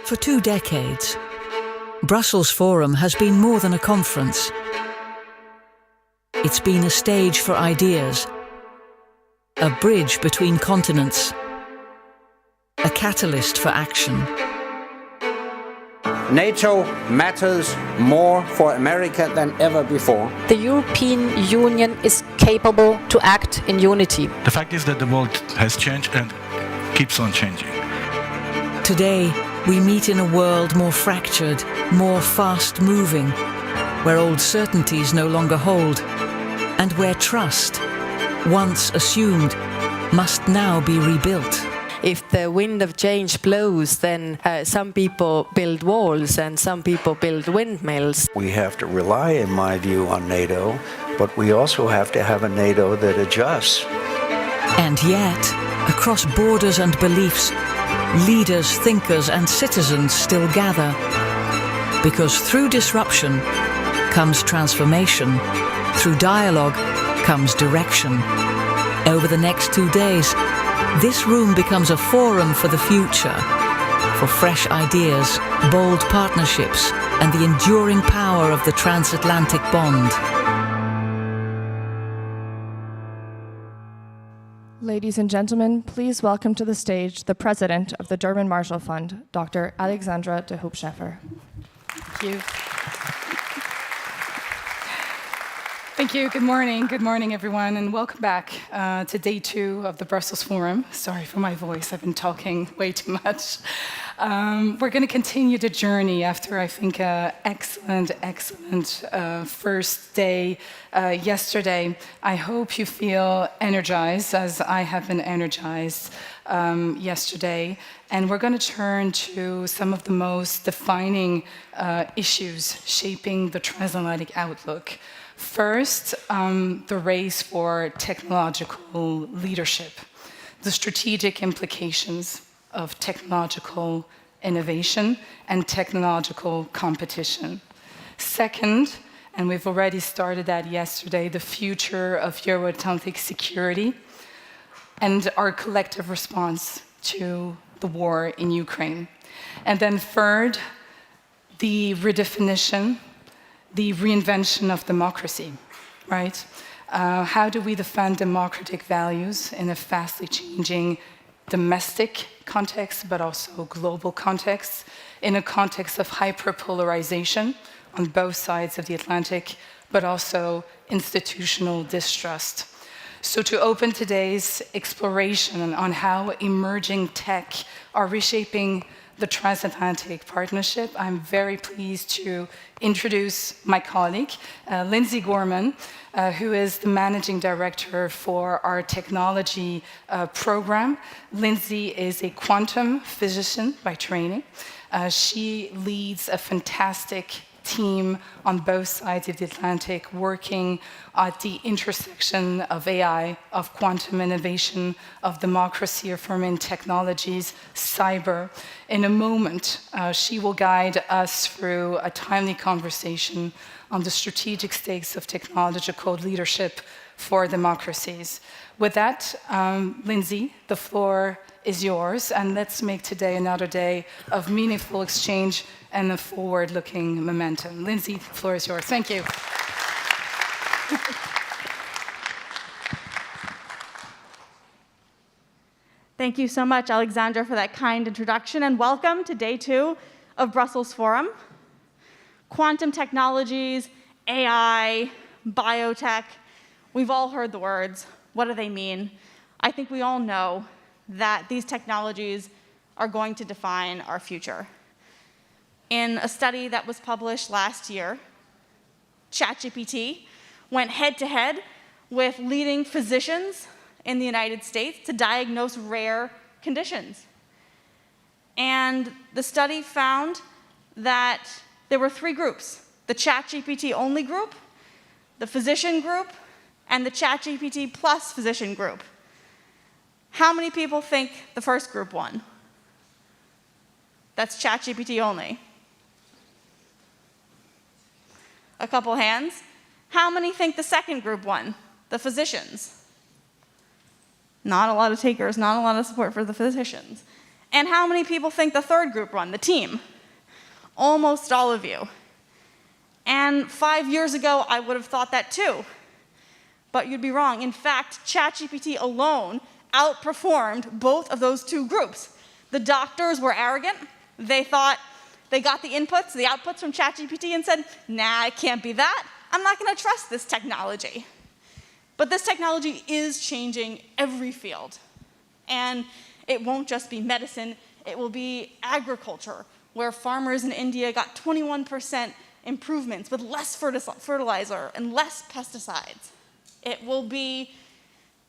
For 2 decades, Brussels Forum has been more than a conference. It's been a stage for ideas, a bridge between continents, a catalyst for action. NATO matters more for America than ever before. The European Union is capable to act in unity. The fact is that the world has changed and keeps on changing. Today, we meet in a world more fractured, more fast-moving, where old certainties no longer hold, and where trust, once assumed, must now be rebuilt. If the wind of change blows, then some people build walls and some people build windmills. We have to rely, in my view, on NATO, but we also have to have a NATO that adjusts. And yet, across borders and beliefs, leaders, thinkers, and citizens still gather. Because through disruption comes transformation. Through dialogue comes direction. Over the next 2 days, this room becomes a forum for the future, for fresh ideas, bold partnerships, and the enduring power of the transatlantic bond. Ladies and gentlemen, please welcome to the stage the President of the German Marshall Fund, Dr. Alexandra de Hoopscheffer. Thank you. Thank you. Good morning, everyone, and welcome back to day 2 of the Brussels Forum. Sorry for my voice, I've been talking way too much. We're going to continue the journey after, I think, excellent first day yesterday. I hope you feel energized, as I have been energized yesterday. And we're going to turn to some of the most defining issues shaping the transatlantic outlook. First, the race for technological leadership, the strategic implications of technological innovation and technological competition. Second, and we've already started that yesterday, the future of Euro-Atlantic security and our collective response to the war in Ukraine. And then third, the redefinition, the reinvention of democracy, right? How do we defend democratic values in a fastly changing domestic context, but also global context, in a context of hyperpolarization on both sides of the Atlantic, but also institutional distrust? So to open today's exploration on how emerging tech are reshaping the transatlantic partnership, I'm very pleased to introduce my colleague, Lindsay Gorman, who is the managing director for our technology program. Lindsay is a quantum physician by training. She leads a fantastic team on both sides of the Atlantic working at the intersection of AI, of quantum innovation, of democracy, affirming technologies, cyber. In a moment, she will guide us through a timely conversation on the strategic stakes of technological leadership for democracies. With that, Lindsay, the floor is yours, and let's make today another day of meaningful exchange and a forward-looking momentum. Lindsay, the floor is yours. Thank you. Thank you so much, Alexandra, for that kind introduction, and welcome to day 2 of Brussels Forum. Quantum technologies, AI, biotech, we've all heard the words. What do they mean? I think we all know that these technologies are going to define our future. In a study that was published last year, ChatGPT went head-to-head with leading physicians in the United States to diagnose rare conditions. And the study found that there were 3 groups: the ChatGPT only group, the physician group, and the ChatGPT plus physician group. How many people think the first group won? That's ChatGPT only. A couple hands. How many think the second group won? The physicians. Not a lot of takers, not a lot of support for the physicians. And how many people think the third group won? The team. Almost all of you. And 5 years ago, I would have thought that too. But you'd be wrong. In fact, ChatGPT alone outperformed both of those 2 groups. The doctors were arrogant. They thought they got the inputs, the outputs from ChatGPT and said, nah, it can't be that. I'm not going to trust this technology. But this technology is changing every field. And it won't just be medicine, it will be agriculture, where farmers in India got 21% improvements with less fertilizer and less pesticides. It will be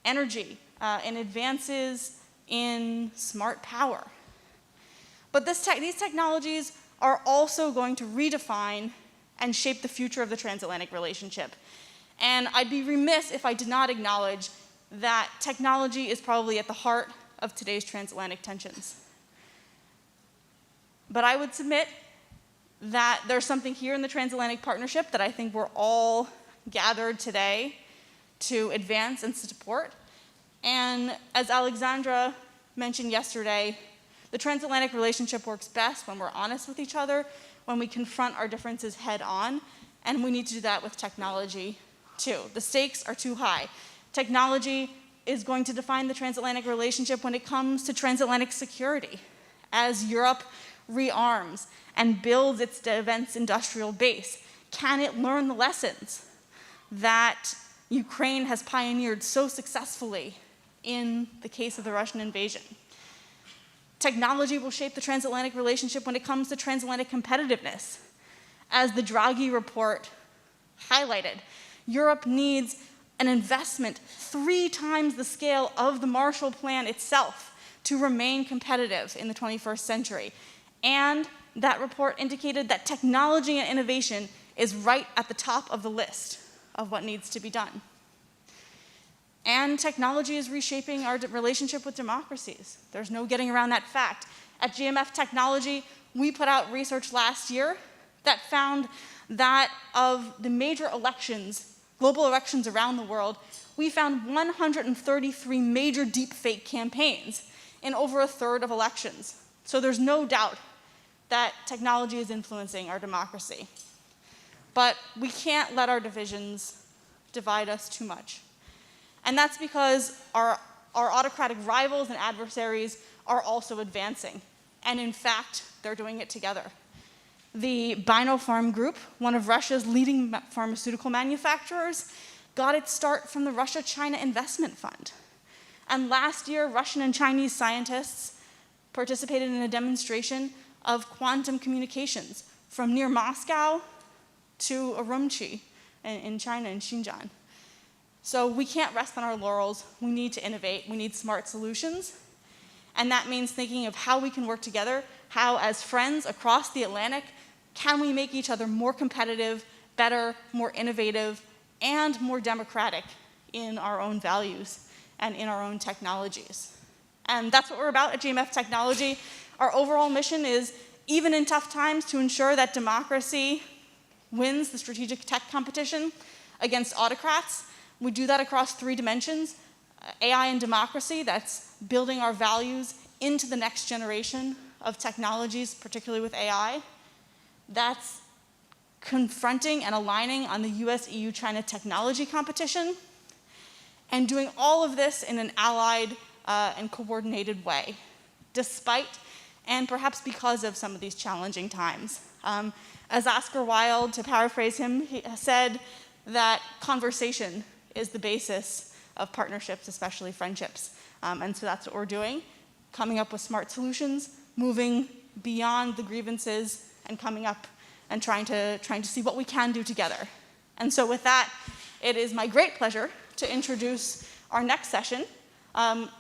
energy and advances in smart power. But these technologies are also going to redefine and shape the future of the transatlantic relationship. And I'd be remiss if I did not acknowledge that technology is probably at the heart of today's transatlantic tensions. But I would submit that there's something here in the transatlantic partnership that I think we're all gathered today to advance and support. And as Alexandra mentioned yesterday, the transatlantic relationship works best when we're honest with each other, when we confront our differences head on, and we need to do that with technology too. The stakes are too high. Technology is going to define the transatlantic relationship when it comes to transatlantic security. As Europe rearms and builds its defense industrial base, can it learn the lessons that Ukraine has pioneered so successfully in the case of the Russian invasion? Technology will shape the transatlantic relationship when it comes to transatlantic competitiveness. As the Draghi report highlighted, Europe needs an investment 3 times the scale of the Marshall Plan itself to remain competitive in the 21st century. And that report indicated that technology and innovation is right at the top of the list of what needs to be done. And technology is reshaping our relationship with democracies. There's no getting around that fact. At GMF Technology, we put out research last year that found that of the major elections, global elections around the world, we found 133 major deepfake campaigns in over a third of elections. So there's no doubt that technology is influencing our democracy. But we can't let our divisions divide us too much. And that's because our autocratic rivals and adversaries are also advancing. And in fact, they're doing it together. The Binopharm Group, one of Russia's leading pharmaceutical manufacturers, got its start from the Russia-China Investment Fund. And last year, Russian and Chinese scientists participated in a demonstration of quantum communications from near Moscow to Urumqi in China, in Xinjiang. So we can't rest on our laurels. We need to innovate. We need smart solutions. And that means thinking of how we can work together, how as friends across the Atlantic, can we make each other more competitive, better, more innovative, and more democratic in our own values and in our own technologies. And that's what we're about at GMF Technology. Our overall mission is, even in tough times, to ensure that democracy wins the strategic tech competition against autocrats. We do that across 3 dimensions: AI and democracy, that's building our values into the next generation of technologies, particularly with AI. That's confronting and aligning on the US, EU, China technology competition, and doing all of this in an allied and coordinated way, despite and perhaps because of some of these challenging times. As Oscar Wilde, to paraphrase him, he said that conversation is the basis of partnerships, especially friendships. And so that's what we're doing, coming up with smart solutions, moving beyond the grievances, and coming up and trying to see what we can do together. And so with that, it is my great pleasure to introduce our next session,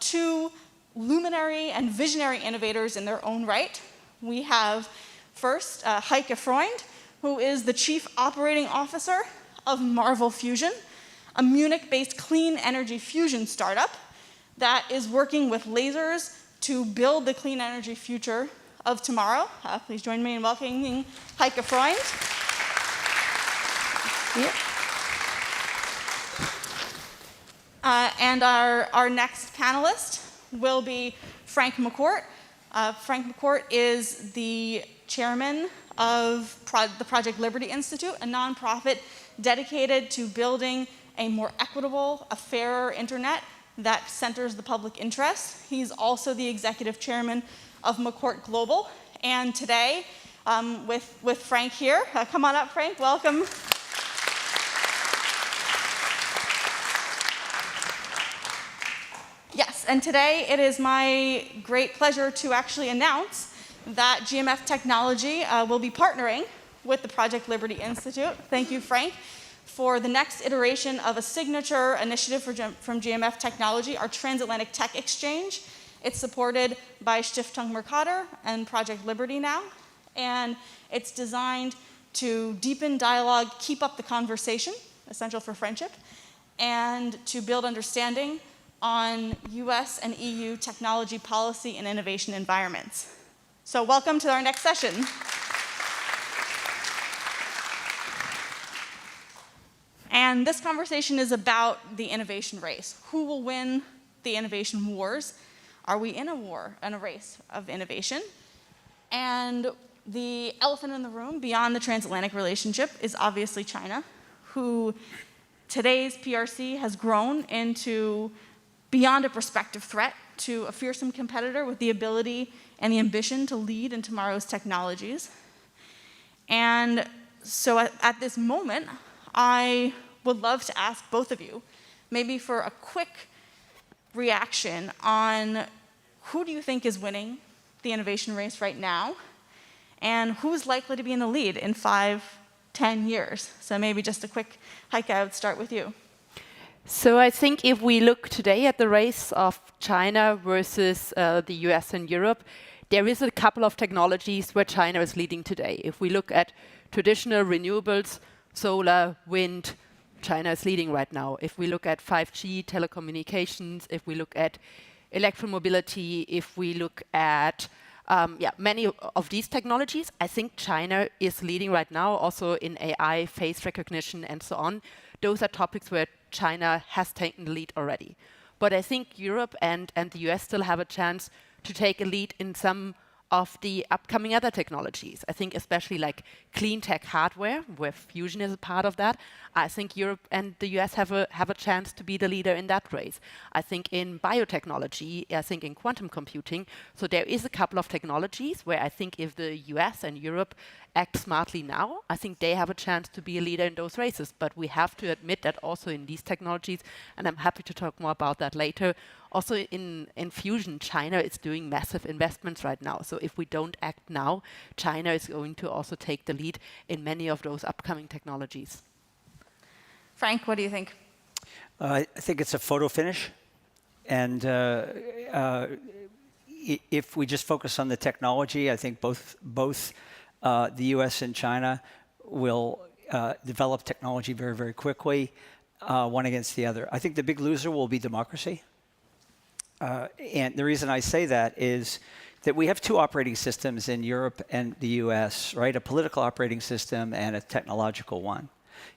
2 luminary and visionary innovators in their own right. We have first Heike Freund, who is the Chief Operating Officer of Marvel Fusion, a Munich-based clean energy fusion startup that is working with lasers to build the clean energy future of tomorrow. Please join me in welcoming Heike Freund. And our next panelist will be Frank McCourt. Frank McCourt is the chairman of the Project Liberty Institute, a nonprofit dedicated to building a more equitable, a fairer internet that centers the public interest. He's also the executive chairman of McCourt Global. And today, with Frank here, come on up, Frank, welcome. Yes, and today it is my great pleasure to actually announce that GMF Technology will be partnering with the Project Liberty Institute. Thank you, Frank, for the next iteration of a signature initiative from GMF Technology, our Transatlantic Tech Exchange. It's supported by Stiftung Mercator and Project Liberty now, and it's designed to deepen dialogue, keep up the conversation, essential for friendship, and to build understanding on US and EU technology policy and innovation environments. So welcome to our next session. And this conversation is about the innovation race. Who will win the innovation wars? Are we in a war, in a race of innovation? And the elephant in the room beyond the transatlantic relationship is obviously China, who today's PRC has grown into beyond a prospective threat to a fearsome competitor with the ability and the ambition to lead in tomorrow's technologies. And so at this moment, I would love to ask both of you, maybe for a quick reaction on who do you think is winning the innovation race right now, and who's likely to be in the lead in 5, 10 years? So maybe just a quick, Heike, I would start with you. So I think if we look today at the race of China versus the US and Europe, there is a couple of technologies where China is leading today. If we look at traditional renewables, solar, wind, China is leading right now. If we look at 5G, telecommunications, if we look at electromobility, if we look at many of these technologies, I think China is leading right now, also in AI, face recognition, and so on. Those are topics where China has taken the lead already. But I think Europe and the US still have a chance to take a lead in some of the upcoming other technologies. I think especially like clean tech hardware, where fusion is a part of that. I think Europe and the US have a chance to be the leader in that race. I think in biotechnology, I think in quantum computing. So there is a couple of technologies where I think if the US and Europe act smartly now, I think they have a chance to be a leader in those races. But we have to admit that also in these technologies, and I'm happy to talk more about that later, Also in fusion, China is doing massive investments right now. So if we don't act now, China is going to also take the lead in many of those upcoming technologies. Frank, what do you think? I think it's a photo finish. And if we just focus on the technology, I think both the US and China will develop technology very, very quickly, one against the other. I think the big loser will be democracy. And the reason I say that is that we have two operating systems in Europe and the US, right? A political operating system and a technological one.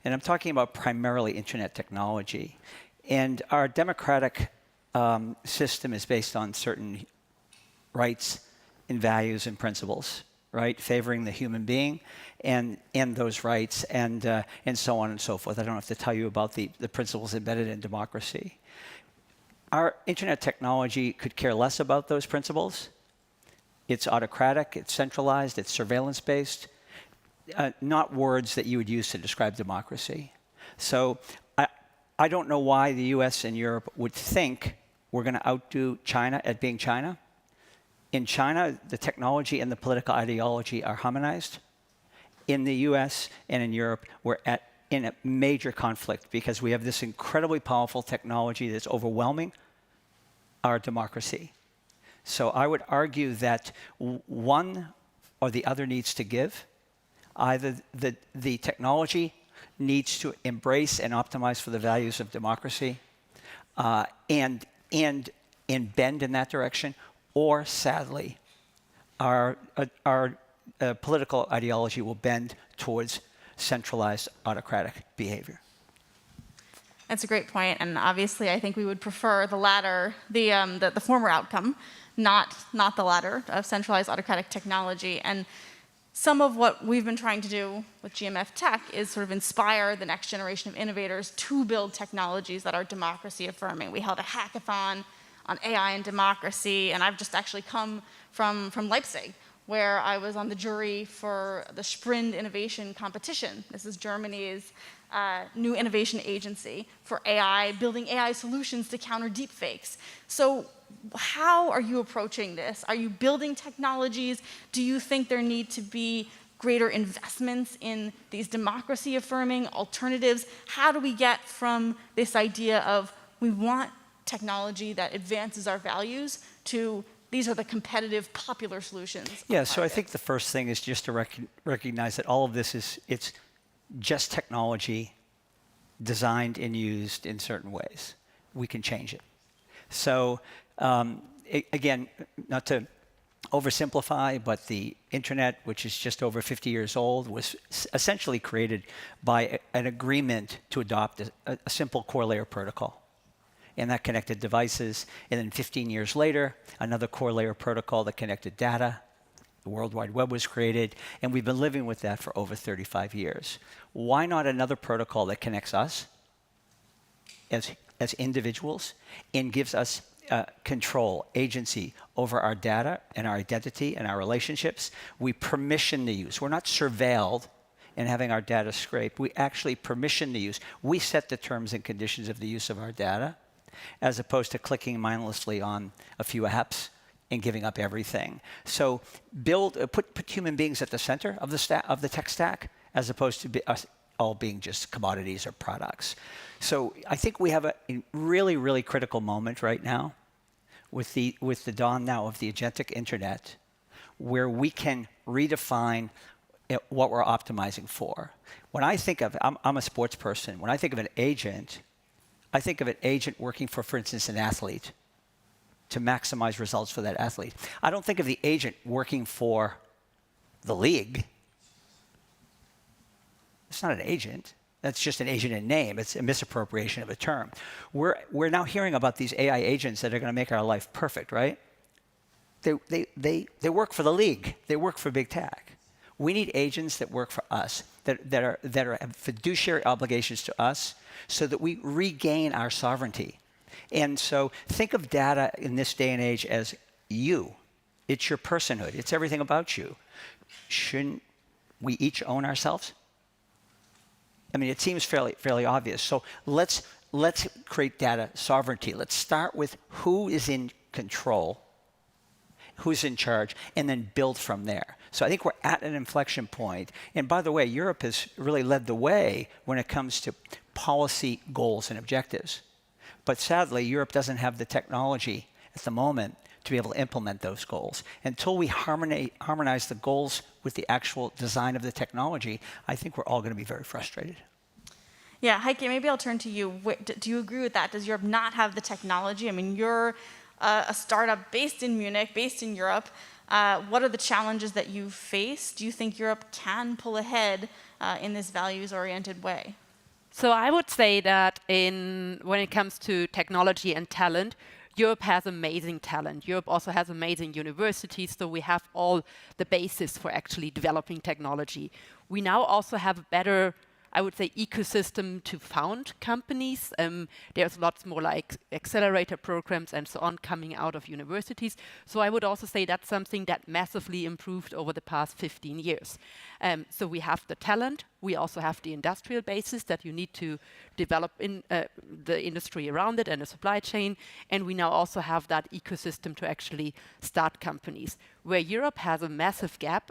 And I'm talking about primarily internet technology. And our democratic system is based on certain rights and values and principles, right? Favoring the human being and those rights and so on and so forth. I don't have to tell you about the principles embedded in democracy. Our internet technology could care less about those principles. It's autocratic, it's centralized, it's surveillance-based, not words that you would use to describe democracy. So I don't know why the US and Europe would think we're going to outdo China at being China. In China, the technology and the political ideology are harmonized. In the US and in Europe, we're in a major conflict because we have this incredibly powerful technology that's overwhelming our democracy. So I would argue that one or the other needs to give. Either the technology needs to embrace and optimize for the values of democracy and bend in that direction, or sadly, our political ideology will bend towards centralized autocratic behavior. That's a great point, and obviously I think we would prefer the latter, the former outcome, not the latter of centralized autocratic technology. And some of what we've been trying to do with GMF Tech is sort of inspire the next generation of innovators to build technologies that are democracy affirming. We held a hackathon on AI and democracy, and I've just actually come from Leipzig, where I was on the jury for the Sprint Innovation Competition. This is Germany's new innovation agency for AI, building AI solutions to counter deepfakes. So how are you approaching this? Are you building technologies? Do you think there need to be greater investments in these democracy-affirming alternatives? How do we get from this idea of we want technology that advances our values to these are the competitive, popular solutions? Yeah, so I think the first thing is just to recognize that all of this it's just technology designed and used in certain ways. We can change it. So again, not to oversimplify, but the internet, which is just over 50 years old, was essentially created by an agreement to adopt a simple core layer protocol. And that connected devices. And then 15 years later, another core layer protocol that connected data. The World Wide Web was created. And we've been living with that for over 35 years. Why not another protocol that connects us as individuals and gives us control, agency over our data and our identity and our relationships? We permission the use. We're not surveilled and having our data scraped. We actually permission the use. We set the terms and conditions of the use of our data, as opposed to clicking mindlessly on a few apps and giving up everything. So put human beings at the center of the tech stack, as opposed to us all being just commodities or products. So I think we have a really, really critical moment right now with the dawn now of the agentic internet, where we can redefine what we're optimizing for. When I think of, I'm a sports person, when I think of an agent, I think of an agent working for instance, an athlete to maximize results for that athlete. I don't think of the agent working for the league. It's not an agent. That's just an agent in name. It's a misappropriation of a term. We're now hearing about these AI agents that are going to make our life perfect, right? They work for the league. They work for big tech. We need agents that work for us, that have fiduciary obligations to us, so that we regain our sovereignty. And so think of data in this day and age as you. It's your personhood. It's everything about you. Shouldn't we each own ourselves? I mean, it seems fairly obvious. So let's create data sovereignty. Let's start with who is in control, who's in charge, and then build from there. So I think we're at an inflection point. And by the way, Europe has really led the way when it comes to policy goals and objectives. But sadly, Europe doesn't have the technology at the moment to be able to implement those goals. Until we harmonize the goals with the actual design of the technology, I think we're all going to be very frustrated. Yeah, Heike, maybe I'll turn to you. Do you agree with that? Does Europe not have the technology? I mean, you're a startup based in Munich, based in Europe. What are the challenges that you face? Do you think Europe can pull ahead in this values-oriented way? So I would say that when it comes to technology and talent, Europe has amazing talent. Europe also has amazing universities, so we have all the basis for actually developing technology. We now also have a better, I would say, ecosystem to found companies. There's lots more like accelerator programs and so on coming out of universities. So I would also say that's something that massively improved over the past 15 years. So we have the talent. We also have the industrial basis that you need to develop in the industry around it and the supply chain. And we now also have that ecosystem to actually start companies. Where Europe has a massive gap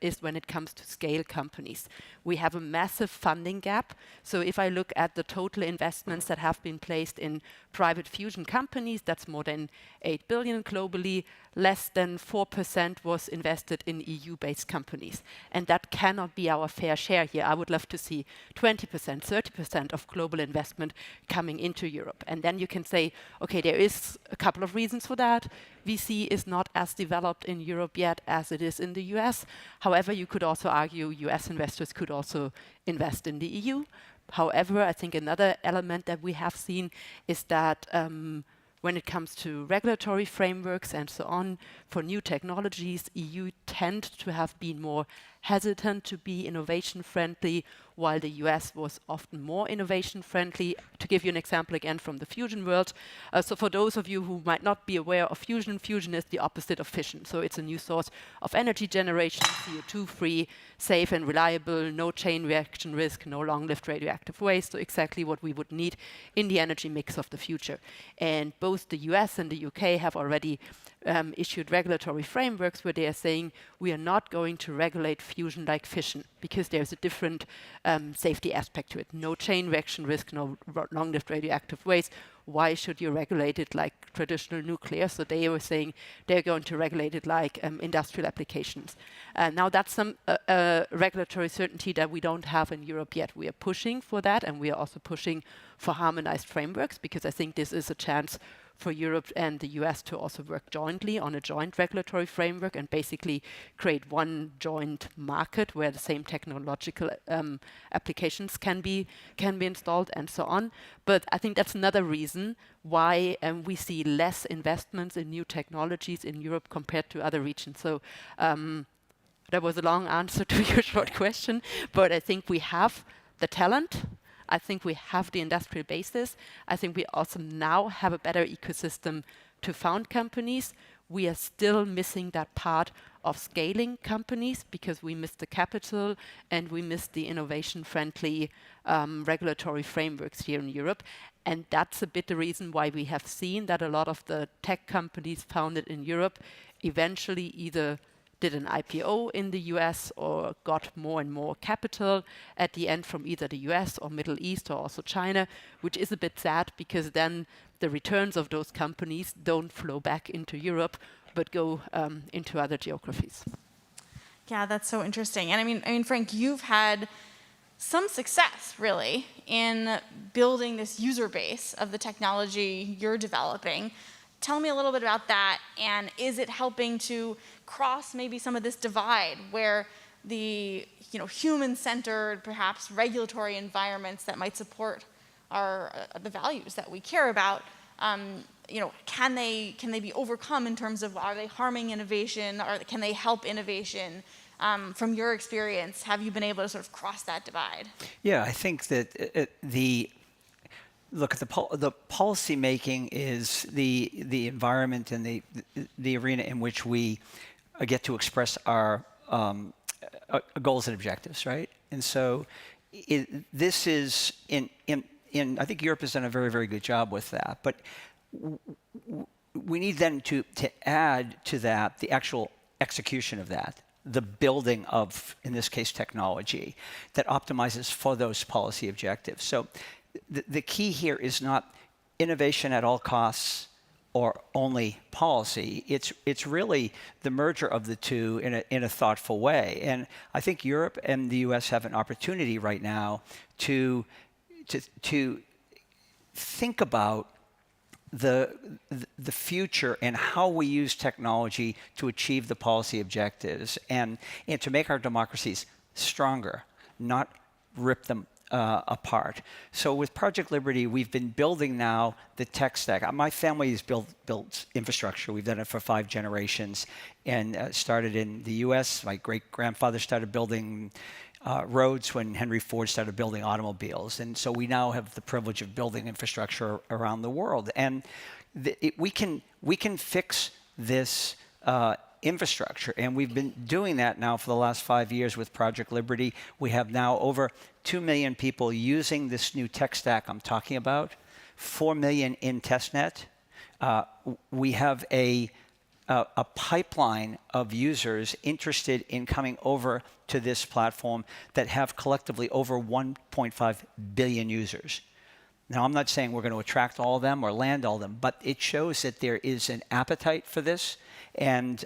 is when it comes to scale companies. We have a massive funding gap. So if I look at the total investments that have been placed in private fusion companies, that's more than 8 billion globally. Less than 4% was invested in EU-based companies. And that cannot be our fair share here. I would love to see 20%, 30% of global investment coming into Europe. And then you can say, okay, there is a couple of reasons for that. VC is not as developed in Europe yet as it is in the US. However, you could also argue US investors could also invest in the EU. However, I think another element that we have seen is that when it comes to regulatory frameworks and so on, for new technologies, EU tend to have been more hesitant to be innovation friendly, while the US was often more innovation friendly. To give you an example again from the fusion world, so for those of you who might not be aware of fusion, fusion is the opposite of fission. So it's a new source of energy generation, CO2 free, safe and reliable, no chain reaction risk, no long-lived radioactive waste, so exactly what we would need in the energy mix of the future. And both the US and the UK have already issued regulatory frameworks where they are saying we are not going to regulate fusion like fission because there's a different safety aspect to it. No chain reaction risk, no long-lived radioactive waste. Why should you regulate it like traditional nuclear? So they were saying they're going to regulate it like industrial applications. Now that's some regulatory certainty that we don't have in Europe yet. We are pushing for that, and we are also pushing for harmonized frameworks because I think this is a chance for Europe and the US to also work jointly on a joint regulatory framework and basically create one joint market where the same technological applications can be installed and so on. But I think that's another reason why we see less investments in new technologies in Europe compared to other regions. So that was a long answer to your short question, but I think we have the talent. I think we have the industrial basis. I think we also now have a better ecosystem to found companies. We are still missing that part of scaling companies because we missed the capital and we missed the innovation-friendly regulatory frameworks here in Europe. And that's a bit the reason why we have seen that a lot of the tech companies founded in Europe eventually either did an IPO in the US or got more and more capital at the end from either the US or Middle East or also China, which is a bit sad because then the returns of those companies don't flow back into Europe but go into other geographies. Yeah, that's so interesting. And I mean, Frank, you've had some success really in building this user base of the technology you're developing. Tell me a little bit about that, and is it helping to cross maybe some of this divide where the human-centered, perhaps regulatory environments that might support the values that we care about, can they be overcome in terms of are they harming innovation, or can they help innovation? From your experience, have you been able to sort of cross that divide? Yeah, I think that the policy making is the environment and the arena in which we get to express our goals and objectives, right? And so this is I think Europe has done a very, very good job with that. But we need then to add to that the actual execution of that, the building of, in this case, technology that optimizes for those policy objectives. So the key here is not innovation at all costs or only policy. It's really the merger of the two in a thoughtful way. And I think Europe and the US have an opportunity right now to think about the future and how we use technology to achieve the policy objectives and to make our democracies stronger, not rip them apart. So with Project Liberty, we've been building now the tech stack. My family has built infrastructure. We've done it for 5 generations and started in the US. My great-grandfather started building roads when Henry Ford started building automobiles. And so we now have the privilege of building infrastructure around the world. And we can fix this infrastructure. And we've been doing that now for the last 5 years with Project Liberty. We have now over 2 million people using this new tech stack I'm talking about, 4 million in testnet. We have a pipeline of users interested in coming over to this platform that have collectively over 1.5 billion users. Now, I'm not saying we're going to attract all of them or land all of them, but it shows that there is an appetite for this, and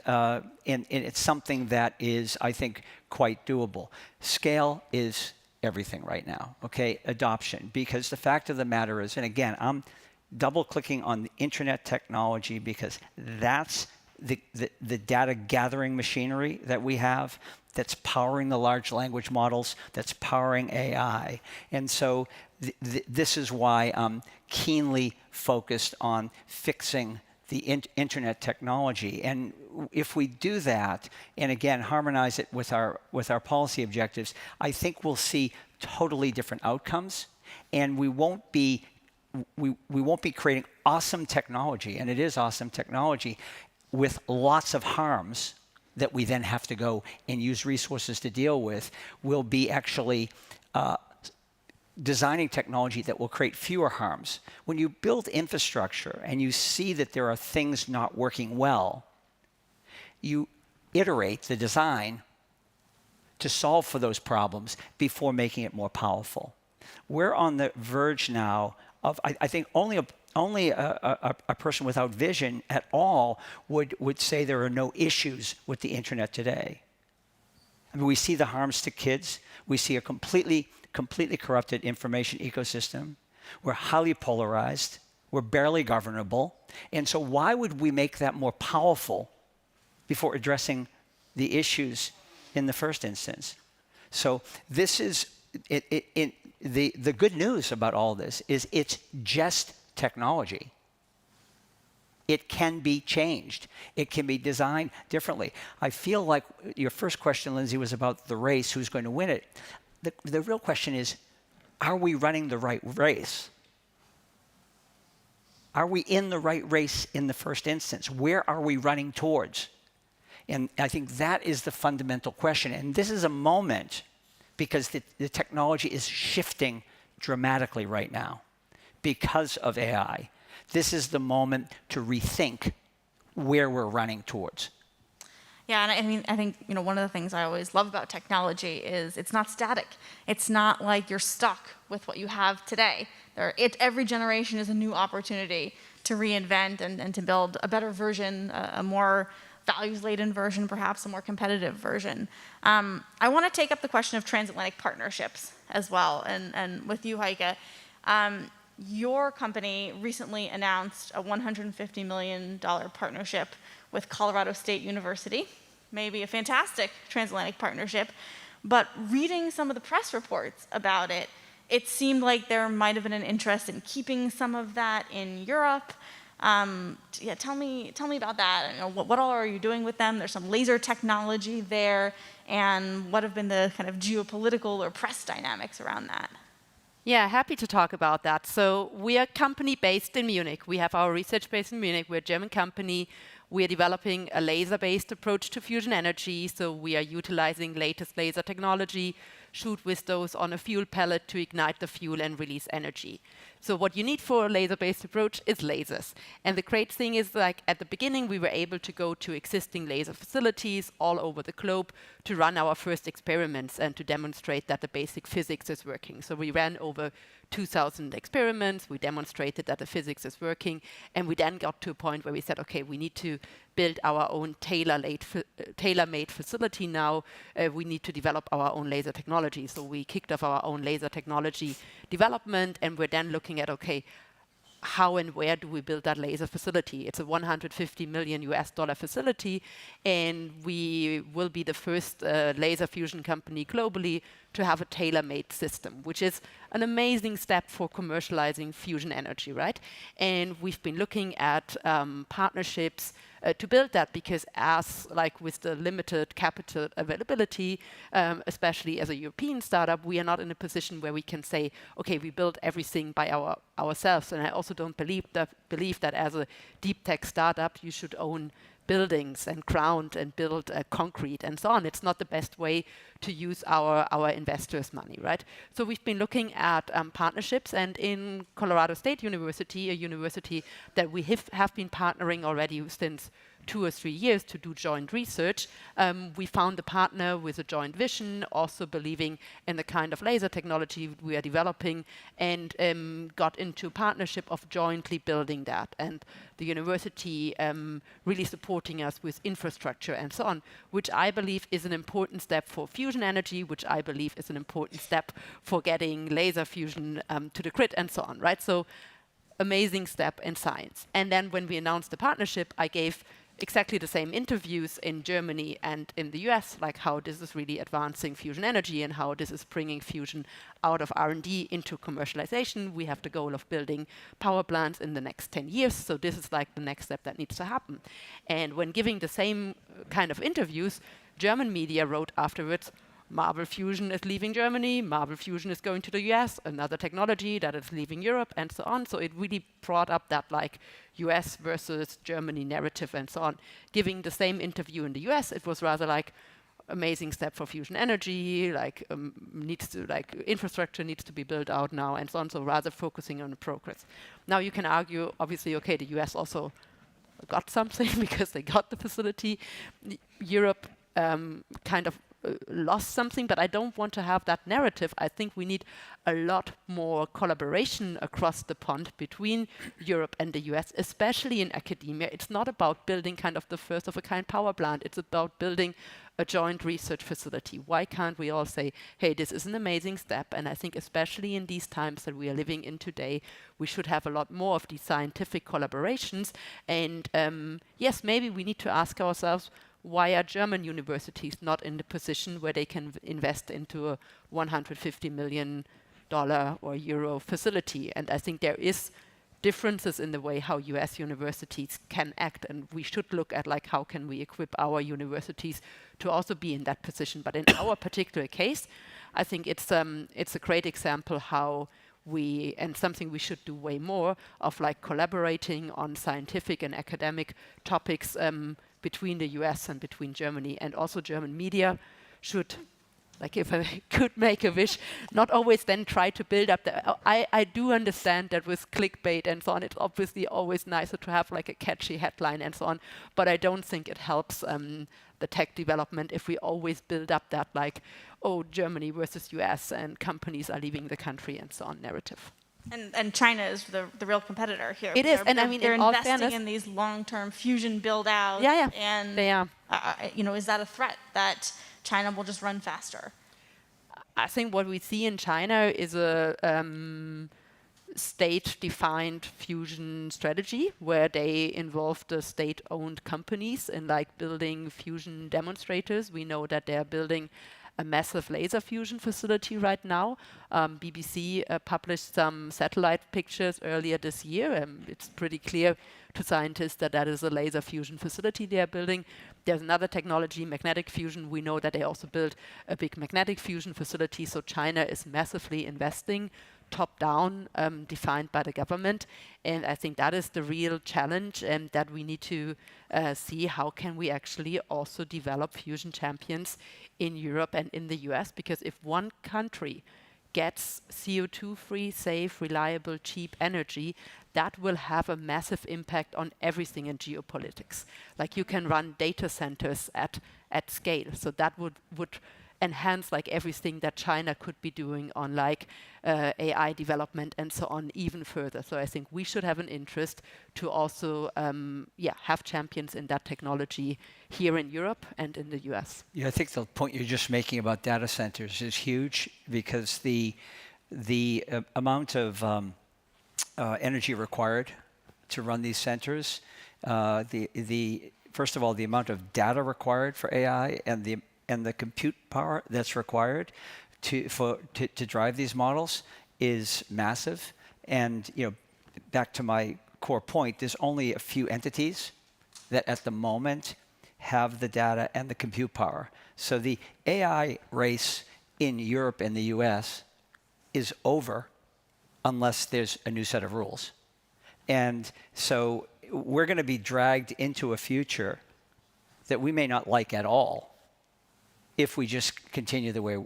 it's something that is, I think, quite doable. Scale is everything right now, okay? Adoption, because the fact of the matter is, and again, I'm double-clicking on the internet technology because that's the data gathering machinery that we have that's powering the large language models, that's powering AI. And so this is why I'm keenly focused on fixing the internet technology. And if we do that, and again, harmonize it with our policy objectives, I think we'll see totally different outcomes, and we won't be creating awesome technology, and it is awesome technology, with lots of harms that we then have to go and use resources to deal with. We'll be actually designing technology that will create fewer harms. When you build infrastructure and you see that there are things not working well, you iterate the design to solve for those problems before making it more powerful. We're on the verge now of, I think, only a person without vision at all would say there are no issues with the internet today. I mean, we see the harms to kids. We see a completely corrupted information ecosystem. We're highly polarized. We're barely governable. And so why would we make that more powerful before addressing the issues in the first instance? So this is, the good news about all this is it's just technology. It can be changed. It can be designed differently. I feel like your first question, Lindsay, was about the race, who's going to win it. The real question is, are we running the right race? Are we in the right race in the first instance? Where are we running towards? And I think that is the fundamental question. And this is a moment because the technology is shifting dramatically right now because of AI. This is the moment to rethink where we're running towards. Yeah, and I think one of the things I always love about technology is it's not static. It's not like you're stuck with what you have today. Every generation is a new opportunity to reinvent and to build a better version, a more values-laden version, perhaps a more competitive version. I want to take up the question of transatlantic partnerships as well, and with you, Heike. Your company recently announced a $150 million partnership with Colorado State University, maybe a fantastic transatlantic partnership, but reading some of the press reports about it, it seemed like there might have been an interest in keeping some of that in Europe. Yeah, tell me about that. What all are you doing with them? There's some laser technology there, and what have been the kind of geopolitical or press dynamics around that? Yeah, happy to talk about that. So we are a company based in Munich. We have our research base in Munich. We're a German company. We are developing a laser-based approach to fusion energy. So we are utilizing latest laser technology, shoot with those on a fuel pellet to ignite the fuel and release energy. So what you need for a laser-based approach is lasers. And the great thing is, like, at the beginning, we were able to go to existing laser facilities all over the globe to run our first experiments and to demonstrate that the basic physics is working. So we ran over 2,000 experiments, we demonstrated that the physics is working, and we then got to a point where we said, okay, we need to build our own tailor-made facility now. We need to develop our own laser technology. So we kicked off our own laser technology development, and we're then looking at, okay, how and where do we build that laser facility? It's a $150 million facility, and we will be the first laser fusion company globally to have a tailor-made system, which is an amazing step for commercializing fusion energy, right? And we've been looking at partnerships to build that, because as like with the limited capital availability, especially as a European startup, we are not in a position where we can say, okay, we build everything by ourselves. And I also don't believe that as a deep tech startup, you should own buildings and ground and build concrete and so on. It's not the best way to use our investors' money, right? So we've been looking at partnerships, and in Colorado State University, a university that we have been partnering already since 2 or 3 years to do joint research, we found a partner with a joint vision, also believing in the kind of laser technology we are developing, and got into partnership of jointly building that. And the university really supporting us with infrastructure and so on, which I believe is an important step for fusion energy, which I believe is an important step for getting laser fusion to the grid and so on, right? So amazing step in science. And then when we announced the partnership, I gave exactly the same interviews in Germany and in the US, like how this is really advancing fusion energy and how this is bringing fusion out of R&D into commercialization. We have the goal of building power plants in the next 10 years. So this is like the next step that needs to happen. And when giving the same kind of interviews, German media wrote afterwards, Marble Fusion is leaving Germany, Marble Fusion is going to the US, another technology that is leaving Europe, and so on. So it really brought up that like US versus Germany narrative and so on. Giving the same interview in the US, it was rather like amazing step for fusion energy, like infrastructure needs to be built out now and so on. So rather focusing on the progress. Now you can argue, obviously, okay, the US also got something because they got the facility. Europe kind of lost something, but I don't want to have that narrative. I think we need a lot more collaboration across the pond between Europe and the US, especially in academia. It's not about building kind of the first of a kind power plant. It's about building a joint research facility. Why can't we all say, hey, this is an amazing step? And I think especially in these times that we are living in today, we should have a lot more of these scientific collaborations. And yes, maybe we need to ask ourselves, why are German universities not in the position where they can invest into a $150 million or euro facility? And I think there is differences in the way how US universities can act, and we should look at like how can we equip our universities to also be in that position. But in our particular case, I think it's a great example how we, and something we should do way more of, like collaborating on scientific and academic topics between the US and between Germany. And also German media should, like if I could make a wish, not always then try to build up the, I do understand that with clickbait and so on, it's obviously always nicer to have like a catchy headline and so on, but I don't think it helps the tech development if we always build up that like, oh, Germany versus US and companies are leaving the country and so on narrative. And China is the real competitor here. It is, and I mean, they're in all investing fairness, in these long-term fusion build-outs. Yeah, and they are. You know, is that a threat that China will just run faster? I think what we see in China is a state-defined fusion strategy where they involve the state-owned companies in like building fusion demonstrators. We know that they're building a massive laser fusion facility right now. BBC published some satellite pictures earlier this year. It's pretty clear to scientists that that is a laser fusion facility they are building. There's another technology, magnetic fusion. We know that they also build a big magnetic fusion facility. So China is massively investing top-down defined by the government. And I think that is the real challenge, and that we need to see how can we actually also develop fusion champions in Europe and in the US, because if one country gets CO2-free, safe, reliable, cheap energy, that will have a massive impact on everything in geopolitics. Like you can run data centers at scale, so that would enhance like everything that China could be doing on like AI development and so on even further. So I think we should have an interest to also have champions in that technology here in Europe and in the US. Yeah, I think the point you're just making about data centers is huge, because the amount of energy required to run these centers, first of all, the amount of data required for AI and the compute power that's required to drive these models is massive. And back to my core point, there's only a few entities that at the moment have the data and the compute power. So the AI race in Europe and the US is over unless there's a new set of rules. And so we're going to be dragged into a future that we may not like at all if we just continue the way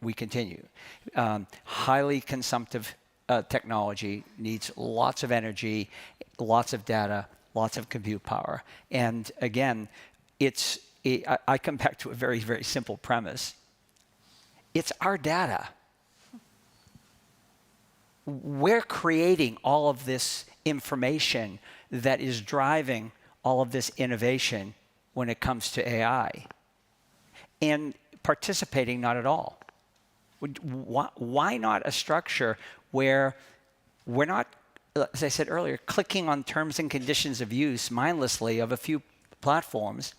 we continue. Highly consumptive technology needs lots of energy, lots of data, lots of compute power. And again, I come back to a very, very simple premise. It's our data. We're creating all of this information that is driving all of this innovation when it comes to AI. And participating, not at all. Why not a structure where we're not, as I said earlier, clicking on terms and conditions of use mindlessly of a few platforms,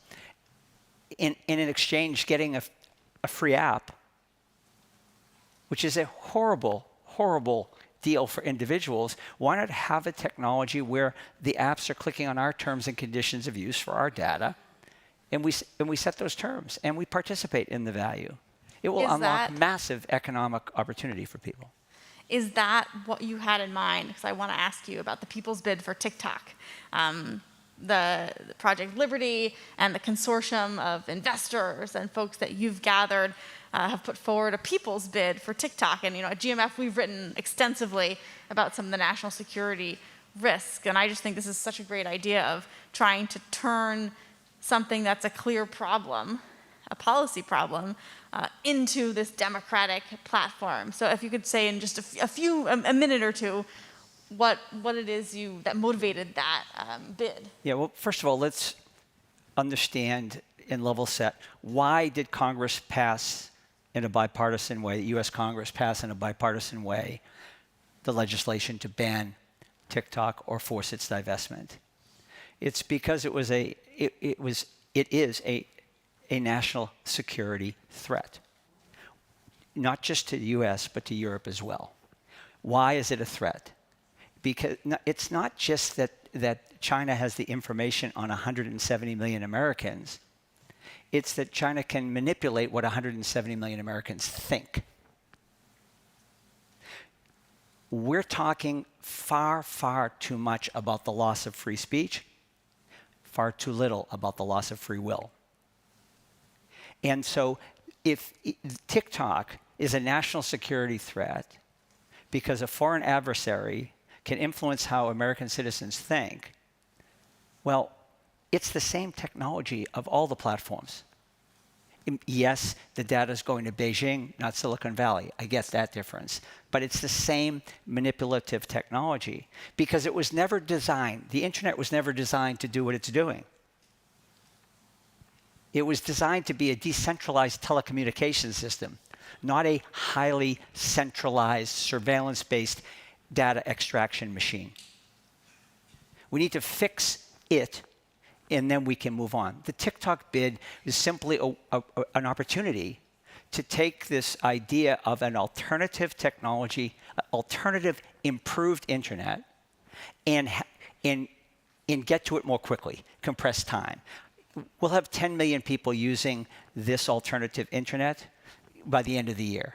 in exchange getting a free app, which is a horrible, horrible deal for individuals. Why not have a technology where the apps are clicking on our terms and conditions of use for our data, and we set those terms, and we participate in the value? It will unlock massive economic opportunity for people. Is that what you had in mind? Because I want to ask you about the people's bid for TikTok. The Project Liberty and the consortium of investors and folks that you've gathered have put forward a people's bid for TikTok. And at GMF, we've written extensively about some of the national security risks. And I just think this is such a great idea of trying to turn something that's a clear problem, a policy problem, into this democratic platform. So if you could say in just a minute or two, what it is that motivated that bid. Yeah, well, first of all, let's understand and level set, why did Congress pass in a bipartisan way, the US Congress pass in a bipartisan way, the legislation to ban TikTok or force its divestment? It's because it is a national security threat, not just to the US, but to Europe as well. Why is it a threat? Because it's not just that China has the information on 170 million Americans. It's that China can manipulate what 170 million Americans think. We're talking far, far too much about the loss of free speech, far too little about the loss of free will. And so if TikTok is a national security threat because a foreign adversary can influence how American citizens think, well, it's the same technology of all the platforms. Yes, the data is going to Beijing, not Silicon Valley. I get that difference. But it's the same manipulative technology because it was never designed, the internet was never designed to do what it's doing. It was designed to be a decentralized telecommunications system, not a highly centralized, surveillance-based data extraction machine. We need to fix it, and then we can move on. The TikTok bid is simply an opportunity to take this idea of an alternative technology, alternative improved internet, and get to it more quickly, compress time. We'll have 10 million people using this alternative internet by the end of the year.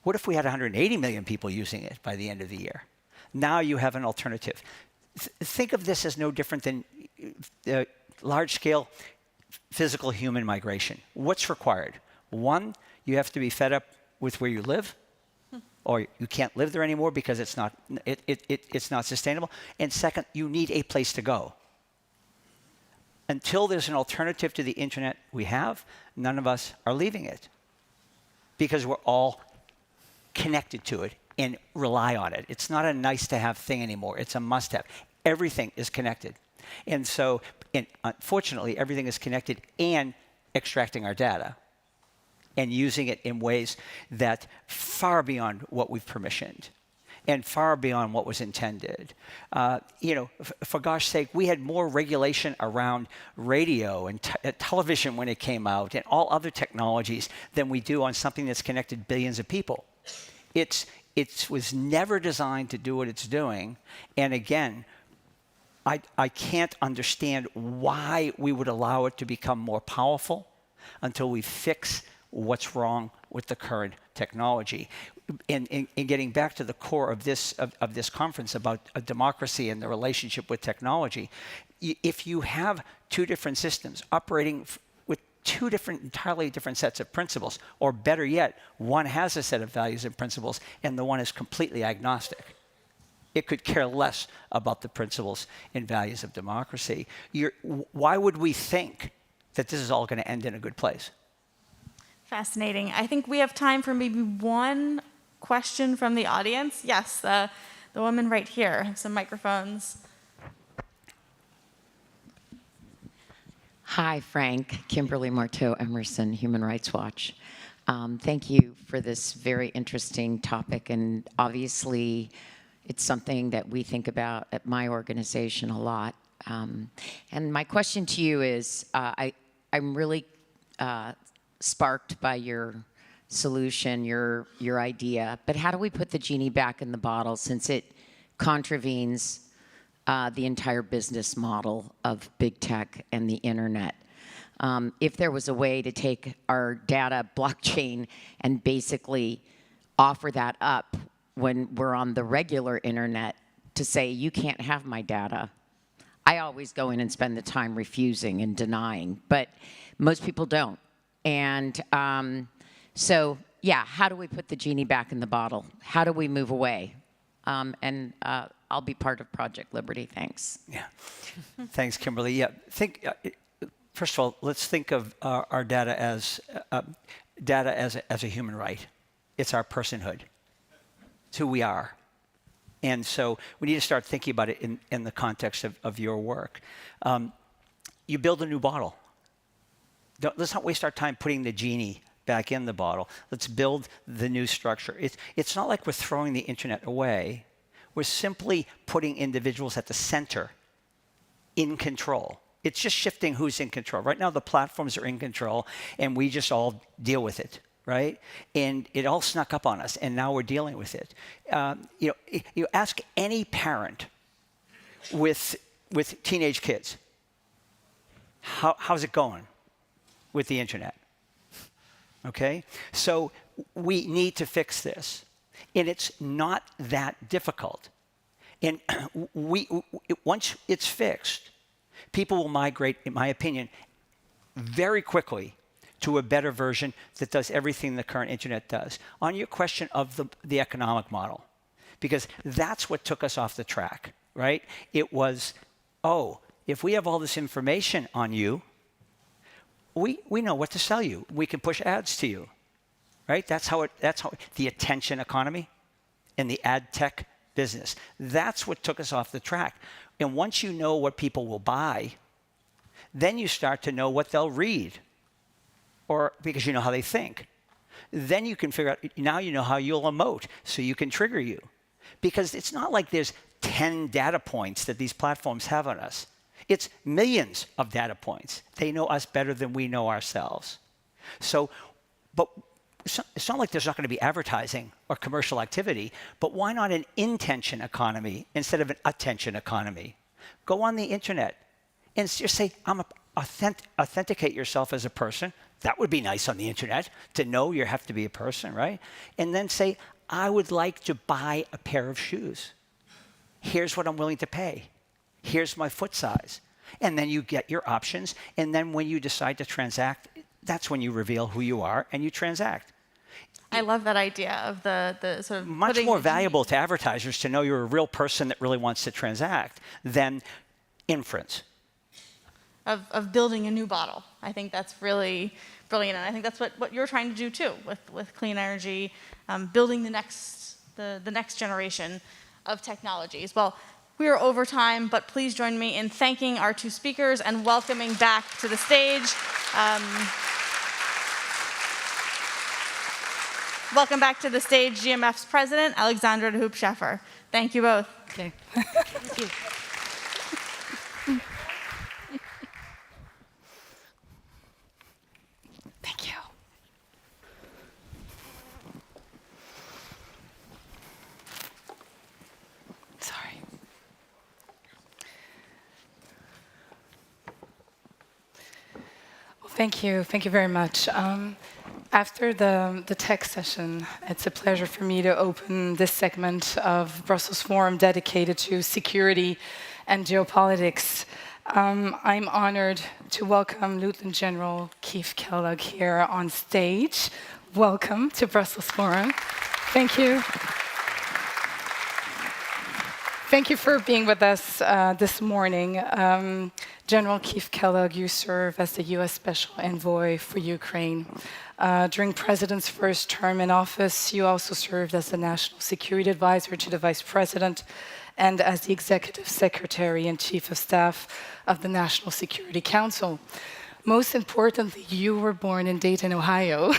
What if we had 180 million people using it by the end of the year? Now you have an alternative. Think of this as no different than large-scale physical human migration. What's required? One, you have to be fed up with where you live, or you can't live there anymore because it's not sustainable. And second, you need a place to go. Until there's an alternative to the internet we have, none of us are leaving it because we're all connected to it and rely on it. It's not a nice-to-have thing anymore. It's a must-have. Everything is connected. And so, unfortunately, everything is connected and extracting our data and using it in ways that far beyond what we've permissioned and far beyond what was intended. For gosh sake, we had more regulation around radio and television when it came out and all other technologies than we do on something that's connected billions of people. It was never designed to do what it's doing. And again, I can't understand why we would allow it to become more powerful until we fix what's wrong with the current technology. And getting back to the core of this conference about a democracy and the relationship with technology, if you have two different systems operating with two entirely different sets of principles, or better yet, one has a set of values and principles and the one is completely agnostic, it could care less about the principles and values of democracy. Why would we think that this is all going to end in a good place? Fascinating. I think we have time for maybe one question from the audience. Yes, the woman right here. I have some microphones. Hi, Frank. Kimberly Marteau Emerson, Human Rights Watch. Thank you for this very interesting topic, and obviously it's something that we think about at my organization a lot. And my question to you is, I'm really sparked by your solution, your idea, but how do we put the genie back in the bottle since it contravenes the entire business model of big tech and the internet? If there was a way to take our data blockchain and basically offer that up when we're on the regular internet to say, you can't have my data. I always go in and spend the time refusing and denying, but most people don't. And so, yeah, how do we put the genie back in the bottle? How do we move away? And I'll be part of Project Liberty. Thanks. Yeah. Thanks, Kimberly. Yeah. First of all, let's think of our data as a human right. It's our personhood. It's who we are. And so we need to start thinking about it in the context of your work. You build a new bottle. Let's not waste our time putting the genie back in the bottle. Let's build the new structure. It's not like we're throwing the internet away. We're simply putting individuals at the center in control. It's just shifting who's in control. Right now, the platforms are in control, and we just all deal with it, right? And it all snuck up on us, and now we're dealing with it. You ask any parent with teenage kids, how's it going with the internet? Okay? So we need to fix this. And it's not that difficult. And once it's fixed, people will migrate, in my opinion, very quickly to a better version that does everything the current internet does. On your question of the economic model, because that's what took us off the track, right? It was, if we have all this information on you, we know what to sell you. We can push ads to you, right? That's how the attention economy and the ad tech business. That's what took us off the track. And once you know what people will buy, then you start to know what they'll read, or because you know how they think. Then you can figure out, now you know how you'll emote, so you can trigger you. Because it's not like there's 10 data points that these platforms have on us. It's millions of data points. They know us better than we know ourselves. So, but it's not like there's not going to be advertising or commercial activity, but why not an intention economy instead of an attention economy? Go on the internet and just say, authenticate yourself as a person. That would be nice on the internet, to know you have to be a person, right? And then say, I would like to buy a pair of shoes. Here's what I'm willing to pay. Here's my foot size. And then you get your options. And then when you decide to transact, that's when you reveal who you are and you transact. I love that idea of the sort of much more valuable to advertisers to know you're a real person that really wants to transact than inference. Of building a new bottle. I think that's really brilliant, and I think that's what you're trying to do too with clean energy, building the next generation of technologies. Well, we are over time, but please join me in thanking our two speakers and welcoming back to the stage. Welcome back to the stage GMF's president, Alexandra de Hoop-Scheffer. Thank you both. Okay. Thank you. Thank you. Sorry. Well, thank you. Thank you very much. After the tech session, it's a pleasure for me to open this segment of Brussels Forum dedicated to security and geopolitics. I'm honored to welcome Lieutenant General Keith Kellogg here on stage. Welcome to Brussels Forum. Thank you. Thank you for being with us this morning. General Keith Kellogg, you serve as the U.S. Special Envoy for Ukraine. During President's first term in office, you also served as the National Security Advisor to the Vice President and as the Executive Secretary and Chief of Staff of the National Security Council. Most importantly, you were born in Dayton, Ohio.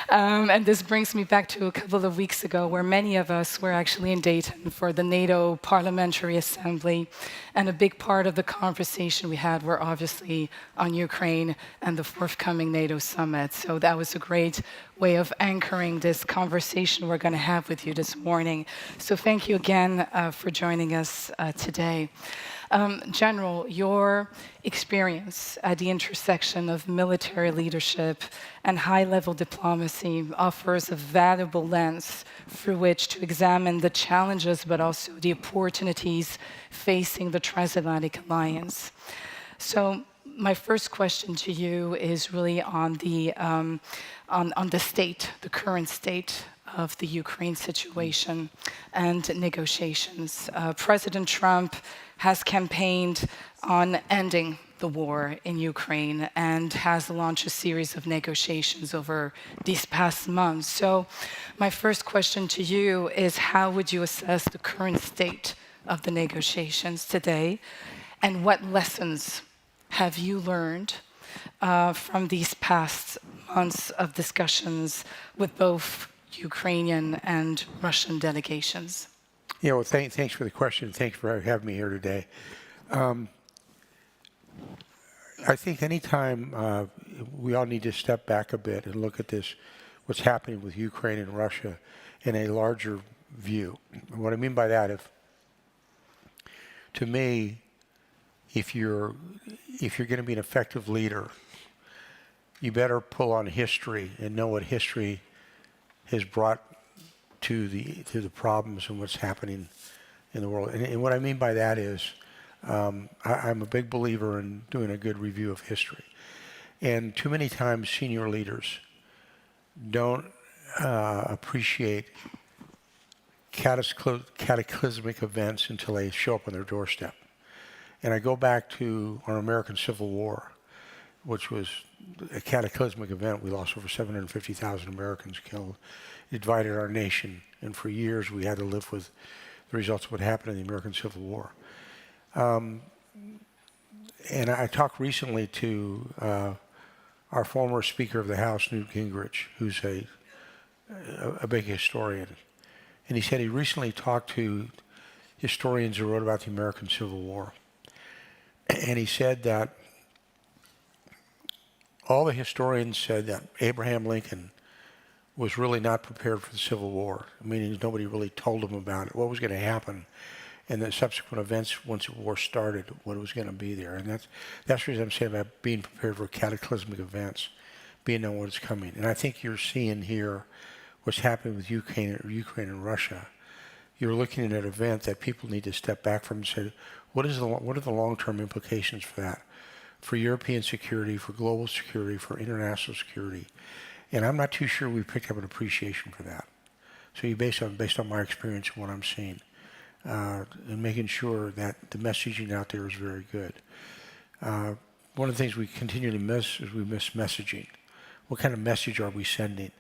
And this brings me back to a couple of weeks ago where many of us were actually in Dayton for the NATO Parliamentary Assembly. And a big part of the conversation we had were obviously on Ukraine and the forthcoming NATO summit. So that was a great way of anchoring this conversation we're going to have with you this morning. So thank you again for joining us today. General, your experience at the intersection of military leadership and high-level diplomacy offers a valuable lens through which to examine the challenges but also the opportunities facing the transatlantic alliance. So my first question to you is really on the state, the current state of the Ukraine situation and negotiations. President Trump has campaigned on ending the war in Ukraine and has launched a series of negotiations over these past months. So my first question to you is, how would you assess the current state of the negotiations today, and what lessons have you learned from these past months of discussions with both Ukrainian and Russian delegations? Yeah, well, thanks for the question. Thanks for having me here today. I think anytime we all need to step back a bit and look at this, what's happening with Ukraine and Russia in a larger view. And what I mean by that, to me, if you're going to be an effective leader, you better pull on history and know what history has brought to the problems and what's happening in the world. And what I mean by that is, I'm a big believer in doing a good review of history. And too many times senior leaders don't appreciate cataclysmic events until they show up on their doorstep. And I go back to our American Civil War, which was a cataclysmic event. We lost over 750,000 Americans killed. It divided our nation, and for years we had to live with the results of what happened in the American Civil War. And I talked recently to our former Speaker of the House, Newt Gingrich, who's a big historian. And he said he recently talked to historians who wrote about the American Civil War. And he said that all the historians said that Abraham Lincoln was really not prepared for the Civil War. I mean, nobody really told him about it, what was going to happen, and the subsequent events once the war started, what was going to be there. And that's the reason I'm saying about being prepared for cataclysmic events. being on what's coming. And I think you're seeing here what's happening with Ukraine and Russia. You're looking at an event that people need to step back from and say, what are the long-term implications for that? For European security, for global security, for international security. And I'm not too sure we picked up an appreciation for that. So you based on my experience and what I'm seeing, and making sure that the messaging out there is very good. One of the things we continually miss is we miss messaging. What kind of message are we sending?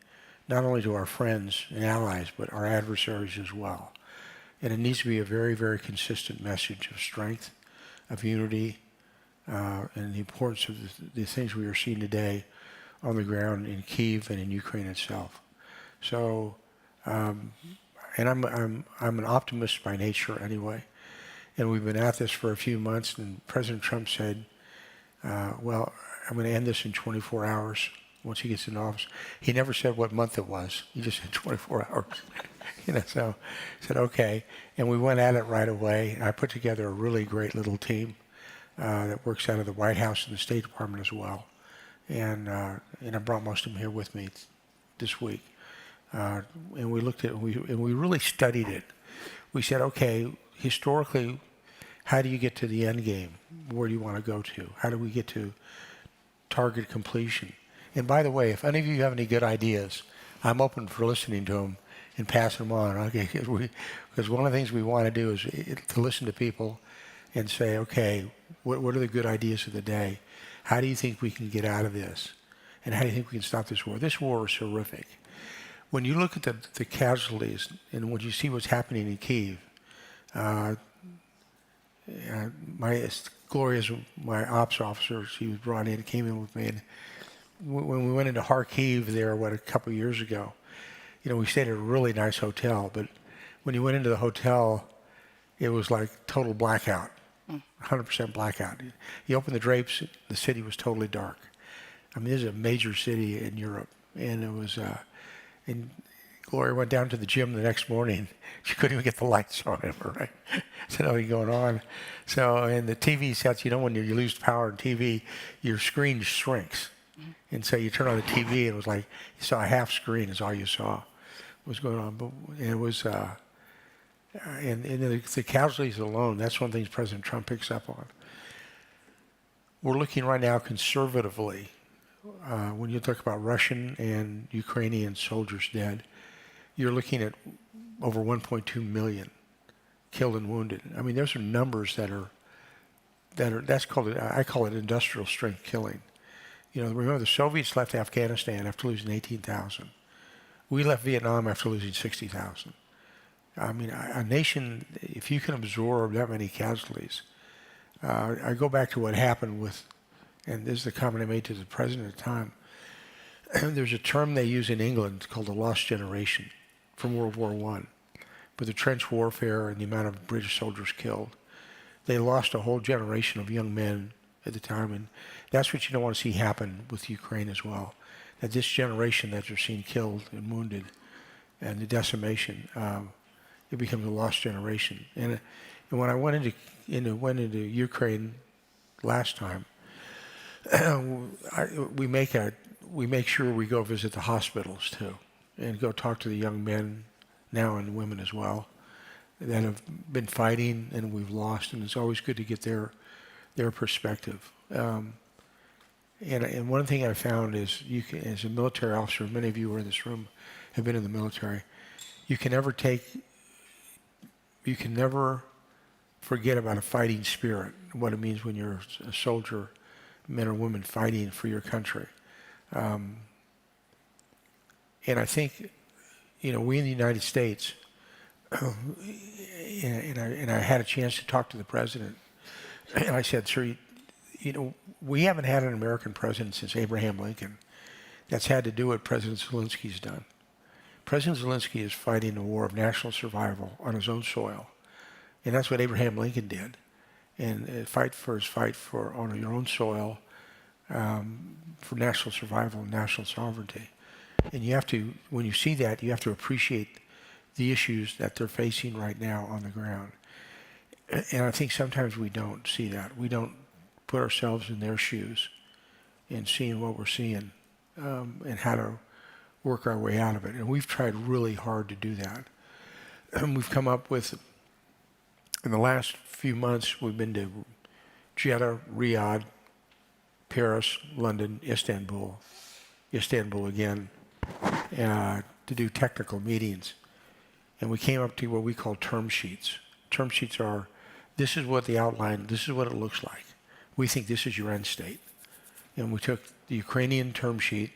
Not only to our friends and allies, but our adversaries as well. And it needs to be a very, very consistent message of strength, of unity, and the importance of the things we are seeing today on the ground in Kyiv and in Ukraine itself. So, and I'm an optimist by nature anyway, and we've been at this for a few months. And President Trump said, "Well, I'm going to end this in 24 hours." Once he gets in office, he never said what month it was. He just said 24 hours. So I said, okay. And we went at it right away. I put together a really great little team that works out of the White House and the State Department as well. And I brought most of them here with me this week. And we looked at it, and we really studied it. We said, okay, historically, how do you get to the end game? Where do you want to go to? How do we get to target completion? And by the way, if any of you have any good ideas, I'm open for listening to them and passing them on. Okay, because one of the things we want to do is to listen to people and say, okay, what are the good ideas of the day? How do you think we can get out of this? And how do you think we can stop this war? This war is horrific. When you look at the casualties and when you see what's happening in Kyiv, Gloria's my ops officer. She was brought in, came in with me, and when we went into Kharkiv there, a couple of years ago, we stayed at a really nice hotel, but when you went into the hotel, it was like total blackout, 100% blackout. You opened the drapes, the city was totally dark. I mean, this is a major city in Europe, and it was, and Gloria went down to the gym the next morning. She couldn't even get the lights on ever, right? So nothing going on. So, and the TV sets, when you lose power in TV, your screen shrinks. And so you turn on the TV, and it was like you saw a half screen is all you saw was going on. But it was, and the casualties alone, that's one of the things President Trump picks up on. We're looking right now conservatively, when you talk about Russian and Ukrainian soldiers dead, you're looking at over 1.2 million killed and wounded. I mean, those are numbers that's called, I call it industrial strength killing. Remember the Soviets left Afghanistan after losing 18,000. We left Vietnam after losing 60,000. I mean, a nation, if you can absorb that many casualties, I go back to what happened with, and this is the comment I made to the president at the time. There's a term they use in England called the lost generation from World War I. But the trench warfare and the amount of British soldiers killed, they lost a whole generation of young men at the time, and that's what you don't want to see happen with Ukraine as well. That this generation that you're seeing killed and wounded, and the decimation, it becomes a lost generation. And when I went into Ukraine last time, we make sure we go visit the hospitals too, and go talk to the young men now and women as well that have been fighting and we've lost, and it's always good to get their perspective. And one thing I found is, as a military officer, many of you who are in this room have been in the military, you can never forget about a fighting spirit, what it means when you're a soldier, men or women fighting for your country. And I think, we in the United States, and I had a chance to talk to the president, and I said, sir, we haven't had an American president since Abraham Lincoln that's had to do what President Zelensky's done. President Zelensky is fighting a war of national survival on his own soil, and that's what Abraham Lincoln did. And fight on your own soil for national survival and national sovereignty. And you have to, when you see that, you have to appreciate the issues that they're facing right now on the ground. And I think sometimes we don't see that. We don't put ourselves in their shoes and seeing what we're seeing and how to work our way out of it. And we've tried really hard to do that. We've come up with, in the last few months, we've been to Jeddah, Riyadh, Paris, London, Istanbul again, to do technical meetings. And we came up to what we call term sheets. Term sheets are, this is what the outline, this is what it looks like. We think this is your end state. And we took the Ukrainian term sheet,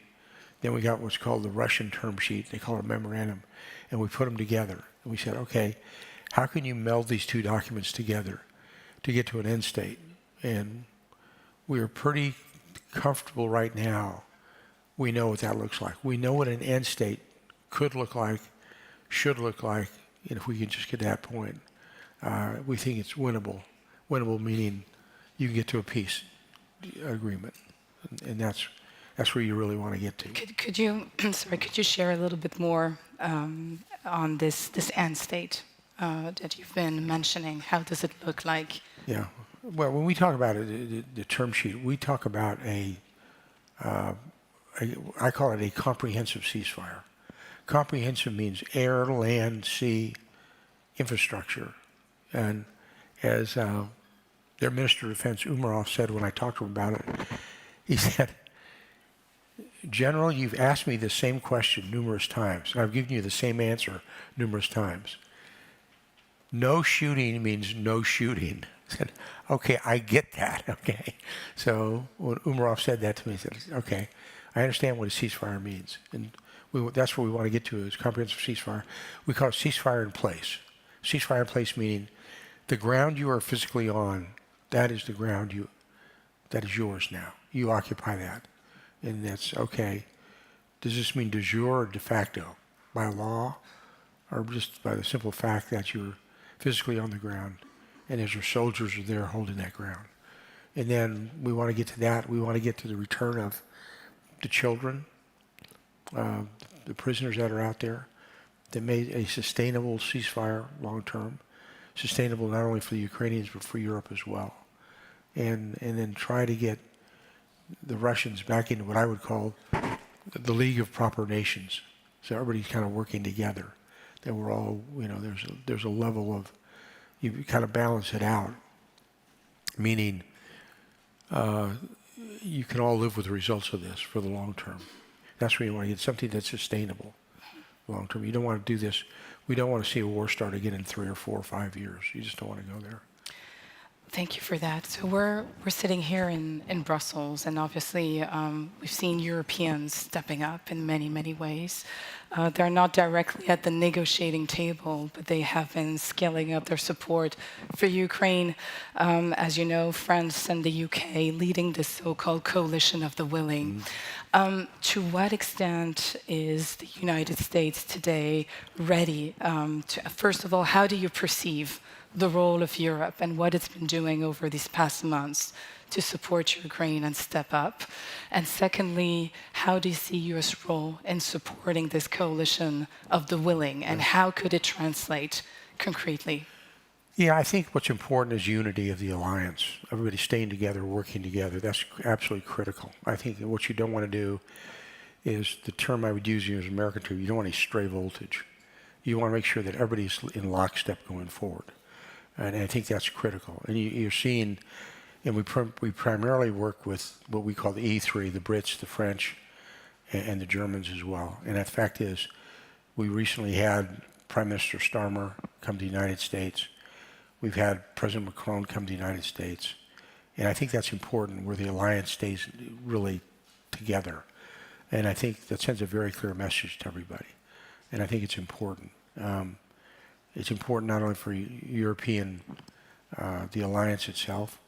then we got what's called the Russian term sheet, they call it a memorandum, and we put them together. And we said, okay, how can you meld these two documents together to get to an end state? And we are pretty comfortable right now. We know what that looks like. We know what an end state could look like, should look like, and if we can just get to that point, we think it's winnable. Winnable meaning you can get to a peace agreement, and that's where you really want to get to. Could you, sorry, could you share a little bit more on this end state that you've been mentioning? How does it look like? Yeah. Well, when we talk about it, the term sheet, we talk about I call it a comprehensive ceasefire. Comprehensive means air, land, sea, infrastructure. And as their Minister of Defense, Umarov, said when I talked to him about it, he said, General, you've asked me the same question numerous times, and I've given you the same answer numerous times. No shooting means no shooting. I said, okay, I get that, okay. So when Umarov said that to me, he said, okay, I understand what a ceasefire means. And that's what we want to get to is comprehensive ceasefire. We call it ceasefire in place. Ceasefire in place meaning the ground you are physically on, that is the ground that is yours now. You occupy that. And that's okay. Does this mean de jure or de facto? By law or just by the simple fact that you're physically on the ground and as your soldiers are there holding that ground? And then we want to get to that. We want to get to the return of the children, the prisoners that are out there, that made a sustainable ceasefire long term, sustainable not only for the Ukrainians but for Europe as well. And then try to get the Russians back into what I would call the League of Proper Nations. So everybody's kind of working together. That we're all, there's a level of, you kind of balance it out, meaning you can all live with the results of this for the long term. That's where you want to get something that's sustainable long term. You don't want to do this. We don't want to see a war start again in 3 or 4 or 5 years. You just don't want to go there. Thank you for that. So we're sitting here in Brussels, and obviously we've seen Europeans stepping up in many, many ways. They're not directly at the negotiating table, but they have been scaling up their support for Ukraine. As you know, France and the UK leading the so-called coalition of the willing. To what extent is the United States today ready to, first of all, how do you perceive the role of Europe and what it's been doing over these past months to support Ukraine and step up? And secondly, how do you see US role in supporting this coalition of the willing, and how could it translate concretely? Yeah, I think what's important is unity of the alliance. Everybody staying together, working together. That's absolutely critical. I think what you don't want to do is, the term I would use as an American term, you don't want any stray voltage. You want to make sure that everybody's in lockstep going forward. And I think that's critical. And you're seeing, and we primarily work with what we call the E3, the Brits, the French, and the Germans as well. And the fact is, we recently had Prime Minister Starmer come to the United States. We've had President Macron come to the United States. And I think that's important, where the alliance stays really together. And I think that sends a very clear message to everybody. And I think it's important. It's important not only for European, the alliance itself,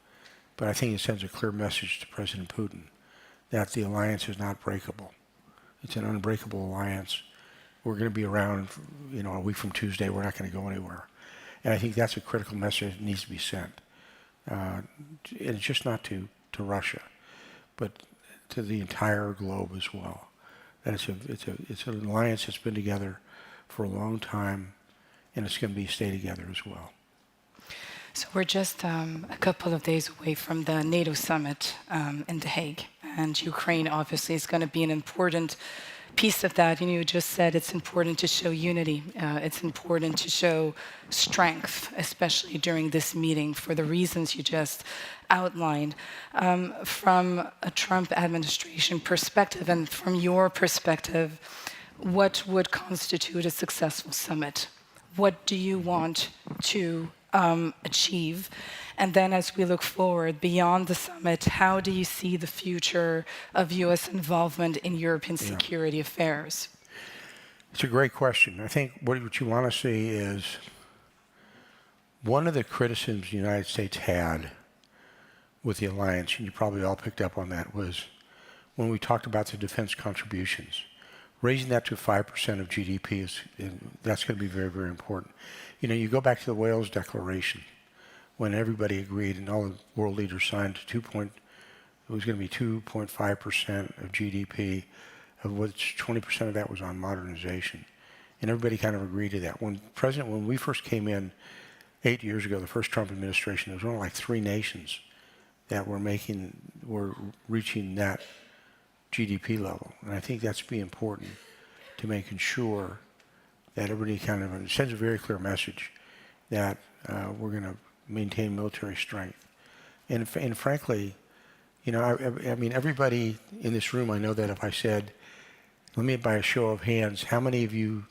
but I think it sends a clear message to President Putin that the alliance is not breakable. It's an unbreakable alliance. We're going to be around, a week from Tuesday. We're not going to go anywhere. And I think that's a critical message that needs to be sent. And it's just not to Russia, but to the entire globe as well. That it's an alliance that's been together for a long time, and it's going to stay together as well. So we're just a couple of days away from the NATO summit in The Hague, and Ukraine obviously is going to be an important piece of that. You just said it's important to show unity. It's important to show strength, especially during this meeting, for the reasons you just outlined. From a Trump administration perspective and from your perspective, what would constitute a successful summit? What do you want to achieve? And then as we look forward beyond the summit, how do you see the future of US involvement in European security affairs? It's a great question. I think what you want to see is one of the criticisms the United States had with the alliance, and you probably all picked up on that, was when we talked about the defense contributions. Raising that to 5% of GDP that's going to be very, very important. You go back to the Wales Declaration, when everybody agreed and all the world leaders signed it was going to be 2.5% of GDP, of which 20% of that was on modernization. And everybody kind of agreed to that. When we first came in 8 years ago, the first Trump administration, there was only like 3 nations that were reaching that GDP level. And I think that's be important to making sure that everybody it sends a very clear message that we're going to maintain military strength. And frankly, I mean, everybody in this room, I know that if I said, let me by a show of hands, how many of you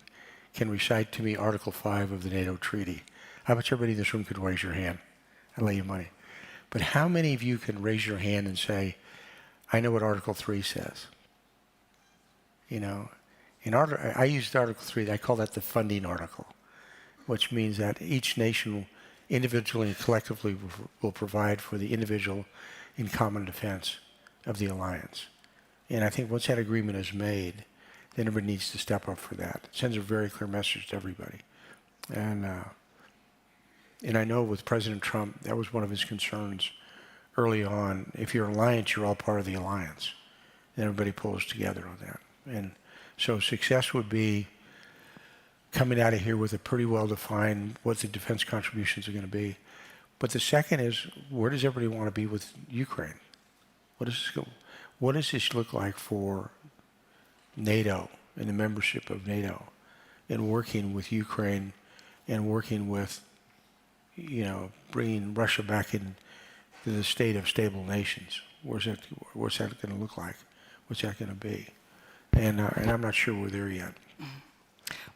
can recite to me Article 5 of the NATO treaty? How much everybody in this room could raise your hand? I'll lay you money. But how many of you can raise your hand and say, I know what Article 3 says? I used Article 3, I call that the funding article, which means that each nation individually and collectively will provide for the individual in common defense of the alliance. And I think once that agreement is made, then everybody needs to step up for that. It sends a very clear message to everybody. And I know with President Trump, that was one of his concerns early on. If you're an alliance, you're all part of the alliance. And everybody pulls together on that. And so success would be coming out of here with a pretty well-defined what the defense contributions are going to be. But the second is, where does everybody want to be with Ukraine? What does this look like for NATO and the membership of NATO and working with Ukraine and working with, bringing Russia back into the state of stable nations? What's that going to look like? What's that going to be? And I'm not sure we're there yet.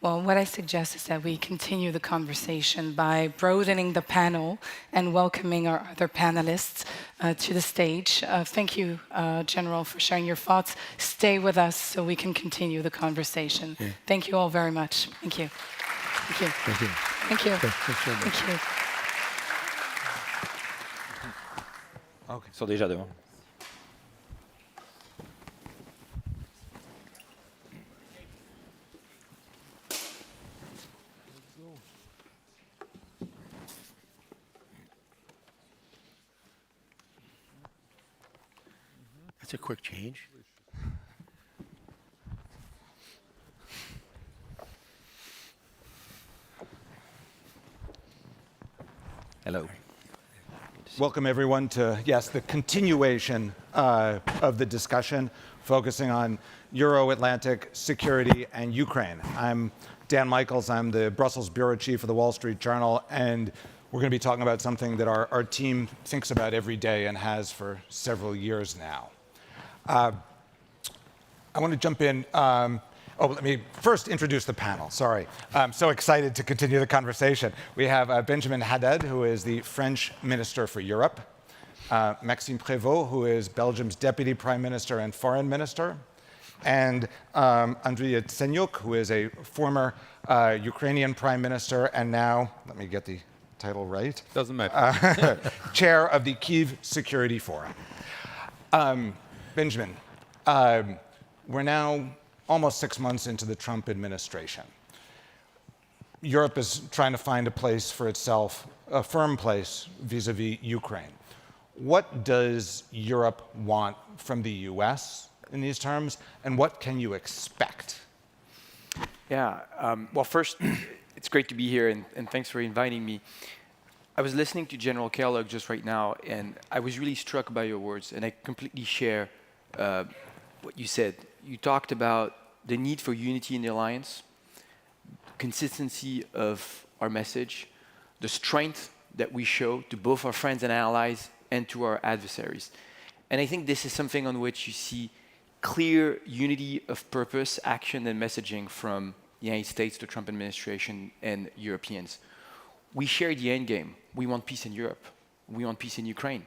Well, what I suggest is that we continue the conversation by broadening the panel and welcoming our other panelists to the stage. Thank you, General, for sharing your thoughts. Stay with us so we can continue the conversation. Yeah. Thank you all very much. Thank you. Thank you. Thank you. Thank you. Thank you. Okay. Ils sont déjà devant. That's a quick change. Hello. Welcome everyone to, the continuation of the discussion focusing on Euro-Atlantic security and Ukraine. I'm Dan Michaels, I'm the Brussels Bureau Chief of the Wall Street Journal, and we're going to be talking about something that our team thinks about every day and has for several years now. I want to jump in. Let me first introduce the panel. Sorry. I'm so excited to continue the conversation. We have Benjamin Haddad, who is the French Minister for Europe, Maxime Prévost, who is Belgium's Deputy Prime Minister and Foreign Minister, and Andriy Yatsenyuk, who is a former Ukrainian Prime Minister and now, let me get the title right. Doesn't matter. Chair of the Kyiv Security Forum. Benjamin, we're now almost 6 months into the Trump administration. Europe is trying to find a place for itself, a firm place vis-a-vis Ukraine. What does Europe want from the US in these terms, and what can you expect? Well, first, it's great to be here, and thanks for inviting me. I was listening to General Kellogg just right now, and I was really struck by your words, and I completely share what you said. You talked about the need for unity in the alliance, consistency of our message, the strength that we show to both our friends and allies and to our adversaries. And I think this is something on which you see clear unity of purpose, action, and messaging from the United States, the Trump administration, and Europeans. We share the end game. We want peace in Europe. We want peace in Ukraine.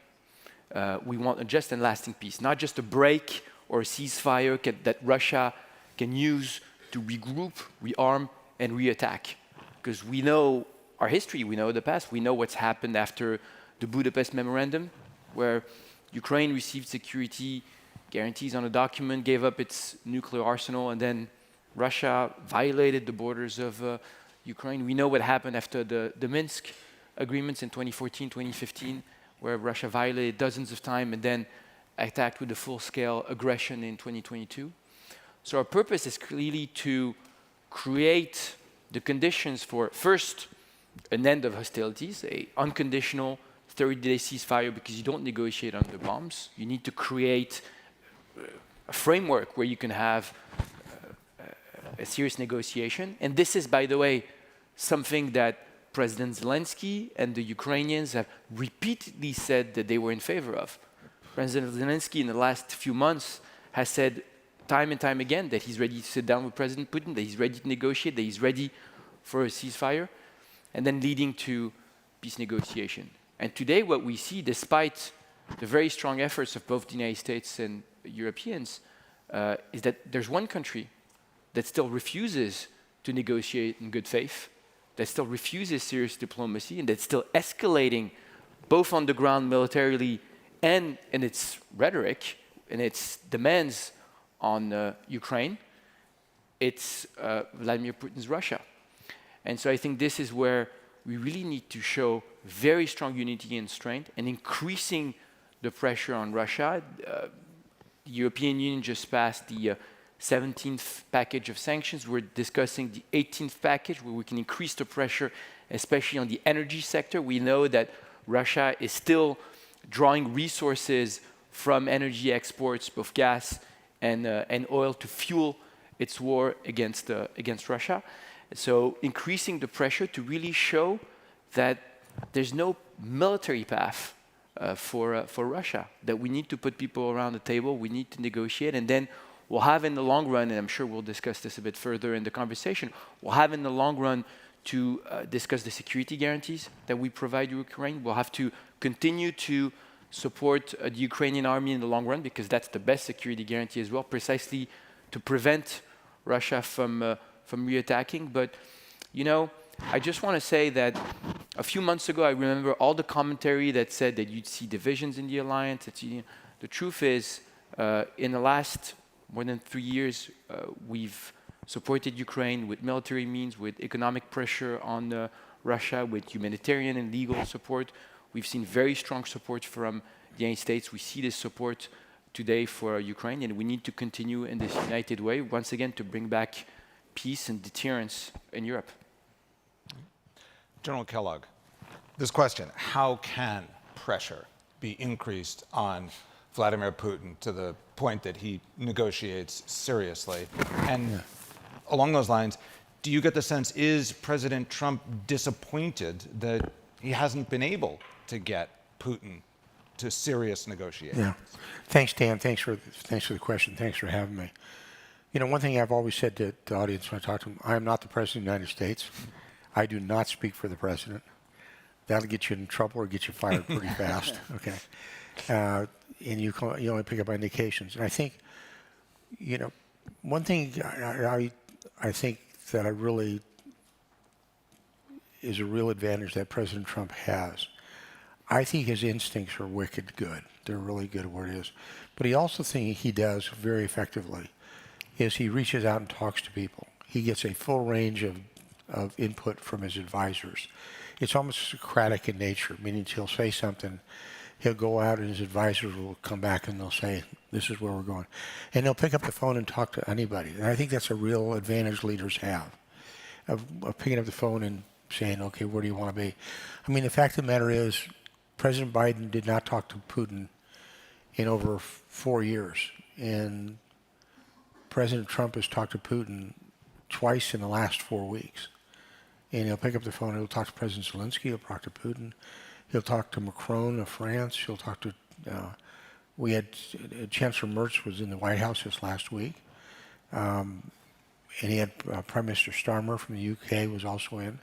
We want a just and lasting peace, not just a break or a ceasefire that Russia can use to regroup, rearm, and reattack. Because we know our history, we know the past, we know what's happened after the Budapest Memorandum, where Ukraine received security guarantees on a document, gave up its nuclear arsenal, and then Russia violated the borders of Ukraine. We know what happened after the Minsk agreements in 2014, 2015, where Russia violated dozens of times and then attacked with a full-scale aggression in 2022. So our purpose is clearly to create the conditions for, first, an end of hostilities, an unconditional 30-day ceasefire, because you don't negotiate under bombs. You need to create a framework where you can have a serious negotiation. And this is, by the way, something that President Zelensky and the Ukrainians have repeatedly said that they were in favor of. President Zelensky in the last few months has said time and time again that he's ready to sit down with President Putin, that he's ready to negotiate, that he's ready for a ceasefire, and then leading to peace negotiation. And today what we see, despite the very strong efforts of both the United States and Europeans, is that there's one country that still refuses to negotiate in good faith, that still refuses serious diplomacy, and that's still escalating both on the ground militarily and in its rhetoric and its demands on Ukraine. It's Vladimir Putin's Russia. And so I think this is where we really need to show very strong unity and strength and increasing the pressure on Russia. The European Union just passed the 17th package of sanctions. We're discussing the 18th package where we can increase the pressure, especially on the energy sector. We know that Russia is still drawing resources from energy exports, both gas and oil, to fuel its war against Russia. So increasing the pressure to really show that there's no military path for Russia, that we need to put people around the table, we need to negotiate, and then we'll have in the long run, and I'm sure we'll discuss this a bit further in the conversation, we'll have in the long run to discuss the security guarantees that we provide Ukraine. We'll have to continue to support the Ukrainian army in the long run, because that's the best security guarantee as well, precisely to prevent Russia from reattacking. But, you know, I just want to say that a few months ago, I remember all the commentary that said that you'd see divisions in the alliance. The truth is, in the last more than 3 years, we've supported Ukraine with military means, with economic pressure on Russia, with humanitarian and legal support. We've seen very strong support from the United States. We see this support today for Ukraine, and we need to continue in this united way, once again, to bring back peace and deterrence in Europe. General Kellogg, this question: how can pressure be increased on Vladimir Putin to the point that he negotiates seriously? And along those lines, do you get the sense, is President Trump disappointed that he hasn't been able to get Putin to serious negotiations? Yeah. Thanks, Dan. Thanks for the question. Thanks for having me. You know, one thing I've always said to the audience when I talk to them, I am not the President of the United States. I do not speak for the President. That'll get you in trouble or get you fired pretty fast. Okay. And you only pick up indications. And I think, you know, one thing I think that is a real advantage that President Trump has. I think his instincts are wicked good. They're really good at what it is. But he also think he does very effectively is he reaches out and talks to people. He gets a full range of input from his advisors. It's almost Socratic in nature, meaning he'll say something, he'll go out and his advisors will come back and they'll say, this is where we're going. And they'll pick up the phone and talk to anybody. And I think that's a real advantage leaders have, of picking up the phone and saying, okay, where do you want to be? I mean, the fact of the matter is, President Biden did not talk to Putin in over 4 years. And President Trump has talked to Putin twice in the last 4 weeks. And he'll pick up the phone, he'll talk to President Zelensky, he'll talk to Putin, he'll talk to Macron of France, he'll talk to, we had, Chancellor Merz was in the White House this last week. And he had Prime Minister Starmer from the UK was also in.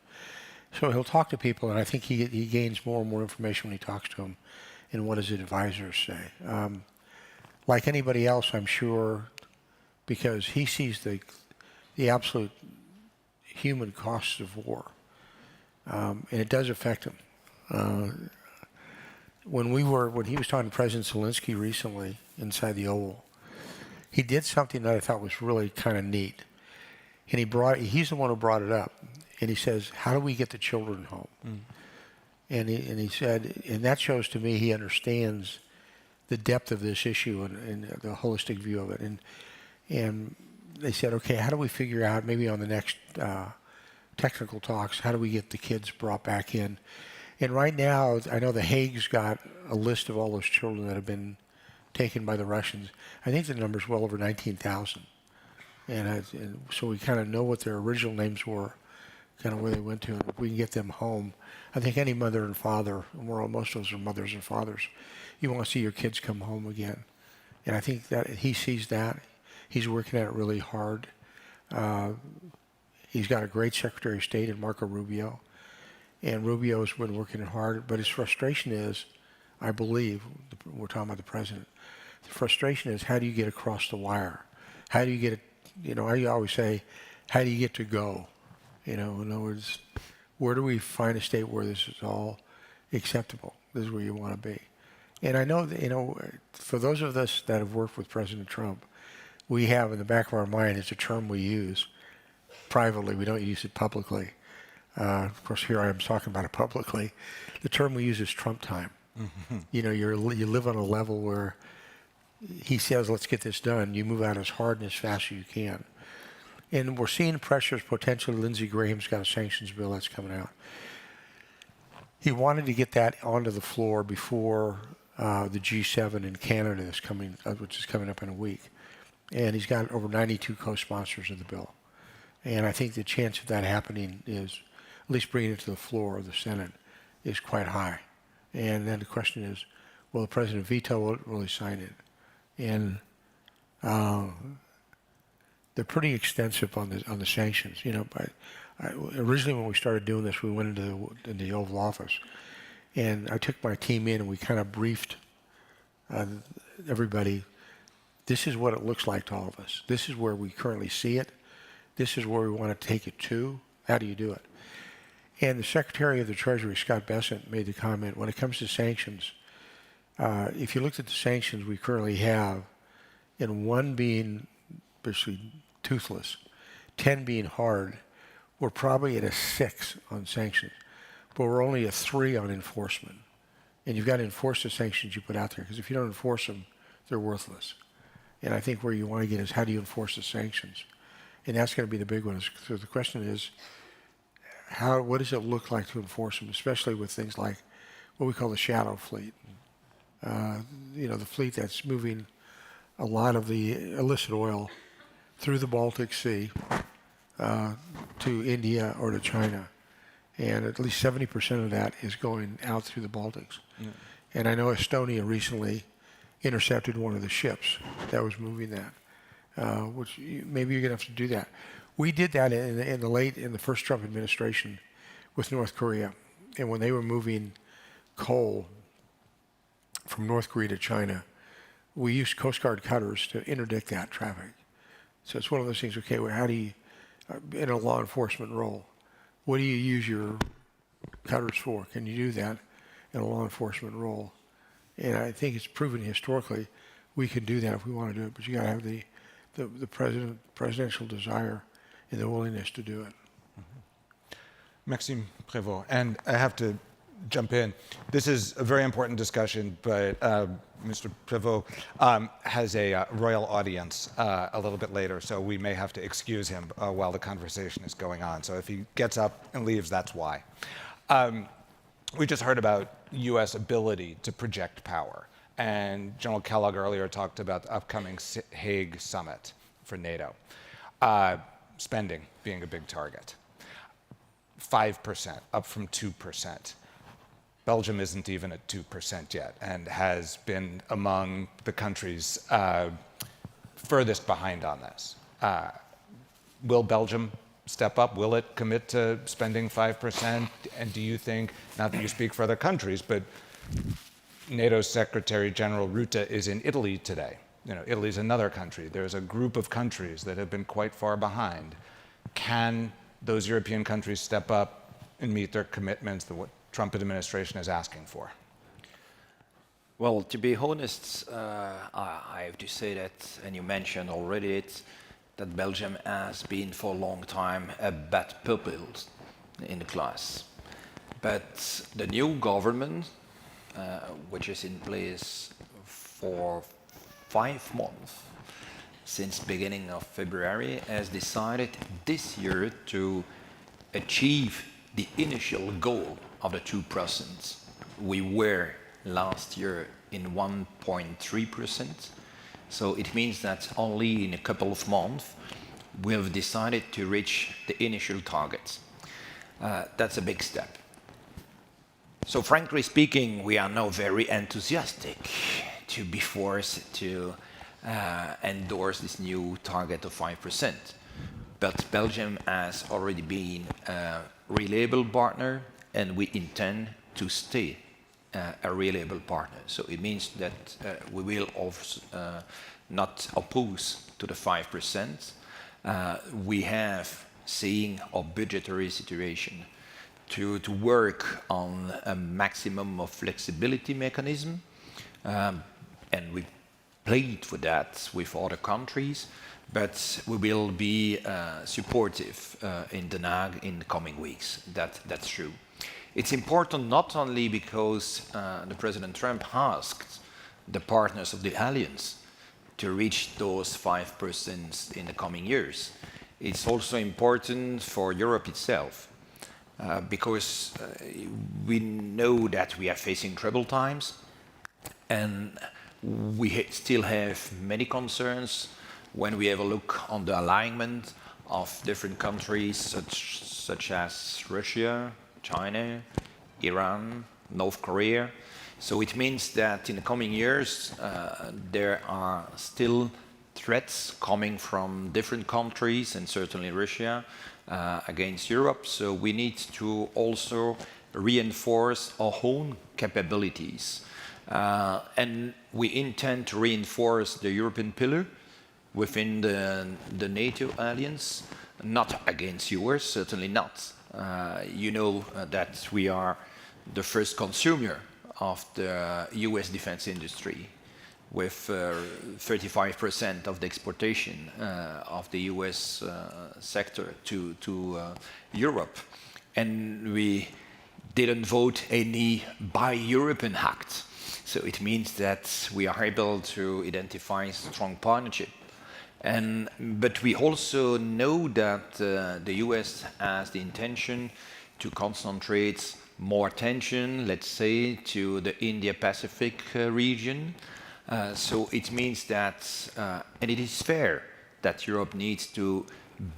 So he'll talk to people, and I think he gains more and more information when he talks to them and what his advisors say. Like anybody else, I'm sure, because he sees the absolute human costs of war, and it does affect him. When he was talking to President Zelensky recently inside the Oval, he did something that I thought was really kind of neat. And he's the one who brought it up. And he says, how do we get the children home? And he said, and that shows to me he understands the depth of this issue and the holistic view of it. And they said, okay, how do we figure out, maybe on the next technical talks, how do we get the kids brought back in? And right now, I know The Hague's got a list of all those children that have been taken by the Russians. I think the number's well over 19,000. And so we kind of know what their original names were, kind of where they went to, and if we can get them home. I think any mother and father, most of us are mothers and fathers, you want to see your kids come home again. And I think that he sees that. He's working at it really hard. He's got a great Secretary of State in Marco Rubio. And Rubio's been working hard, but his frustration is, I believe, we're talking about the president, the frustration is, how do you get across the wire? How do you get it, I always say, how do you get to go? In other words, where do we find a state where this is all acceptable? This is where you want to be. And I know that, for those of us that have worked with President Trump, we have in the back of our mind, it's a term we use privately. We don't use it publicly. Of course, here I am talking about it publicly. The term we use is Trump time. Mm-hmm. You live on a level where he says, let's get this done. You move out as hard and as fast as you can. And we're seeing pressures potentially. Lindsey Graham's got a sanctions bill that's coming out. He wanted to get that onto the floor before the G7 in Canada is coming, which is coming up in a week. And he's got over 92 co-sponsors of the bill. And I think the chance of that happening is, at least bringing it to the floor of the Senate, is quite high. And then the question is, will the president veto it, or will he sign it? And they're pretty extensive on the sanctions. But originally when we started doing this, we went into the Oval Office, and I took my team in and we kind of briefed everybody. This is what it looks like to all of us. This is where we currently see it. This is where we want to take it to. How do you do it? And the Secretary of the Treasury, Scott Bessent, made the comment, when it comes to sanctions, if you looked at the sanctions we currently have, and 1 being basically toothless, 10 being hard, we're probably at a 6 on sanctions, but we're only a 3 on enforcement. And you've got to enforce the sanctions you put out there, because if you don't enforce them, they're worthless. And I think where you want to get is, how do you enforce the sanctions? And that's going to be the big one. So the question is, what does it look like to enforce them, especially with things like what we call the shadow fleet? The fleet that's moving a lot of the illicit oil through the Baltic Sea to India or to China. And at least 70% of that is going out through the Baltics. Yeah. And I know Estonia recently intercepted one of the ships that was moving that, which maybe you're going to have to do that. We did that in the first Trump administration with North Korea. And when they were moving coal from North Korea to China, we used Coast Guard cutters to interdict that traffic. So it's one of those things, okay, well, how do you, in a law enforcement role, what do you use your cutters for? Can you do that in a law enforcement role? And I think it's proven historically we can do that if we want to do it, but you got to have the presidential desire and the willingness to do it. Maxime Prévost. And I have to jump in. This is a very important discussion, but Mr. Prévost has a royal audience a little bit later, so we may have to excuse him while the conversation is going on. So if he gets up and leaves, that's why. We just heard about U.S. ability to project power, and General Kellogg earlier talked about the upcoming Hague summit for NATO. Spending being a big target. 5%, up from 2%. Belgium isn't even at 2% yet and has been among the countries furthest behind on this. Will Belgium step up? Will it commit to spending 5%? And do you think, not that you speak for other countries, but NATO's Secretary General Rutte is in Italy today. You know, Italy's another country. There's a group of countries that have been quite far behind. Can those European countries step up and meet their commitments that what Trump administration is asking for? Well, to be honest, I have to say that, and you mentioned already it, that Belgium has been for a long time a bad pupil in the class. But the new government, which is in place for 5 months, since beginning of February, has decided this year to achieve the initial goal of the 2%. We were last year in 1.3%. So it means that only in a couple of months, we have decided to reach the initial targets. That's a big step. So frankly speaking, we are now very enthusiastic to be forced to endorse this new target of 5%. But Belgium has already been a reliable partner, and we intend to stay a reliable partner. So it means that we will not oppose to the 5%. We have seen our budgetary situation to work on a maximum of flexibility mechanism, and we played for that with other countries, but we will be supportive in The Hague in the coming weeks. That's true. It's important not only because the President Trump asked the partners of the alliance to reach those 5% in the coming years. It's also important for Europe itself because we know that we are facing troubled times, and we still have many concerns when we have a look on the alignment of different countries such as Russia, China, Iran, North Korea. So it means that in the coming years, there are still threats coming from different countries, and certainly Russia, against Europe. So we need to also reinforce our own capabilities. And we intend to reinforce the European pillar within the NATO alliance, not against yours, certainly not. You know that we are the first consumer of the US defense industry, with 35% of the exportation of the US sector to Europe. And we didn't vote any Buy European Act. So it means that we are able to identify strong partnership. But we also know that the US has the intention to concentrate more attention, let's say, to the India-Pacific region. So it means that, and it is fair, that Europe needs to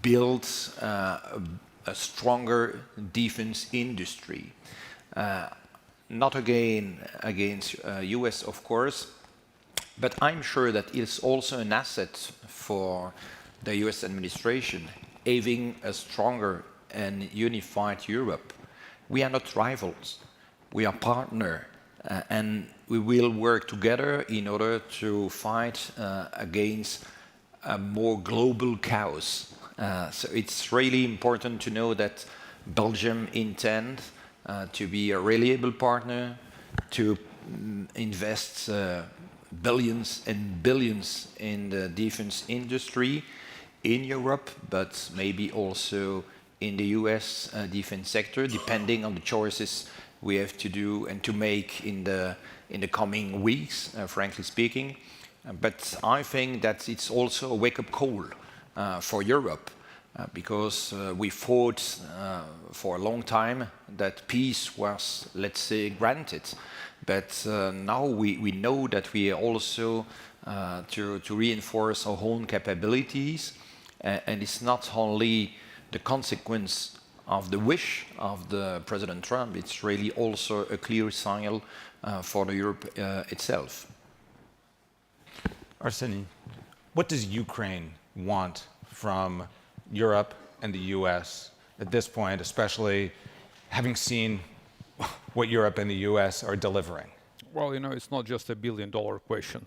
build a stronger defense industry. Not again against US, of course, but I'm sure that it's also an asset for the US administration, having a stronger and unified Europe. We are not rivals, we are partners, and we will work together in order to fight against a more global chaos. So it's really important to know that Belgium intends to be a reliable partner, to invest billions and billions in the defense industry in Europe, but maybe also in the US defense sector, depending on the choices we have to do and to make in the coming weeks, frankly speaking. But I think that it's also a wake-up call for Europe, because we fought for a long time that peace was, let's say, granted. But now we know that we also to reinforce our own capabilities, and it's not only the consequence of the wish of the President Trump, it's really also a clear signal for Europe itself. Arseny, what does Ukraine want from Europe and the US at this point, especially having seen what Europe and the US are delivering? Well, it's not just a billion-dollar question.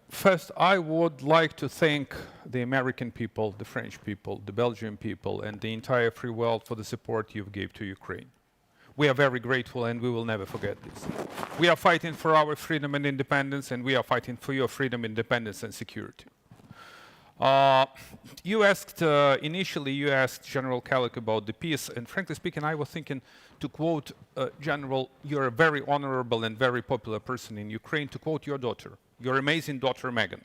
First, I would like to thank the American people, the French people, the Belgian people, and the entire free world for the support you gave to Ukraine. We are very grateful, and we will never forget this. We are fighting for our freedom and independence, and we are fighting for your freedom, independence, and security. You asked, initially, you asked General Kallik about the peace, and frankly speaking, I was thinking to quote General, you're a very honorable and very popular person in Ukraine, to quote your daughter, your amazing daughter, Megan.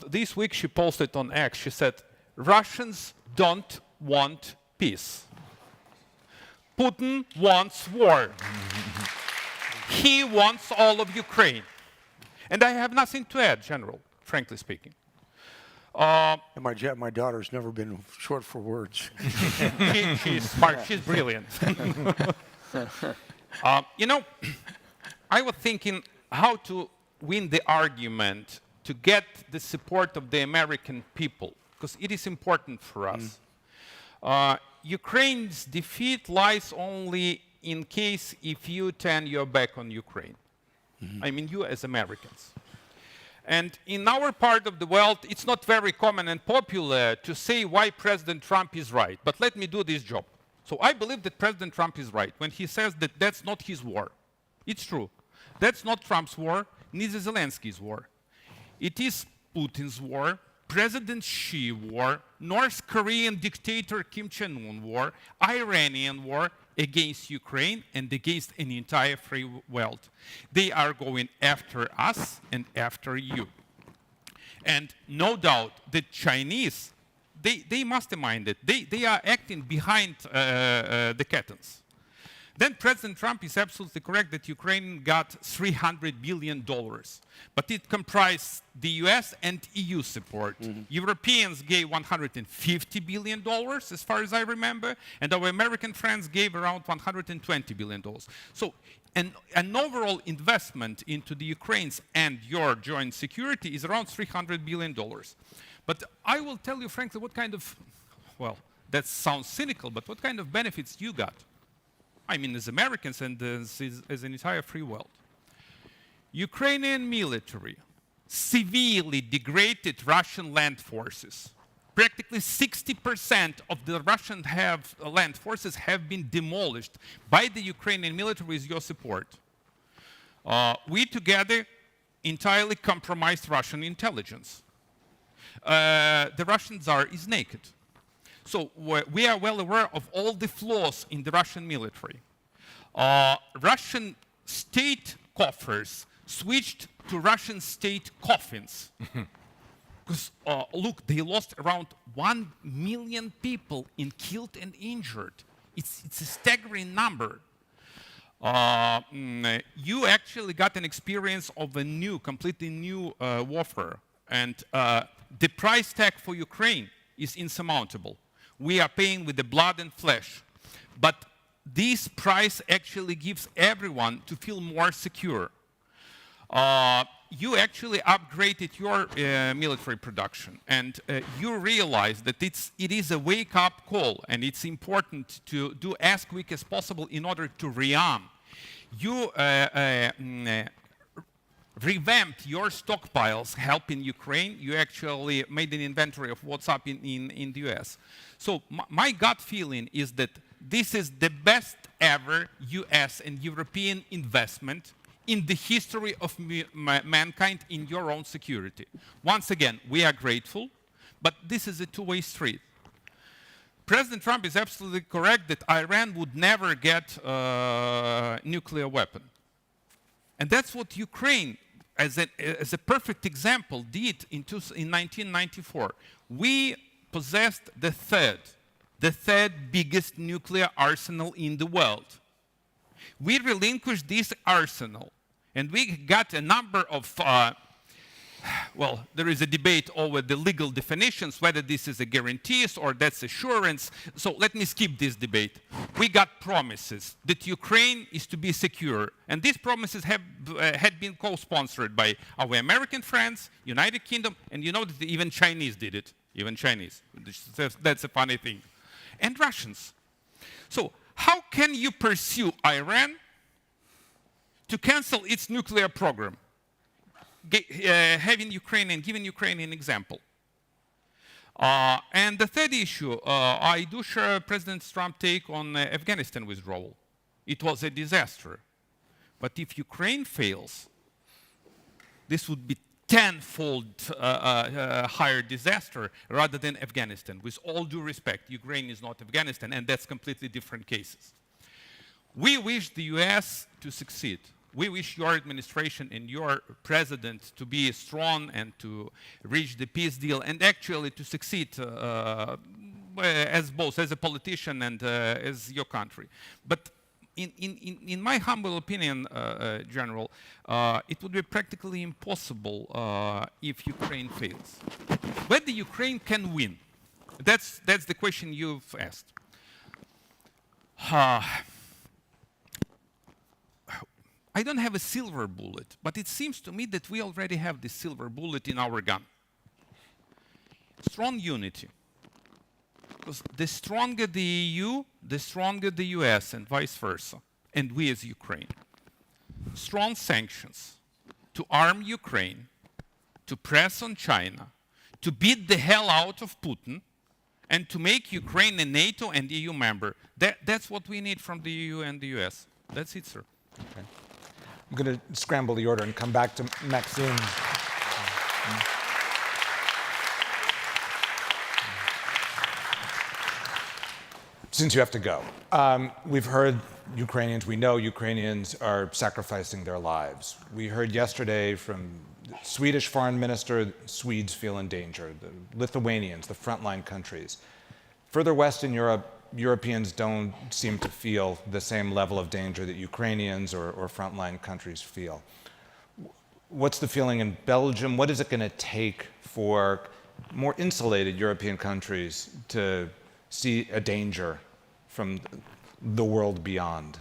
This week she posted on X, she said, Russians don't want peace. Putin wants war. He wants all of Ukraine. And I have nothing to add, General, frankly speaking. And my daughter's never been short for words. She's smart, she's brilliant. I was thinking how to win the argument to get the support of the American people, because it is important for us. Ukraine's defeat lies only in case if you turn your back on Ukraine. I mean, you as Americans. And in our part of the world, it's not very common and popular to say why President Trump is right. But let me do this job. So I believe that President Trump is right when he says that that's not his war. It's true. That's not Trump's war, neither Zelensky's war. It is Putin's war, President Xi war, North Korean dictator Kim Jong-un war, Iranian war against Ukraine and against an entire free world. They are going after us and after you. And no doubt the Chinese, they mastermind it. They are acting behind the curtains. Then President Trump is absolutely correct that Ukraine got $300 billion, but it comprised the US and EU support. Europeans gave $150 billion, as far as I remember, and our American friends gave around $120 billion. So an overall investment into the Ukraine's and your joint security is around $300 billion. But I will tell you frankly what kind of, well, that sounds cynical, but what kind of benefits you got? I mean, as Americans and as an entire free world. Ukrainian military severely degraded Russian land forces. Practically 60% of the Russian land forces have been demolished by the Ukrainian military with your support. We together entirely compromised Russian intelligence. The Russian Tsar is naked. So we are well aware of all the flaws in the Russian military. Russian state coffers switched to Russian state coffins. Because, look, they lost around 1 million people in killed and injured. It's a staggering number. You actually got an experience of a new, completely new warfare. And the price tag for Ukraine is insurmountable. We are paying with the blood and flesh. But this price actually gives everyone to feel more secure. You actually upgraded your military production, and you realize that it is a wake-up call, and it's important to do as quick as possible in order to rearm. You revamped your stockpiles helping Ukraine. You actually made an inventory of what's up in the US. So my gut feeling is that this is the best ever US and European investment in the history of mankind in your own security. Once again, we are grateful, but this is a two-way street. President Trump is absolutely correct that Iran would never get a nuclear weapon. And that's what Ukraine, as a perfect example, did in 1994. We possessed the third biggest nuclear arsenal in the world. We relinquished this arsenal, and we got a number of, well, there is a debate over the legal definitions, whether this is a guarantees or that's assurance. So let me skip this debate. We got promises that Ukraine is to be secure, and these promises have had been co-sponsored by our American friends, United Kingdom, and you know that even Chinese did it, even Chinese. That's a funny thing. And Russians. So how can you pursue Iran to cancel its nuclear program? Having Ukraine and giving Ukraine an example. And the third issue, I do share President Trump's take on Afghanistan withdrawal. It was a disaster. But if Ukraine fails, this would be tenfold higher disaster rather than Afghanistan. With all due respect, Ukraine is not Afghanistan, and that's completely different cases. We wish the US to succeed. We wish your administration and your president to be strong and to reach the peace deal and actually to succeed as both as a politician and as your country. But in my humble opinion, General, it would be practically impossible if Ukraine fails. Whether Ukraine can win, that's the question you've asked. I don't have a silver bullet, but it seems to me that we already have this silver bullet in our gun. Strong unity. Because the stronger the EU, the stronger the US, and vice versa, and we as Ukraine. Strong sanctions to arm Ukraine, to press on China, to beat the hell out of Putin, and to make Ukraine a NATO and EU member. That's what we need from the EU and the US. That's it, sir. Okay. I'm going to scramble the order and come back to Maxime. Since you have to go, we've heard Ukrainians, we know Ukrainians are sacrificing their lives. We heard yesterday from the Swedish foreign minister, Swedes feel in danger, the Lithuanians, the frontline countries. Further west in Europe, Europeans don't seem to feel the same level of danger that Ukrainians or frontline countries feel. What's the feeling in Belgium? What is it going to take for more insulated European countries to see a danger from the world beyond?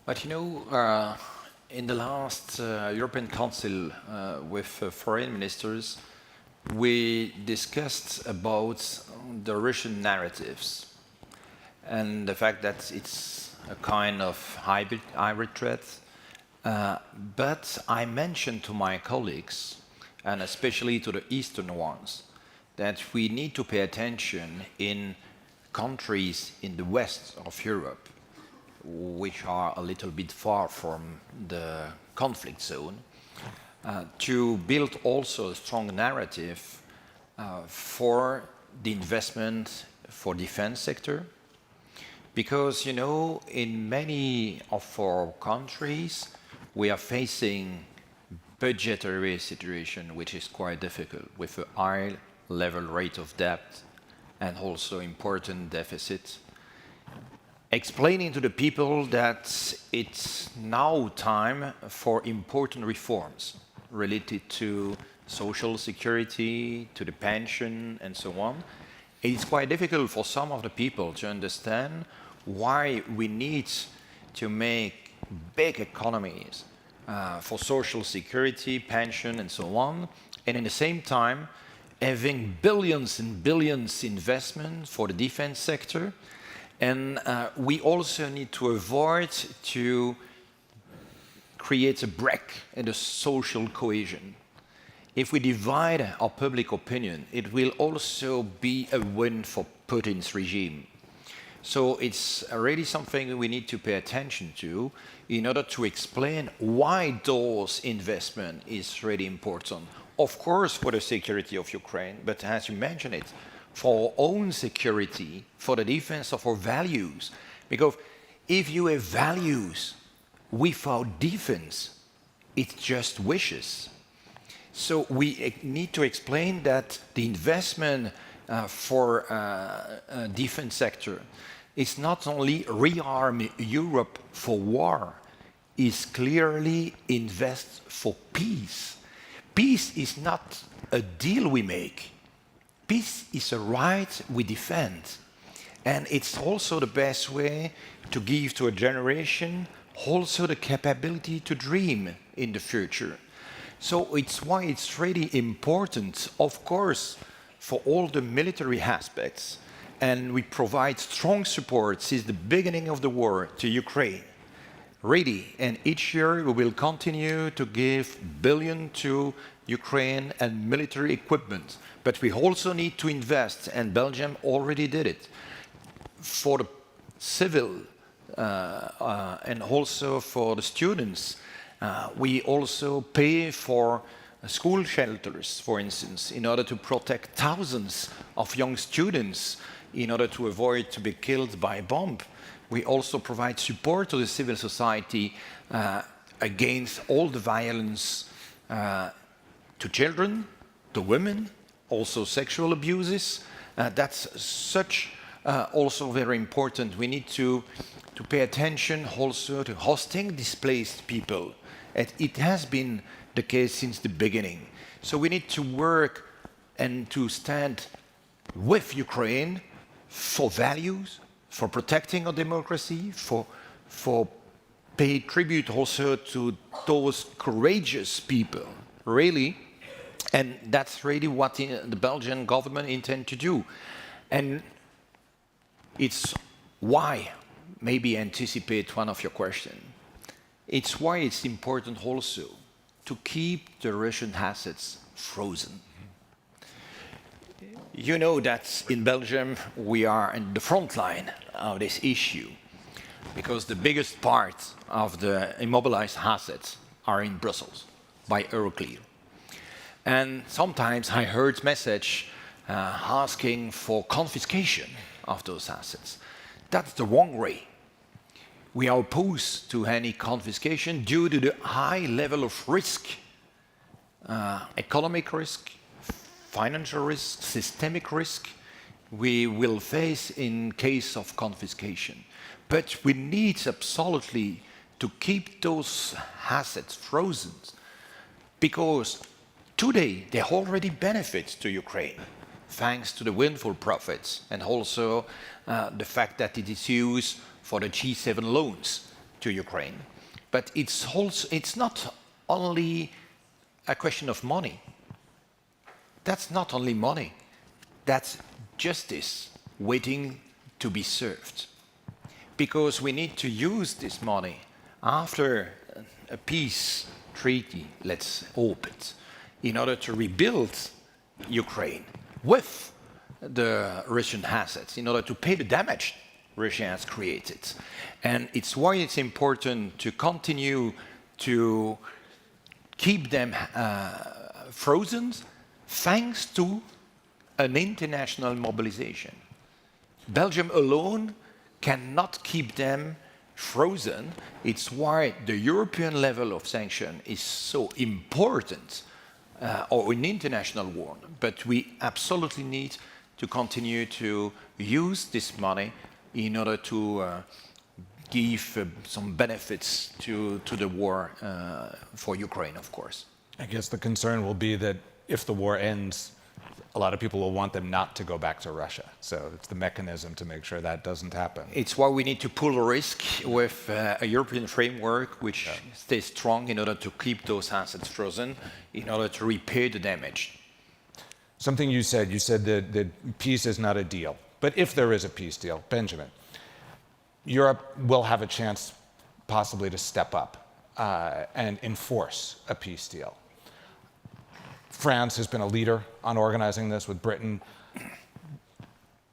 But you know, in the last European Council with foreign ministers, we discussed about the Russian narratives and the fact that it's a kind of hybrid threat. But I mentioned to my colleagues, and especially to the Eastern ones, that we need to pay attention in countries in the west of Europe, which are a little bit far from the conflict zone, to build also a strong narrative for the investment for defense sector. Because, you know, in many of our countries, we are facing budgetary situation which is quite difficult with a high level rate of debt and also important deficit. Explaining to the people that it's now time for important reforms related to social security, to the pension, and so on. It's quite difficult for some of the people to understand why we need to make big economies for social security, pension, and so on, and at the same time having billions and billions investment for the defense sector. And we also need to avoid to create a break in the social cohesion. If we divide our public opinion, it will also be a win for Putin's regime. So it's already something we need to pay attention to in order to explain why those investment is really important. Of course, for the security of Ukraine, but as you mentioned it, for our own security, for the defense of our values. Because if you have values without defense, it's just wishes. So we need to explain that the investment for defense sector is not only rearm Europe for war, is clearly invest for peace. Peace is not a deal we make. Peace is a right we defend. And it's also the best way to give to a generation also the capability to dream in the future. So it's why it's really important, of course, for all the military aspects. And we provide strong support since the beginning of the war to Ukraine. Really, and each year we will continue to give billions to Ukraine and military equipment. But we also need to invest, and Belgium already did it, for the civil and also for the students. We also pay for school shelters, for instance, in order to protect thousands of young students in order to avoid to be killed by a bomb. We also provide support to the civil society against all the violence to children, to women, also sexual abuses. That's such also very important. We need to pay attention also to hosting displaced people. It has been the case since the beginning. So we need to work and to stand with Ukraine for values, for protecting our democracy, for pay tribute also to those courageous people, really. And that's really what the Belgian government intends to do. And it's why, maybe anticipate one of your questions, it's why it's important also to keep the Russian assets frozen. You know that in Belgium we are in the front line of this issue because the biggest part of the immobilized assets are in Brussels by Euroclear. And sometimes I heard message asking for confiscation of those assets. That's the wrong way. We are opposed to any confiscation due to the high level of risk, economic risk, financial risk, systemic risk we will face in case of confiscation. But we need absolutely to keep those assets frozen because today they already benefit to Ukraine thanks to the windfall profits and also the fact that it is used for the G7 loans to Ukraine. But it's not only a question of money. That's not only money. That's justice waiting to be served. Because we need to use this money after a peace treaty, let's hope it, in order to rebuild Ukraine with the Russian assets, in order to pay the damage Russia has created. And it's why it's important to continue to keep them frozen thanks to an international mobilization. Belgium alone cannot keep them frozen. It's why the European level of sanction is so important, or an international one. But we absolutely need to continue to use this money in order to give some benefits to the war for Ukraine, of course. I guess the concern will be that if the war ends, a lot of people will want them not to go back to Russia. So it's the mechanism to make sure that doesn't happen. It's why we need to pull a risk with a European framework which stays strong in order to keep those assets frozen, in order to repair the damage. Something you said that peace is not a deal. But if there is a peace deal, Benjamin, Europe will have a chance possibly to step up and enforce a peace deal. France has been a leader on organizing this with Britain.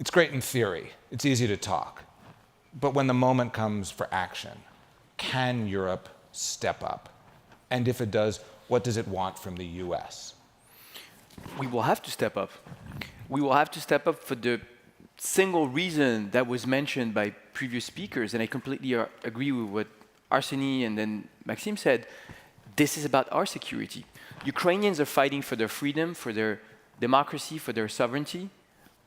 It's great in theory. It's easy to talk. But when the moment comes for action, can Europe step up? And if it does, what does it want from the US? We will have to step up. we will have to step up for the single reason that was mentioned by previous speakers, and I completely agree with what Arseny and then Maxime said. This is about our security. Ukrainians are fighting for their freedom, for their democracy, for their sovereignty,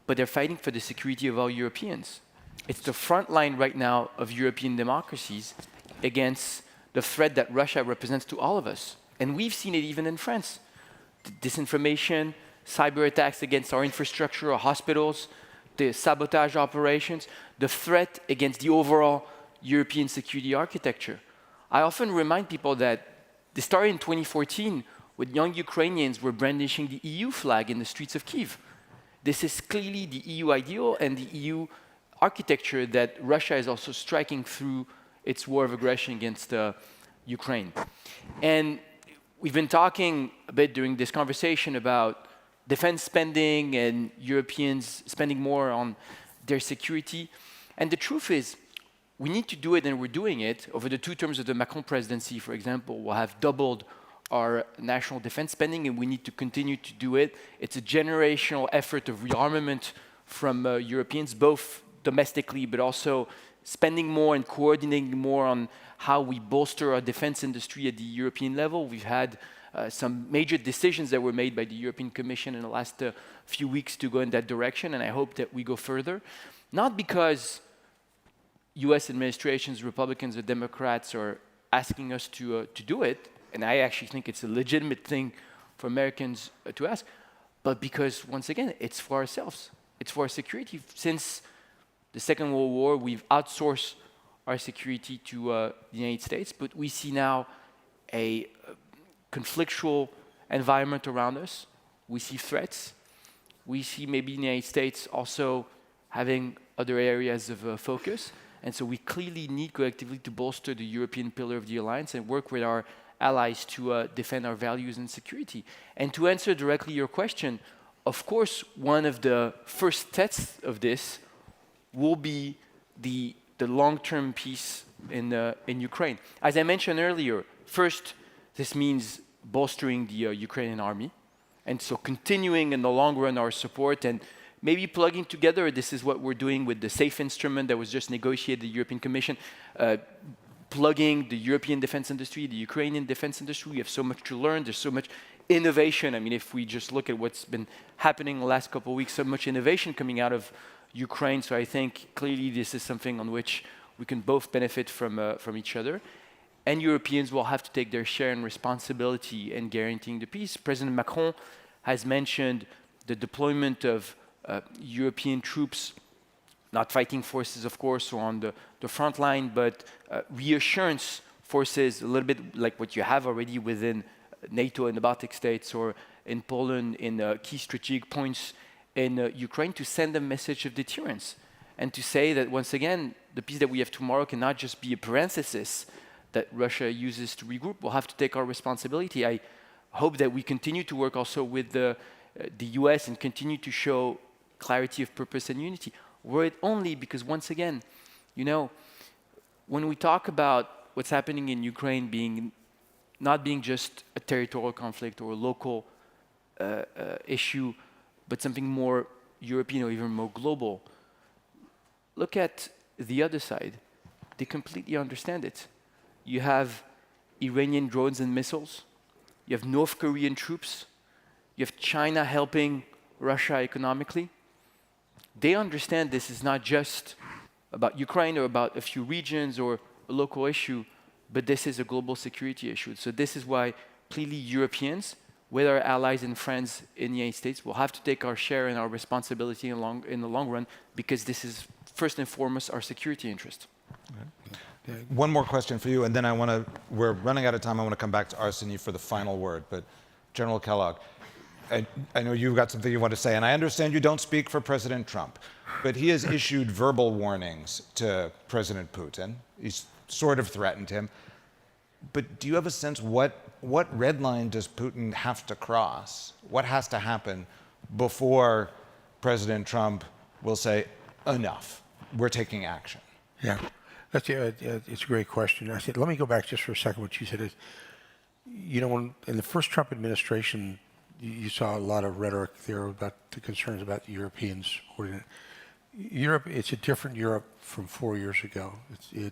but they're fighting for the security of all Europeans. It's the front line right now of European democracies against the threat that Russia represents to all of us. And we've seen it even in France. Disinformation, cyber attacks against our infrastructure, our hospitals, the sabotage operations, the threat against the overall European security architecture. I often remind people that this started in 2014 when young Ukrainians were brandishing the EU flag in the streets of Kyiv. This is clearly the EU ideal and the EU architecture that Russia is also striking through its war of aggression against Ukraine. And we've been talking a bit during this conversation about defense spending and Europeans spending more on their security. And the truth is, we need to do it, and we're doing it. Over the 2 terms of the Macron presidency, for example, we'll have doubled our national defense spending, and we need to continue to do it. It's a generational effort of rearmament from Europeans, both domestically, but also spending more and coordinating more on how we bolster our defense industry at the European level. We've had some major decisions that were made by the European Commission in the last few weeks to go in that direction, and I hope that we go further. Not because US administrations, Republicans or Democrats, are asking us to do it, and I actually think it's a legitimate thing for Americans to ask, but because, once again, it's for ourselves. It's for our security. Since the Second World War, we've outsourced our security to the United States, but we see now a conflictual environment around us. We see threats. We see maybe the United States also having other areas of focus. And so we clearly need collectively to bolster the European pillar of the alliance and work with our allies to defend our values and security. And to answer directly your question, of course, one of the first tests of this will be the long-term peace in Ukraine. As I mentioned earlier, first, this means bolstering the Ukrainian army. And so continuing in the long run our support and maybe plugging together, this is what we're doing with the SAFE instrument that was just negotiated at the European Commission, plugging the European defense industry, the Ukrainian defense industry. We have so much to learn. There's so much innovation. I mean, if we just look at what's been happening in the last couple of weeks, so much innovation coming out of Ukraine. So I think clearly this is something on which we can both benefit from each other. And Europeans will have to take their share in responsibility in guaranteeing the peace. President Macron has mentioned the deployment of European troops, not fighting forces, of course, or on the front line, but reassurance forces, a little bit like what you have already within NATO in the Baltic states or in Poland in key strategic points in Ukraine, to send a message of deterrence and to say that, once again, the peace that we have tomorrow cannot just be a parenthesis that Russia uses to regroup. We'll have to take our responsibility. I hope that we continue to work also with the US and continue to show clarity of purpose and unity. Were it only because, once again, you know, when we talk about what's happening in Ukraine not being just a territorial conflict or a local issue, but something more European or even more global, look at the other side. They completely understand it. You have Iranian drones and missiles. You have North Korean troops. You have China helping Russia economically. They understand this is not just about Ukraine or about a few regions or a local issue, but this is a global security issue. So this is why clearly Europeans, with our allies and friends in the United States, will have to take our share and our responsibility in the long run, because this is first and foremost our security interest. Okay. One more question for you, and then we're running out of time. I want to come back to Arseny for the final word. But General Kellogg, I know you've got something you want to say, and I understand you don't speak for President Trump, but he has issued verbal warnings to President Putin. He's sort of threatened him. But do you have a sense what red line does Putin have to cross? What has to happen before President Trump will say, enough, we're taking action? Yeah, it's a great question. I said, let me go back just for a second. What you said is, you know, in the first Trump administration, you saw a lot of rhetoric there about the concerns about the Europeans supporting it. Europe, it's a different Europe from 4 years ago. The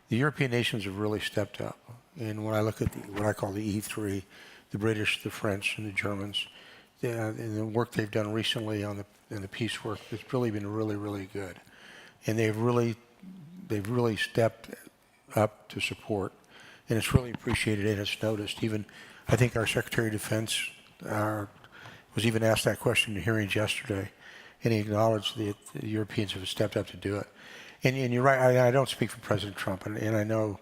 European nations have really stepped up. And when I look at what I call the E3, the British, the French, and the Germans, and the work they've done recently in the peace work, it's really been really, really good. And they've really stepped up to support, and it's really appreciated and it's noticed. Even, I think our Secretary of Defense was even asked that question in hearings yesterday, and he acknowledged that the Europeans have stepped up to do it. And you're right, I don't speak for President Trump, and I know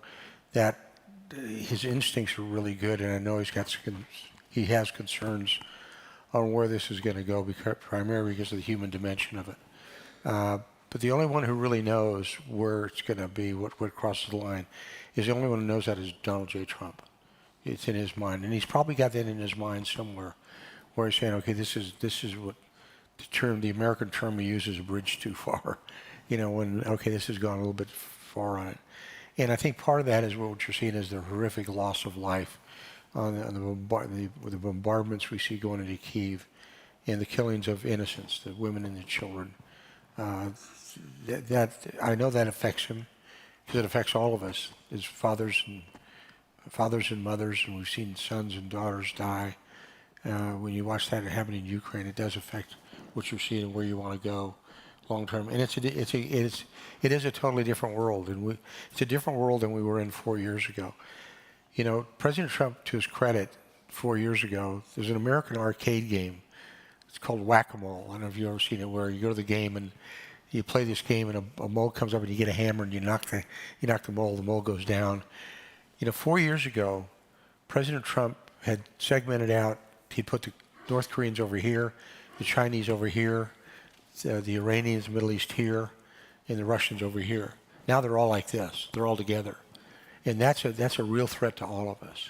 that his instincts are really good, and I know he has concerns on where this is going to go, primarily because of the human dimension of it. But the only one who really knows where it's going to be, what crosses the line, is the only one who knows that is Donald J. Trump. It's in his mind, and he's probably got that in his mind somewhere, where he's saying, okay, this is what the American term we use is a bridge too far. Okay, this has gone a little bit far on it. And I think part of that is what you're seeing is the horrific loss of life on the bombardments we see going into Kyiv and the killings of innocents, the women and the children. That I know that affects him because it affects all of us as fathers and mothers, and we've seen sons and daughters die. When you watch that happen in Ukraine, it does affect what you're seeing and where you want to go long term. And it is a totally different world, and it's a different world than we were in 4 years ago. President Trump, to his credit, 4 years ago, there's an American arcade game. It's called Whack-A-Mole. I don't know if you've ever seen it, where you go to the game and you play this game, and a mole comes up and you get a hammer and you knock the mole goes down. 4 years ago, President Trump had segmented out. He'd put the North Koreans over here, the Chinese over here, the Iranians, Middle East here, and the Russians over here. Now they're all like this. They're all together. And that's a real threat to all of us,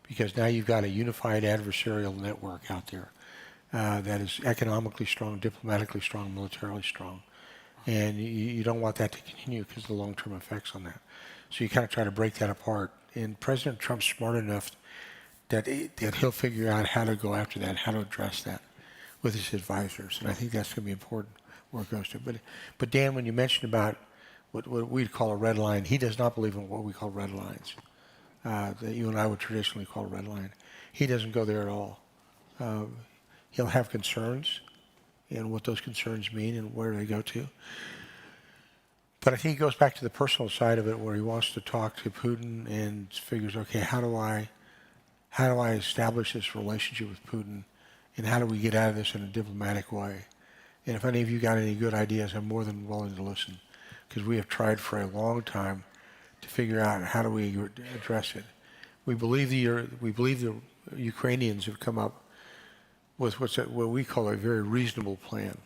because now you've got a unified adversarial network out there that is economically strong, diplomatically strong, militarily strong. And you don't want that to continue because of the long-term effects on that. So you kind of try to break that apart. And President Trump's smart enough that he'll figure out how to go after that, how to address that with his advisors. And I think that's going to be important where it goes to. But Dan, when you mentioned about what we'd call a red line, he does not believe in what we call red lines, that you and I would traditionally call a red line. He doesn't go there at all. He'll have concerns and what those concerns mean and where they go to. But I think he goes back to the personal side of it, where he wants to talk to Putin and figures, okay, how do I establish this relationship with Putin, and how do we get out of this in a diplomatic way? And if any of you got any good ideas, I'm more than willing to listen, because we have tried for a long time to figure out how do we address it. We believe the Ukrainians have come up with what we call a very reasonable plan,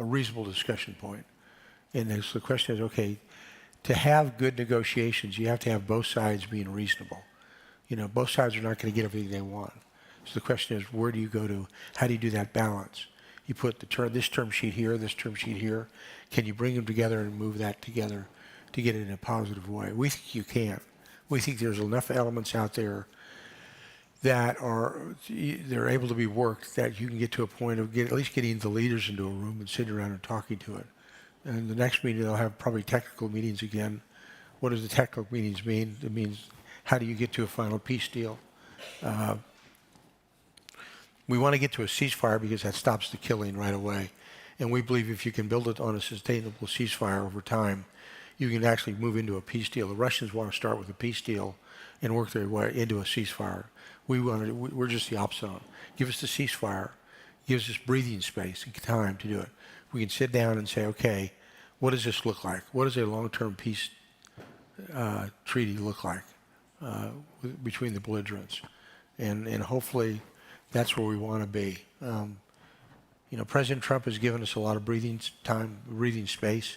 a reasonable discussion point. And the question is, okay, to have good negotiations, you have to have both sides being reasonable. Both sides are not going to get everything they want. So the question is, where do you go to? How do you do that balance? You put this term sheet here, this term sheet here. Can you bring them together and move that together to get it in a positive way? We think you can. We think there's enough elements out there that they're able to be worked, that you can get to a point of at least getting the leaders into a room and sitting around and talking to it. And the next meeting, they'll have probably technical meetings again. What does the technical meetings mean? It means, how do you get to a final peace deal? We want to get to a ceasefire because that stops the killing right away. And we believe if you can build it on a sustainable ceasefire over time, you can actually move into a peace deal. The Russians want to start with a peace deal and work their way into a ceasefire. We're just the opposite on it. Give us the ceasefire. Gives us breathing space and time to do it. We can sit down and say, okay, what does this look like? What does a long-term peace treaty look like between the belligerents? And hopefully that's where we want to be. President Trump has given us a lot of breathing time, breathing space.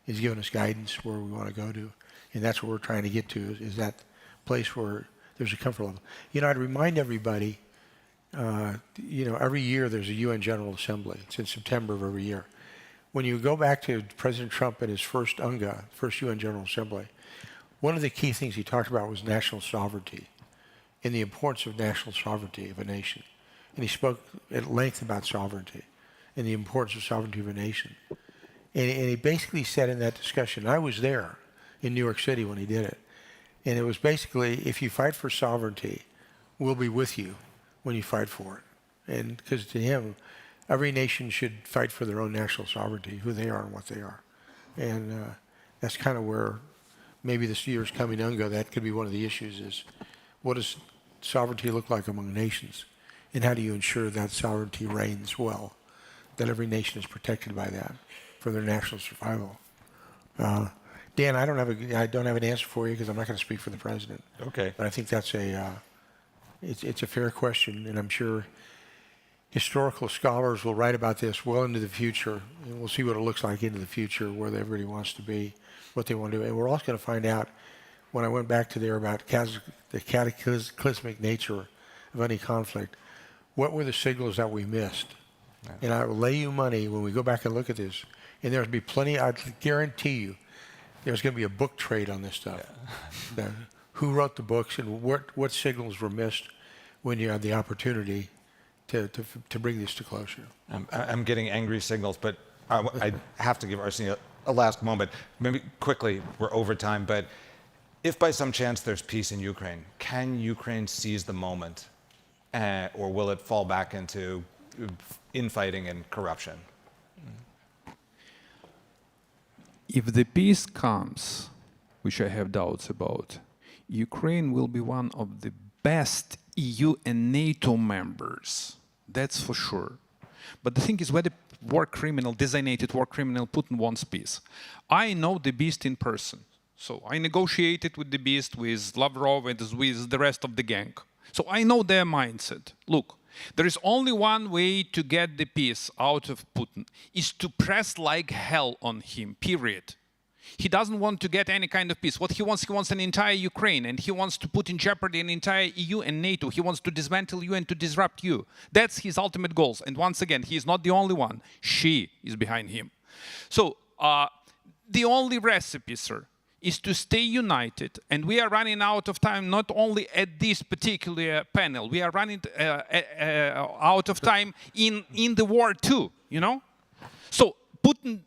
He's given us guidance where we want to go to. And that's what we're trying to get to, is that place where there's a comfort level. I'd remind everybody, every year there's a UN General Assembly. It's in September of every year. When you go back to President Trump at his first UNGA, first UN General Assembly, one of the key things he talked about was national sovereignty and the importance of national sovereignty of a nation. and he spoke at length about sovereignty and the importance of sovereignty of a nation. And he basically said in that discussion, I was there in New York City when he did it, and it was basically, if you fight for sovereignty, we'll be with you when you fight for it. And because to him, every nation should fight for their own national sovereignty, who they are and what they are. And that's kind of where maybe this year's coming and go. That could be one of the issues is, what does sovereignty look like among nations? And how do you ensure that sovereignty reigns well, that every nation is protected by that for their national survival? Dan, I don't have an answer for you because I'm not going to speak for the president. Okay. But I think that's it's a fair question, and I'm sure historical scholars will write about this well into the future, and we'll see what it looks like into the future, where everybody wants to be, what they want to do. And we're also going to find out, when I went back to there about the cataclysmic nature of any conflict, what were the signals that we missed? Yeah. And I will lay you money when we go back and look at this, and there'll be plenty, I guarantee you, there's going to be a book trade on this stuff. Yeah. Who wrote the books and what signals were missed when you had the opportunity to bring this to closure. I'm getting angry signals, but I have to give Arsene a last moment. Maybe quickly, we're over time, but if by some chance there's peace in Ukraine, can Ukraine seize the moment, or will it fall back into infighting and corruption? If the peace comes, which I have doubts about, Ukraine will be one of the best EU and NATO members. That's for sure. But the thing is, whether designated war criminal Putin wants peace. I know the beast in person. So I negotiated with the beast, with Lavrov, and with the rest of the gang. So I know their mindset. Look, there is only one way to get the peace out of Putin, is to press like hell on him, period. He doesn't want to get any kind of peace. What he wants an entire Ukraine, and he wants to put in jeopardy an entire EU and NATO. He wants to dismantle you and to disrupt you. That's his ultimate goals. And once again, he is not the only one. She is behind him. So the only recipe, sir, is to stay united. And we are running out of time, not only at this particular panel. We are running out of time in the war too, you know? So Putin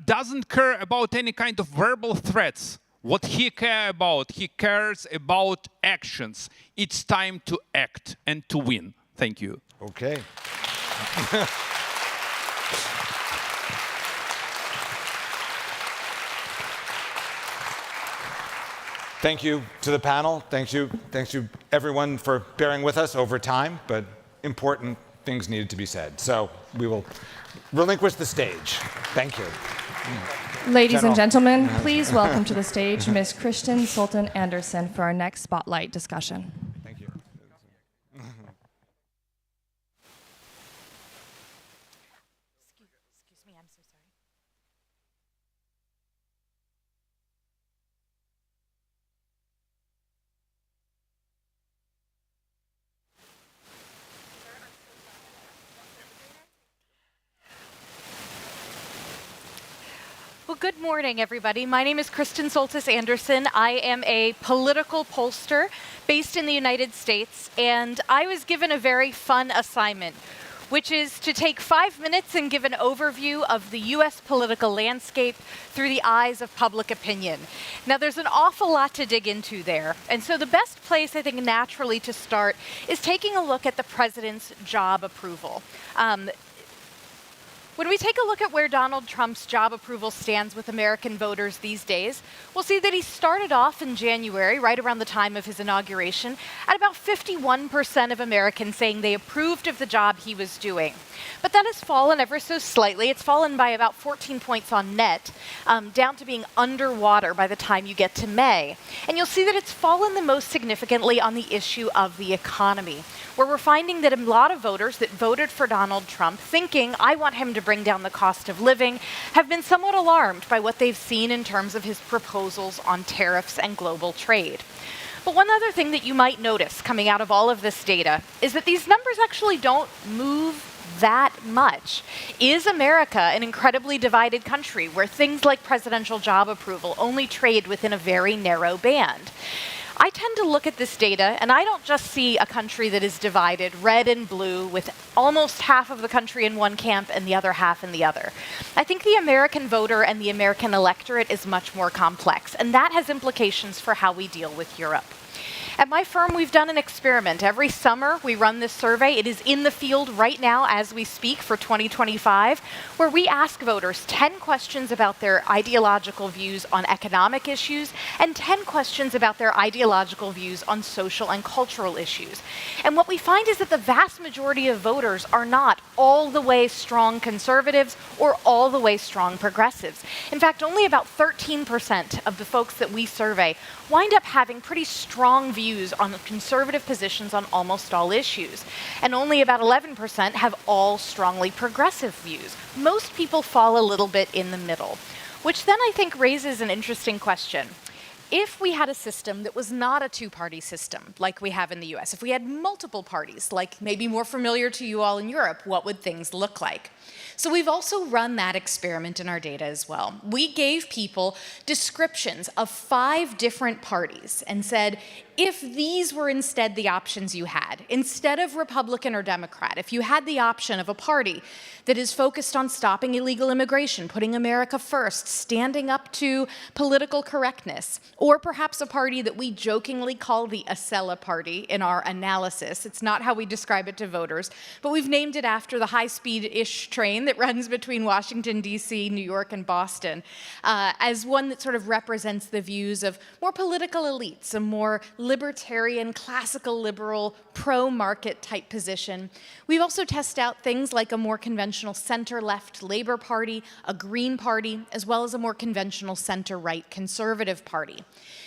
doesn't care about any kind of verbal threats. What he cares about actions. It's time to act and to win. Thank you. Okay. Thank you to the panel. Thank you everyone for bearing with us over time, but important things needed to be said. So we will relinquish the stage. Thank you. Ladies and gentlemen, please welcome to the stage Ms. Kristin Sultan Anderson for our next spotlight discussion. Thank you. Excuse me, I'm so sorry. Well, good morning, everybody. My name is Kristin Soltis Anderson. I am a political pollster based in the United States, and I was given a very fun assignment, which is to take 5 minutes and give an overview of the US political landscape through the eyes of public opinion. Now, there's an awful lot to dig into there, and so the best place, I think, naturally to start is taking a look at the president's job approval. When we take a look at where Donald Trump's job approval stands with American voters these days, we'll see that he started off in January, right around the time of his inauguration, at about 51% of Americans saying they approved of the job he was doing. But that has fallen ever so slightly. It's fallen by about 14 points on net, down to being underwater by the time you get to May. And you'll see that it's fallen the most significantly on the issue of the economy, where we're finding that a lot of voters that voted for Donald Trump, thinking, I want him to bring down the cost of living, have been somewhat alarmed by what they've seen in terms of his proposals on tariffs and global trade. But one other thing that you might notice coming out of all of this data is that these numbers actually don't move that much. Is America an incredibly divided country where things like presidential job approval only trade within a very narrow band? I tend to look at this data, and I don't just see a country that is divided red and blue with almost half of the country in one camp and the other half in the other. I think the American voter and the American electorate is much more complex, and that has implications for how we deal with Europe. At my firm, we've done an experiment. Every summer, we run this survey. It is in the field right now as we speak for 2025, where we ask voters 10 questions about their ideological views on economic issues and 10 questions about their ideological views on social and cultural issues. And what we find is that the vast majority of voters are not all the way strong conservatives or all the way strong progressives. In fact, only about 13% of the folks that we survey wind up having pretty strong views on conservative positions on almost all issues. And only about 11% have all strongly progressive views. Most people fall a little bit in the middle, which then I think raises an interesting question. If we had a system that was not a two-party system like we have in the US, if we had multiple parties, like maybe more familiar to you all in Europe, what would things look like? So we've also run that experiment in our data as well. We gave people descriptions of 5 different parties and said, if these were instead the options you had, instead of Republican or Democrat, if you had the option of a party that is focused on stopping illegal immigration, putting America first, standing up to political correctness, or perhaps a party that we jokingly call the Acela Party in our analysis. It's not how we describe it to voters, but we've named it after the high-speed-ish train that runs between Washington, D.C., New York, and Boston, as one that sort of represents the views of more political elites, a more libertarian, classical liberal, pro-market type position. We've also tested out things like a more conventional center-left Labour Party, a Green Party, as well as a more conventional center-right Conservative Party.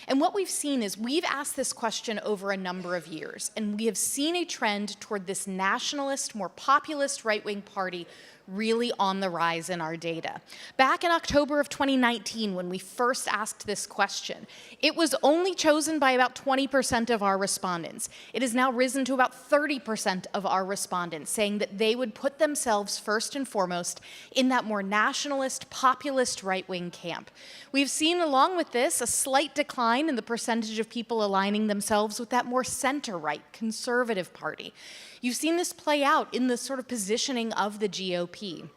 And what we've seen is we've asked this question over a number of years, and we have seen a trend toward this nationalist, more populist right-wing party really on the rise in our data. Back in October of 2019, when we first asked this question, it was only chosen by about 20% of our respondents. It has now risen to about 30% of our respondents, saying that they would put themselves first and foremost in that more nationalist, populist right-wing camp. We've seen, along with this, a slight decline in the percentage of people aligning themselves with that more center-right, conservative party. You've seen this play out in the sort of positioning of the GOP.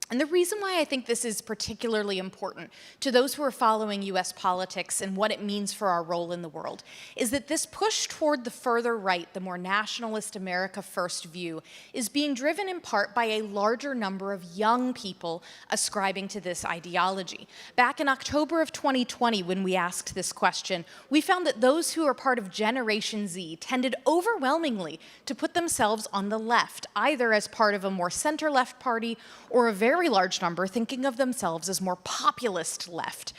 And the reason why I think this is particularly important to those who are following US politics and what it means for our role in the world is that this push toward the further right, the more nationalist America First view, is being driven in part by a larger number of young people ascribing to this ideology. Back in October of 2020, when we asked this question, we found that those who are part of Generation Z tended overwhelmingly to put themselves on the left, either as part of a more center-left party or a very large number thinking of themselves as more populist left.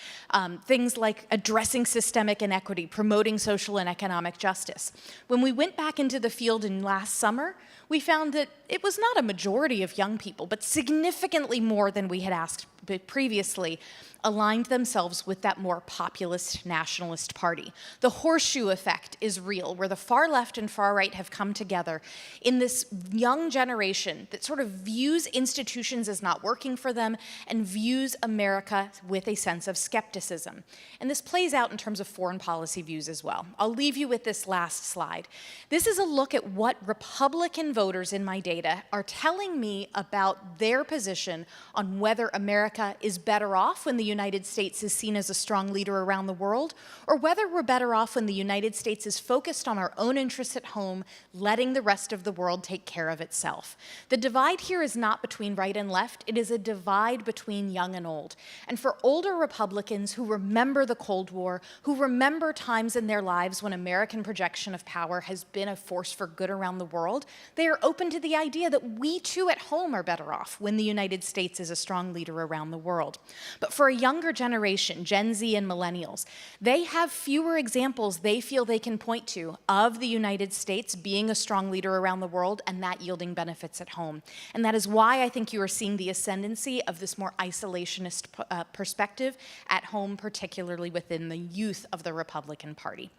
Things like addressing systemic inequity, promoting social and economic justice. When we went back into the field in last summer, we found that it was not a majority of young people, but significantly more than we had asked previously, aligned themselves with that more populist nationalist party. The horseshoe effect is real, where the far left and far right have come together in this young generation that sort of views institutions as not working for them and views America with a sense of skepticism. And this plays out in terms of foreign policy views as well. I'll leave you with this last slide. This is a look at what Republican voters in my data are telling me about their position on whether America is better off when the United States is seen as a strong leader around the world, or whether we're better off when the United States is focused on our own interests at home, letting the rest of the world take care of itself. The divide here is not between right and left, it is a divide between young and old. And for older Republicans who remember the Cold War, who remember times in their lives when American projection of power has been a force for good around the world, they are open to the idea that we too at home are better off when the United States is a strong leader around the world. But for a younger generation, Gen Z and millennials, they have fewer examples they feel they can point to of the United States being a strong leader around the world and that yielding benefits at home. And that is why I think you are seeing the ascendancy of this more isolationist perspective at home, particularly within the youth of the Republican Party.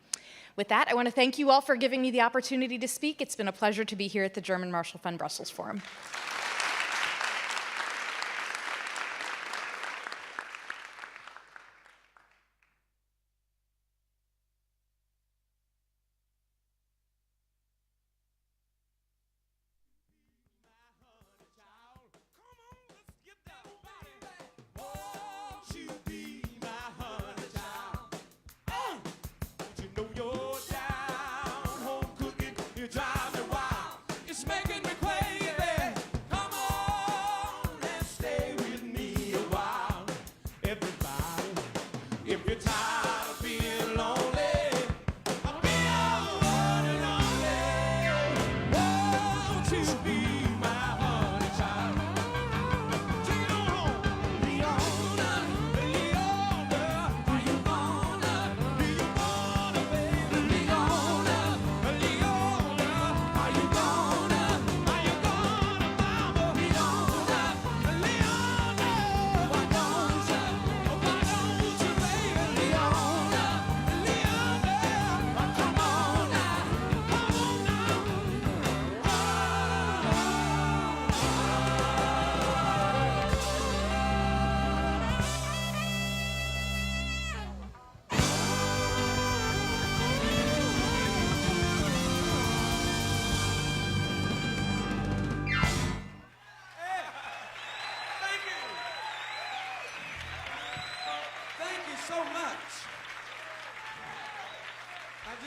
With that, I want to thank you all for giving me the opportunity to speak. It's been a pleasure to be here at the German Marshall Fund Brussels Forum.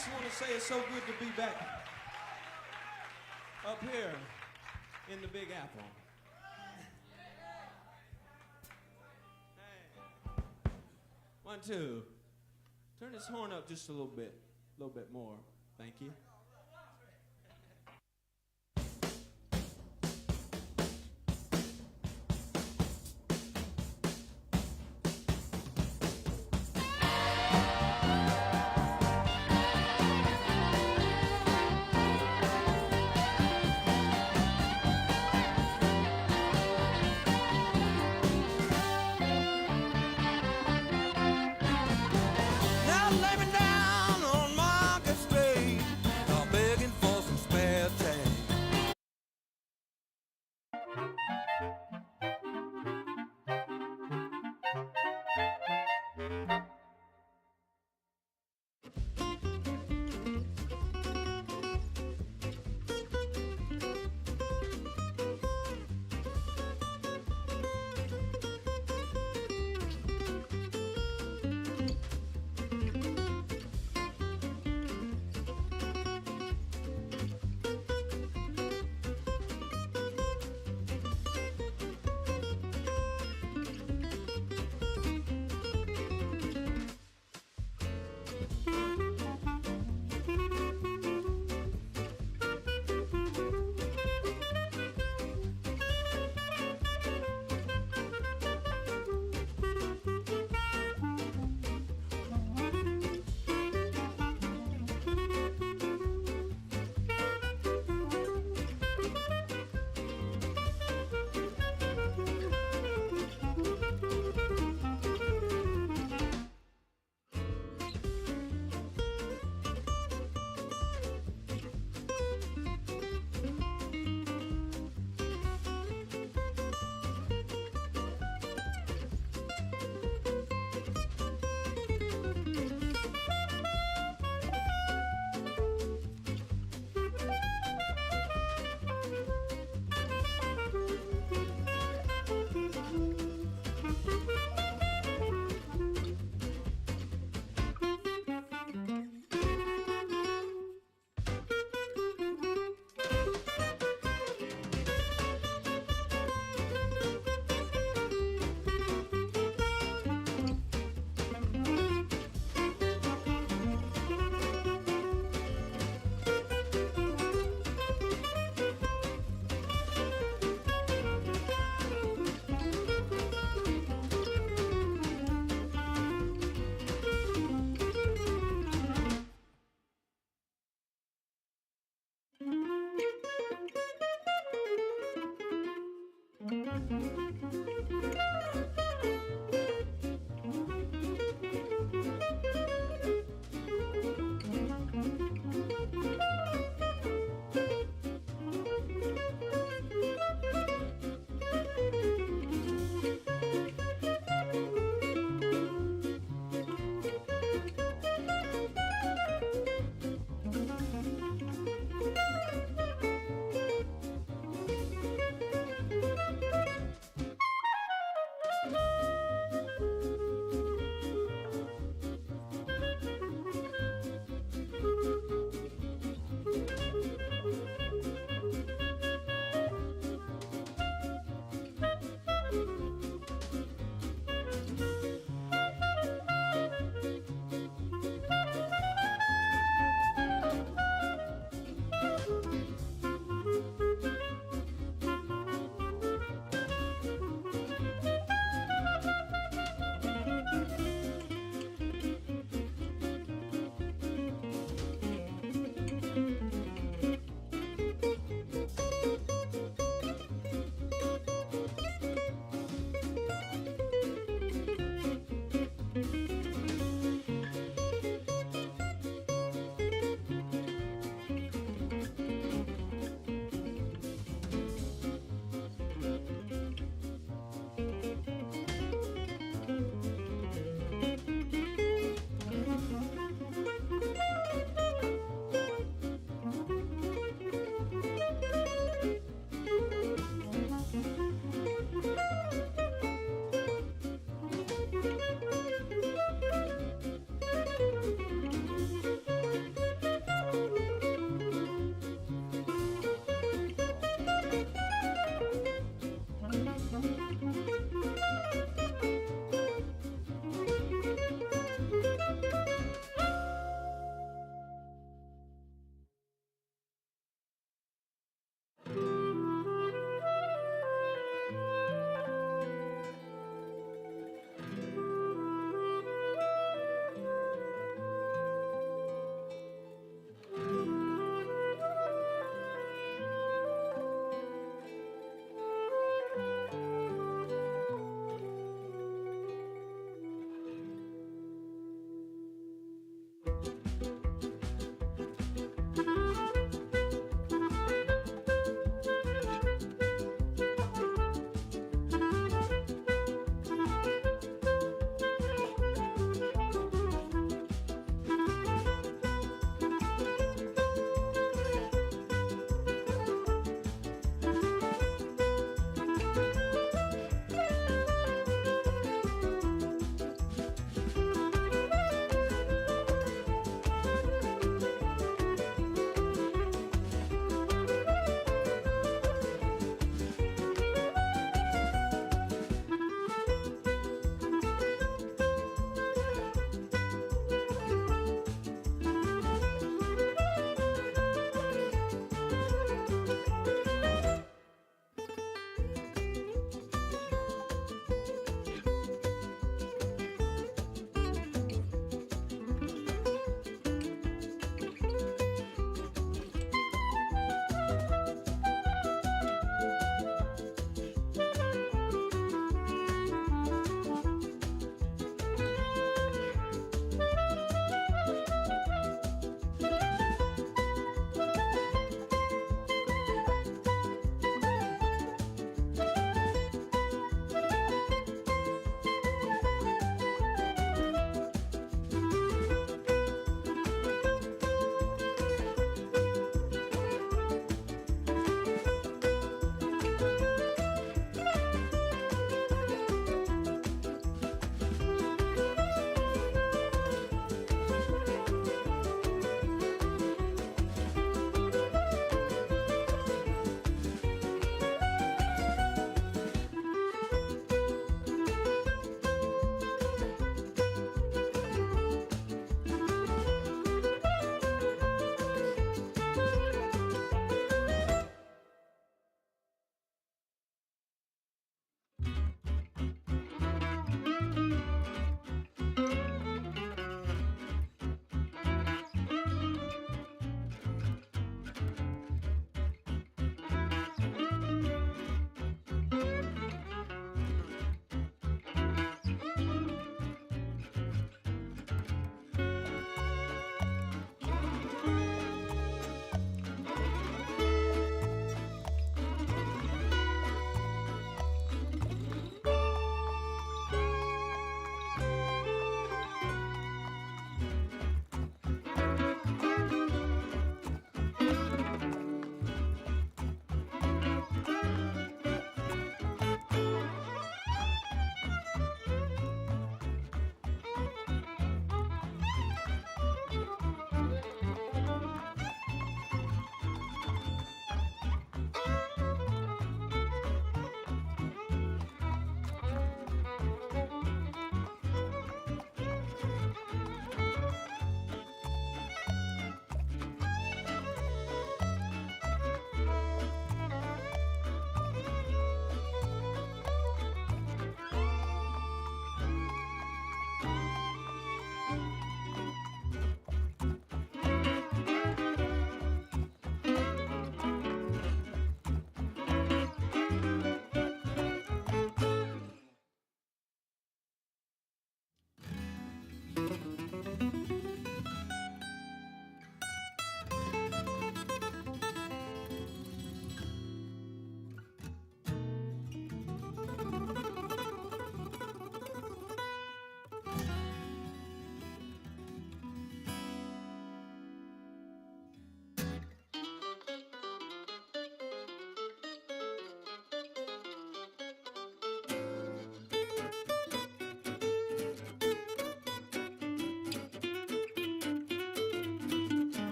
just want to say it's so good to be back up here in the Big Apple. Hey. 1, 2. Turn this horn up just a little bit more. Thank you. Now lay me down on Market Street, I'm begging for some spare change.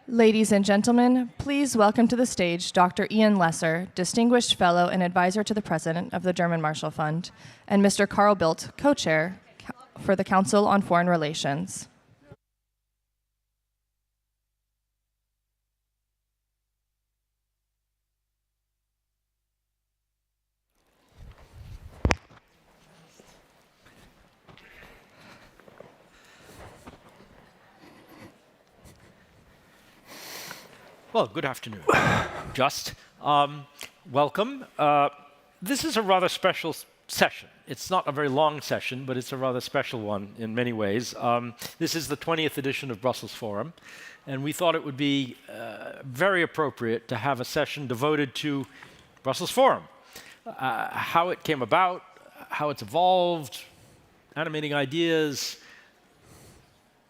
Ladies and gentlemen, please welcome to the stage Dr. Ian Lesser, Distinguished Fellow and Advisor to the President of the German Marshall Fund, and Mr. Carl Bildt, Co-Chair for the Council on Foreign Relations. Well, good afternoon. Welcome. This is a rather special session. It's not a very long session, but it's a rather special one in many ways. This is the 20th edition of Brussels Forum, and we thought it would be very appropriate to have a session devoted to Brussels Forum, how it came about, how it's evolved, animating ideas,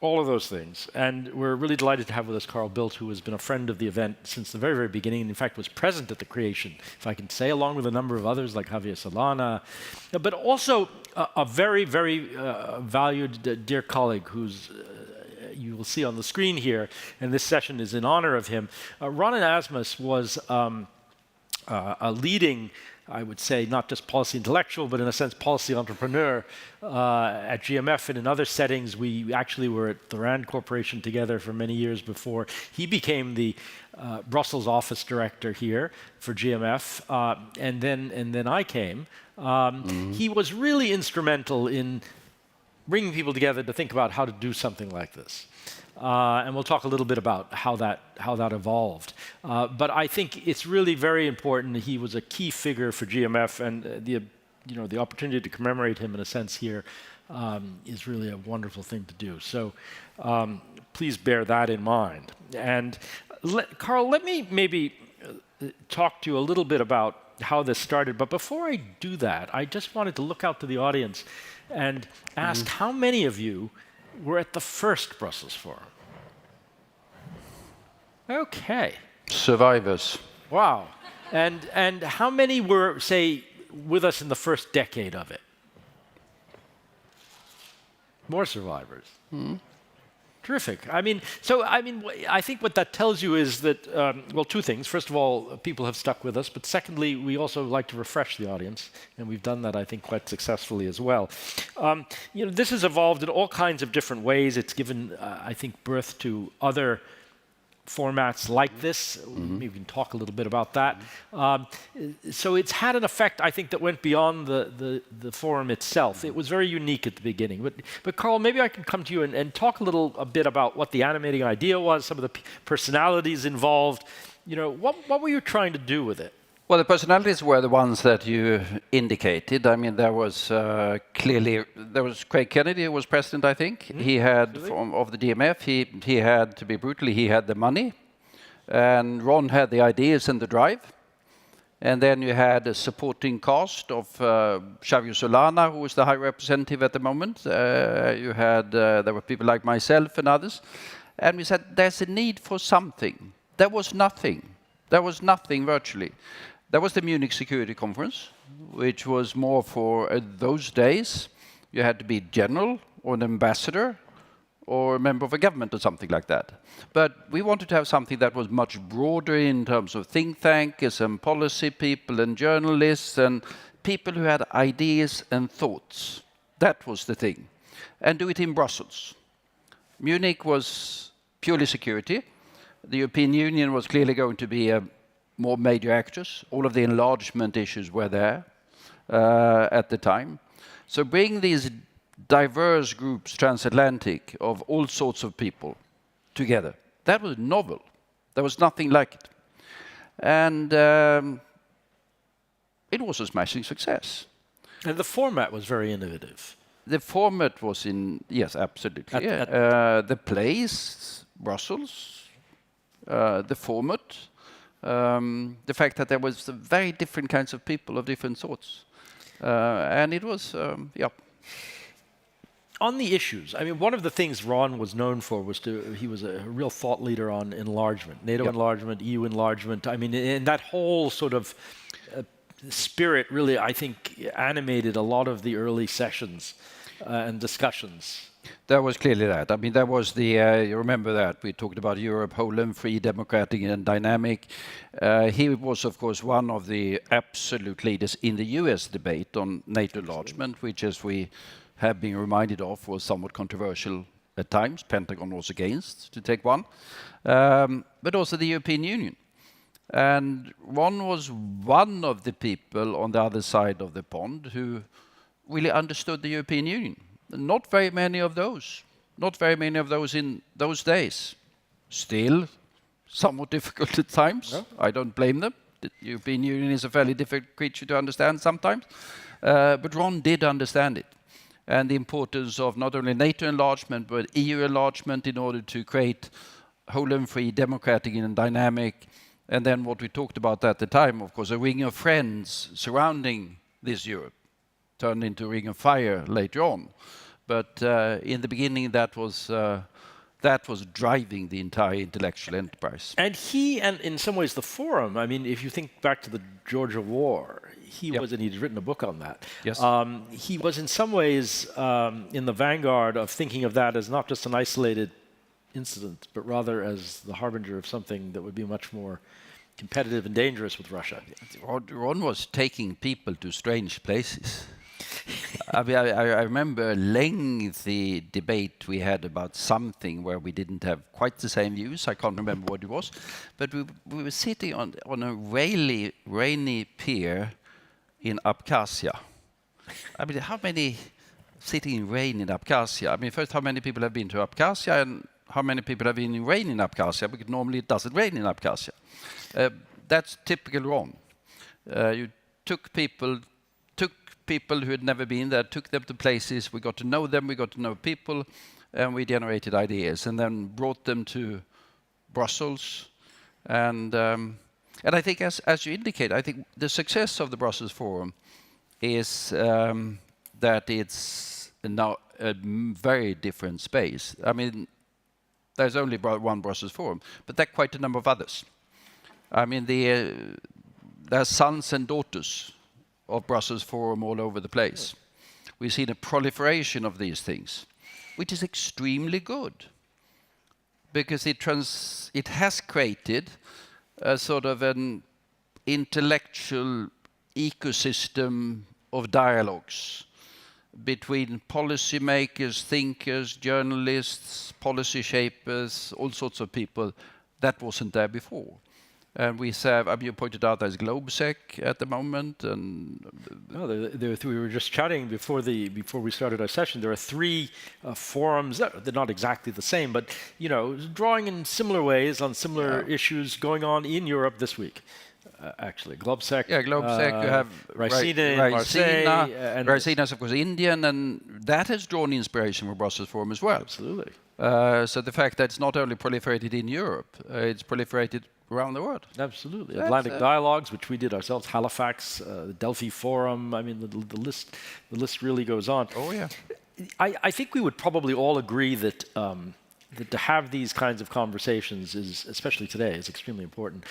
all of those things. And we're really delighted to have with us Carl Bildt, who has been a friend of the event since the very, very beginning, and in fact was present at the creation, if I can say, along with a number of others like Javier Solana, but also a very, very valued dear colleague who's you will see on the screen here, and this session is in honor of him. Ronan Asmus was a leading, I would say, not just policy intellectual, but in a sense policy entrepreneur at GMF and in other settings. We actually were at the RAND Corporation together for many years before he became the Brussels office director here for GMF, and then I came. He was really instrumental in bringing people together to think about how to do something like this. And we'll talk a little bit about how that evolved. But I think it's really very important. He was a key figure for GMF, and the opportunity to commemorate him in a sense here is really a wonderful thing to do. So please bear that in mind. And Carl, let me maybe talk to you a little bit about how this started. But before I do that, I just wanted to look out to the audience and ask how many of you were at the first Brussels Forum? Okay. Survivors. Wow. And how many were, say, with us in the first decade of it? More survivors. Terrific. I think what that tells you is that, well, two things. First of all, people have stuck with us, but secondly, we also like to refresh the audience, and we've done that, I think, quite successfully as well. This has evolved in all kinds of different ways. It's given, I think, birth to other formats like this. Maybe we can talk a little bit about that. So it's had an effect, I think, that went beyond the forum itself. It was very unique at the beginning. But Carl, maybe I can come to you and talk a bit about what the animating idea was, some of the personalities involved. You know, what were you trying to do with it? Well, the personalities were the ones that you from I mean, there was clearly, there was Craig Kennedy who was president, I think. He had, of the DMF, he had, to be brutally, he had the money. And Ron had the ideas and the drive. And then you had a supporting cast of Xavier Solana, who was the High Representative at the moment. You had, there were people like myself and others. And we said, there's a need for something. There was nothing. There was nothing virtually. There was the Munich Security Conference, which was more for those days. You had to be general or an ambassador or a member of a government or something like that. But we wanted to have something that was much broader in terms of think tankers and policy people and journalists and people who had ideas and thoughts. That was the thing. And do it in Brussels. Munich was purely security. The European Union was clearly going to be a more major actors. All of the enlargement issues were there at the time. So bring these diverse groups, transatlantic, of all sorts of people together. That was novel. There was nothing like it. And it was a smashing success. And the format was very innovative. The format was yes, absolutely. The place, Brussels, the format, the fact that there was very different kinds of people of different sorts. And it was, yeah. On the issues, I mean, one of the things Ron was known for was he was a real thought leader on enlargement, NATO enlargement, EU enlargement. I mean, and that whole sort of spirit really, I think, animated a lot of the early sessions and discussions. There was clearly that. I mean, there was the, you remember that, we talked about Europe, whole and free, democratic and dynamic. He was, of course, one of the absolute leaders in the US debate on NATO enlargement, which, as we have been reminded of, was somewhat controversial at times. Pentagon was against, to take one. But also the European Union. And Ron was one of the people on the other side of the pond who really understood the European Union. Not very many of those. Not very many of those in those days. Still, somewhat difficult at times. No. I don't blame them. The European Union is a fairly difficult creature to understand sometimes. But Ron did understand it. And the importance of not only NATO enlargement, but EU enlargement in order to create whole and free, democratic and dynamic. And then what we talked about at the time, of course, a ring of friends surrounding this Europe turned into a ring of fire later on. But in the beginning, that was driving the entire intellectual enterprise. And he, and in some ways the forum, I mean, if you think back to the Georgia War, he was, and he's written a book on that. Yes. He was in some ways in the vanguard of thinking of that as not just an isolated incident, but rather as the harbinger of something that would be much more competitive and dangerous with Russia. Ron was taking people to strange places. I mean, I remember a lengthy debate we had about something where we didn't have quite the same views. I can't remember what it was. But we were sitting on a rainy pier in Abkhazia. I mean, how many sitting in rain in Abkhazia? I mean, first, how many people have been to Abkhazia and how many people have been in rain in Abkhazia? Because normally it doesn't rain in Abkhazia. That's typical Ron. You took people who had never been there, took them to places, we got to know them, we got to know people, and we generated ideas, and then brought them to Brussels. And I think, as you indicate, I think the success of the Brussels Forum is that it's now a very different space. I mean, there's only one Brussels Forum, but there are quite a number of others. I mean, there are sons and daughters of Brussels Forum all over the place. We've seen a proliferation of these things, which is extremely good, because it has created a sort of an intellectual ecosystem of dialogues between policymakers, thinkers, journalists, policy shapers, all sorts of people That wasn't there before. And we have, I mean, you pointed out there's GlobeSec at the moment, and no, we were just chatting before we started our session. There are 3 forums. They're not exactly the same, but drawing in similar ways on similar issues going on in Europe this week. Actually, GlobeSec. Yeah, GlobeSec. You have Raisina in Marseille. And Raisina is, of course, Indian, and that has drawn inspiration from Brussels Forum as well. Absolutely. So the fact that it's not only proliferated in Europe, it's proliferated around the world. Absolutely. Atlantic Dialogues, which we did ourselves, Halifax, the Delphi Forum. I mean, the list really goes on. Oh, yeah. I think we would probably all agree that that to have these kinds of conversations is, especially today, is extremely important.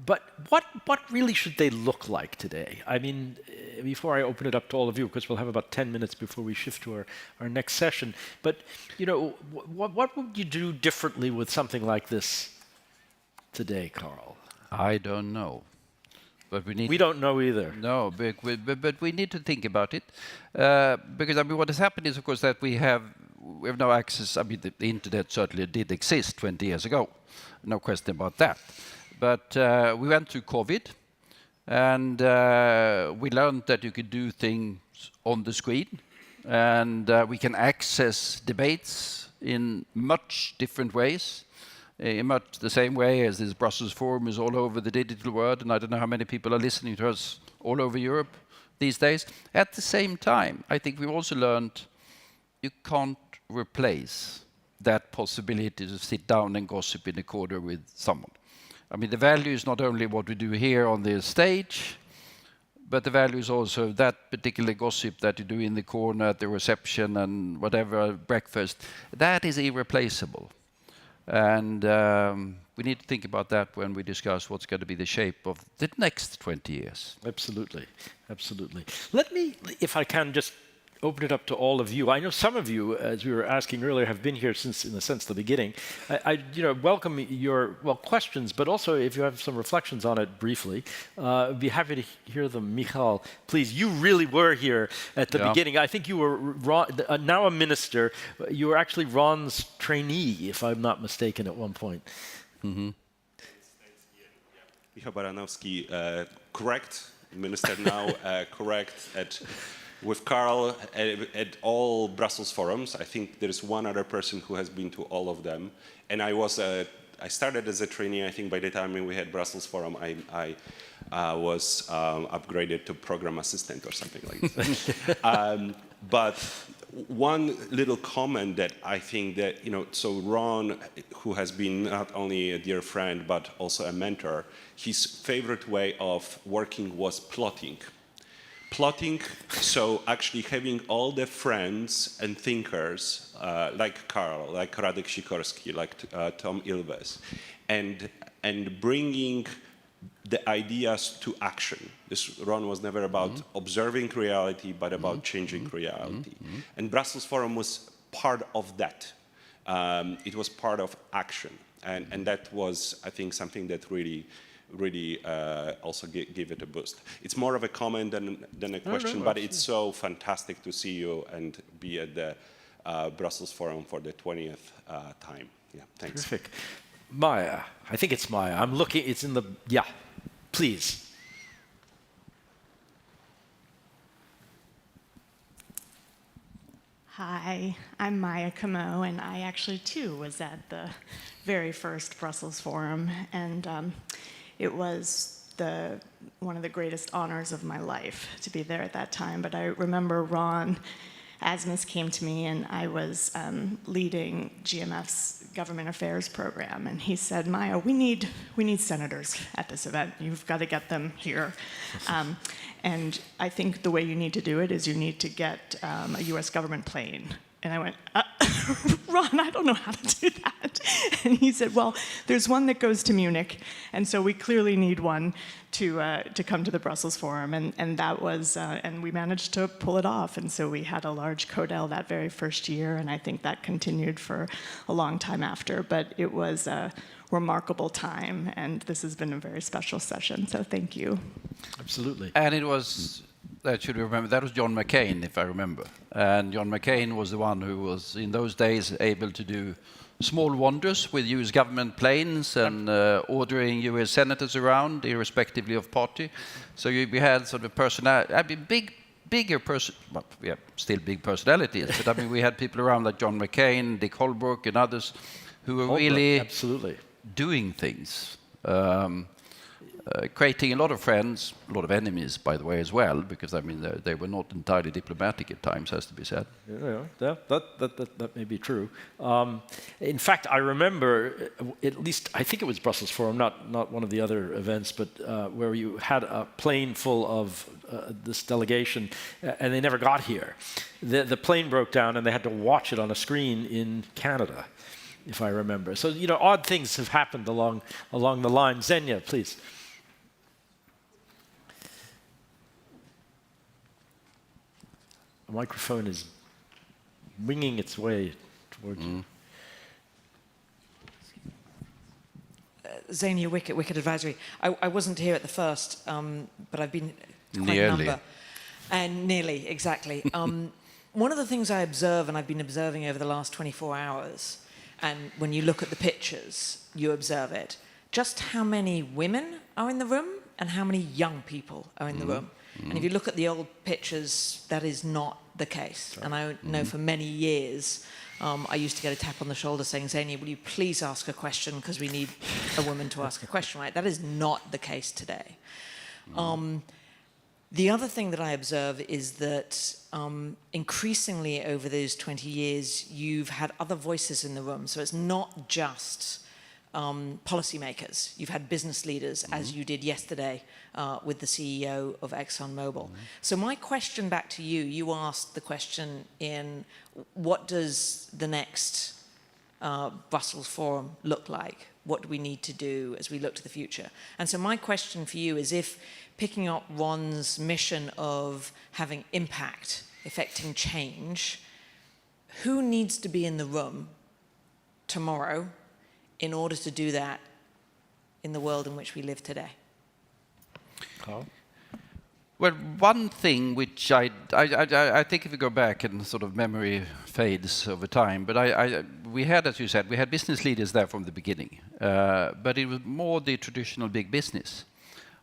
But what really should they look like today? I mean, before I open it up to all of you, because we'll have about 10 minutes before we shift to our next session. But what would you do differently with something like this today, Carl? I don't know. But we don't know either. No, but we need to think about it. Because, I mean, what has happened is, of course, that we have no access. I mean, the internet certainly did exist 20 years ago. No question about that. But we went through COVID, and we learned that you could do things on the screen, and we can access debates in much different ways, in much the same way as this Brussels Forum is all over the digital world, and I don't know how many people are listening to us all over Europe these days. At the same time, I think we've also learned you can't replace that possibility to sit down and gossip in a corner with someone. I mean, the value is not only what we do here on the stage, but the value is also that particular gossip that you do in the corner at the reception and whatever, breakfast. That is irreplaceable. And we need to think about that when we discuss what's going to be the shape of the next 20 years. Absolutely. Absolutely. Let me, if I can, just open it up to all of you. I know some of you, as we were asking earlier, have been here since, in a sense, the beginning. I welcome your questions, but also if you have some reflections on it briefly, I'd be happy to hear them. Michal, please. You really were here at the beginning. I think you were now a minister. You were actually Ron's trainee, if I'm not mistaken, at one point. Mm-hmm. Michał Baranowski, correct. Minister now, correct. With Carl at all Brussels forums. I think there's one other person who has been to all of them. And I started as a trainee. I think by the time we had Brussels forum, I was upgraded to program assistant or something like that. But one little comment that I think that, so Ron, who has been not only a dear friend, but also a mentor, his favorite way of working was plotting. Plotting, so actually having all the friends and thinkers like Carl, like Radek Sikorski, like Tom Ilves, and bringing the ideas to action. This Ron was never about observing reality, but about changing reality. And Brussels Forum was part of that. It was part of action, and that was, I think, something that really also give it a boost. It's more of a comment than a question, but it's so fantastic to see you and be at the Brussels Forum for the 20th time. Yeah, thanks. Terrific. Maya, I think it's Maya. I'm looking, it's in the, please. Hi, I'm Maya Camo, and I actually, too, was at the very first Brussels Forum, and it was one of the greatest honors of my life to be there at that time. But I remember Ron Asmus came to me, and I was leading GMF's government affairs program, and he said, Maya, we need senators at this event. You've got to get them here. And I think the way you need to do it is you need to get a US government plane. And I went, Ron, I don't know how to do that. And he said, well, there's one that goes to Munich, and so we clearly need one to come to the Brussels Forum. And that was, and we managed to pull it off. And so we had a large codel that very first year, and I think that continued for a long time after. But it was a remarkable time, and this has been a very special session, so thank you. Absolutely. And it was, that should remember, that was John McCain, if I remember. And John McCain was the one who was, in those days, able to do small wonders with US government planes and ordering US senators around, irrespectively of party. So we had sort of bigger well, we have still big personalities, but I mean, we had people around like John McCain, Dick Holbrooke, and others who were really absolutely doing things. Creating a lot of friends, a lot of enemies, by the way, as well, because I mean they were not entirely diplomatic at times, has to be said. Yeah, that may be true. In fact, I remember, at least I think it was Brussels Forum, not one of the other events, but where you had a plane full of this delegation, and they never got here. The plane broke down, and they had to watch it on a screen in Canada, if I remember. So odd things have happened along the line. Xenia, please. The microphone is winging its way towards you. Xenia Wickett Advisory. I wasn't here at the first, but I've been quite a number. And nearly, exactly. One of the things I observe, and I've been observing over the last 24 hours, and when you look at the pictures, you observe it, just how many women are in the room and how many young people are in the room. And if you look at the old pictures, that is not the case. And I know for many years, I used to get a tap on the shoulder saying, Xenia, will you please ask a question, because we need a woman to ask a question, right? That is not the case today. The other thing that I observe is that increasingly over those 20 years, you've had other voices in the room. So it's not just policymakers. You've had business leaders, as you did yesterday with the CEO of ExxonMobil. So my question back to you, you asked the question in what does the next Brussels Forum look like? What do we need to do as we look to the future? And so my question for you is, if picking up Ron's mission of having impact, effecting change, who needs to be in the room tomorrow in order to do that in the world in which we live today? Carl? Well, one thing which I think if we go back and sort of memory fades over time, but we had, as you said, we had business leaders there from the beginning, but it was more the traditional big business.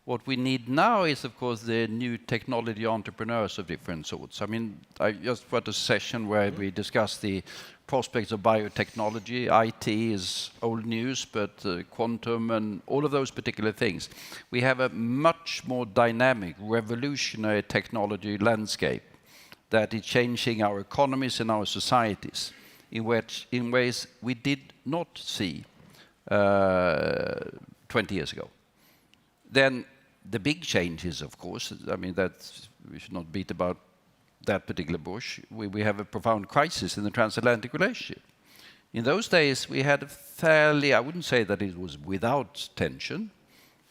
What we need now is, of course, the new technology entrepreneurs of different sorts. I mean, I just went to a session where we discussed the prospects of biotechnology. IT is old news, but quantum and all of those particular things. We have a much more dynamic, revolutionary technology landscape that is changing our economies and our societies in ways we did not see 20 years ago. Then the big changes, of course, I mean, we should not beat about that particular bush. We have a profound crisis in the transatlantic relationship. In those days, we had a fairly, I wouldn't say that it was without tension,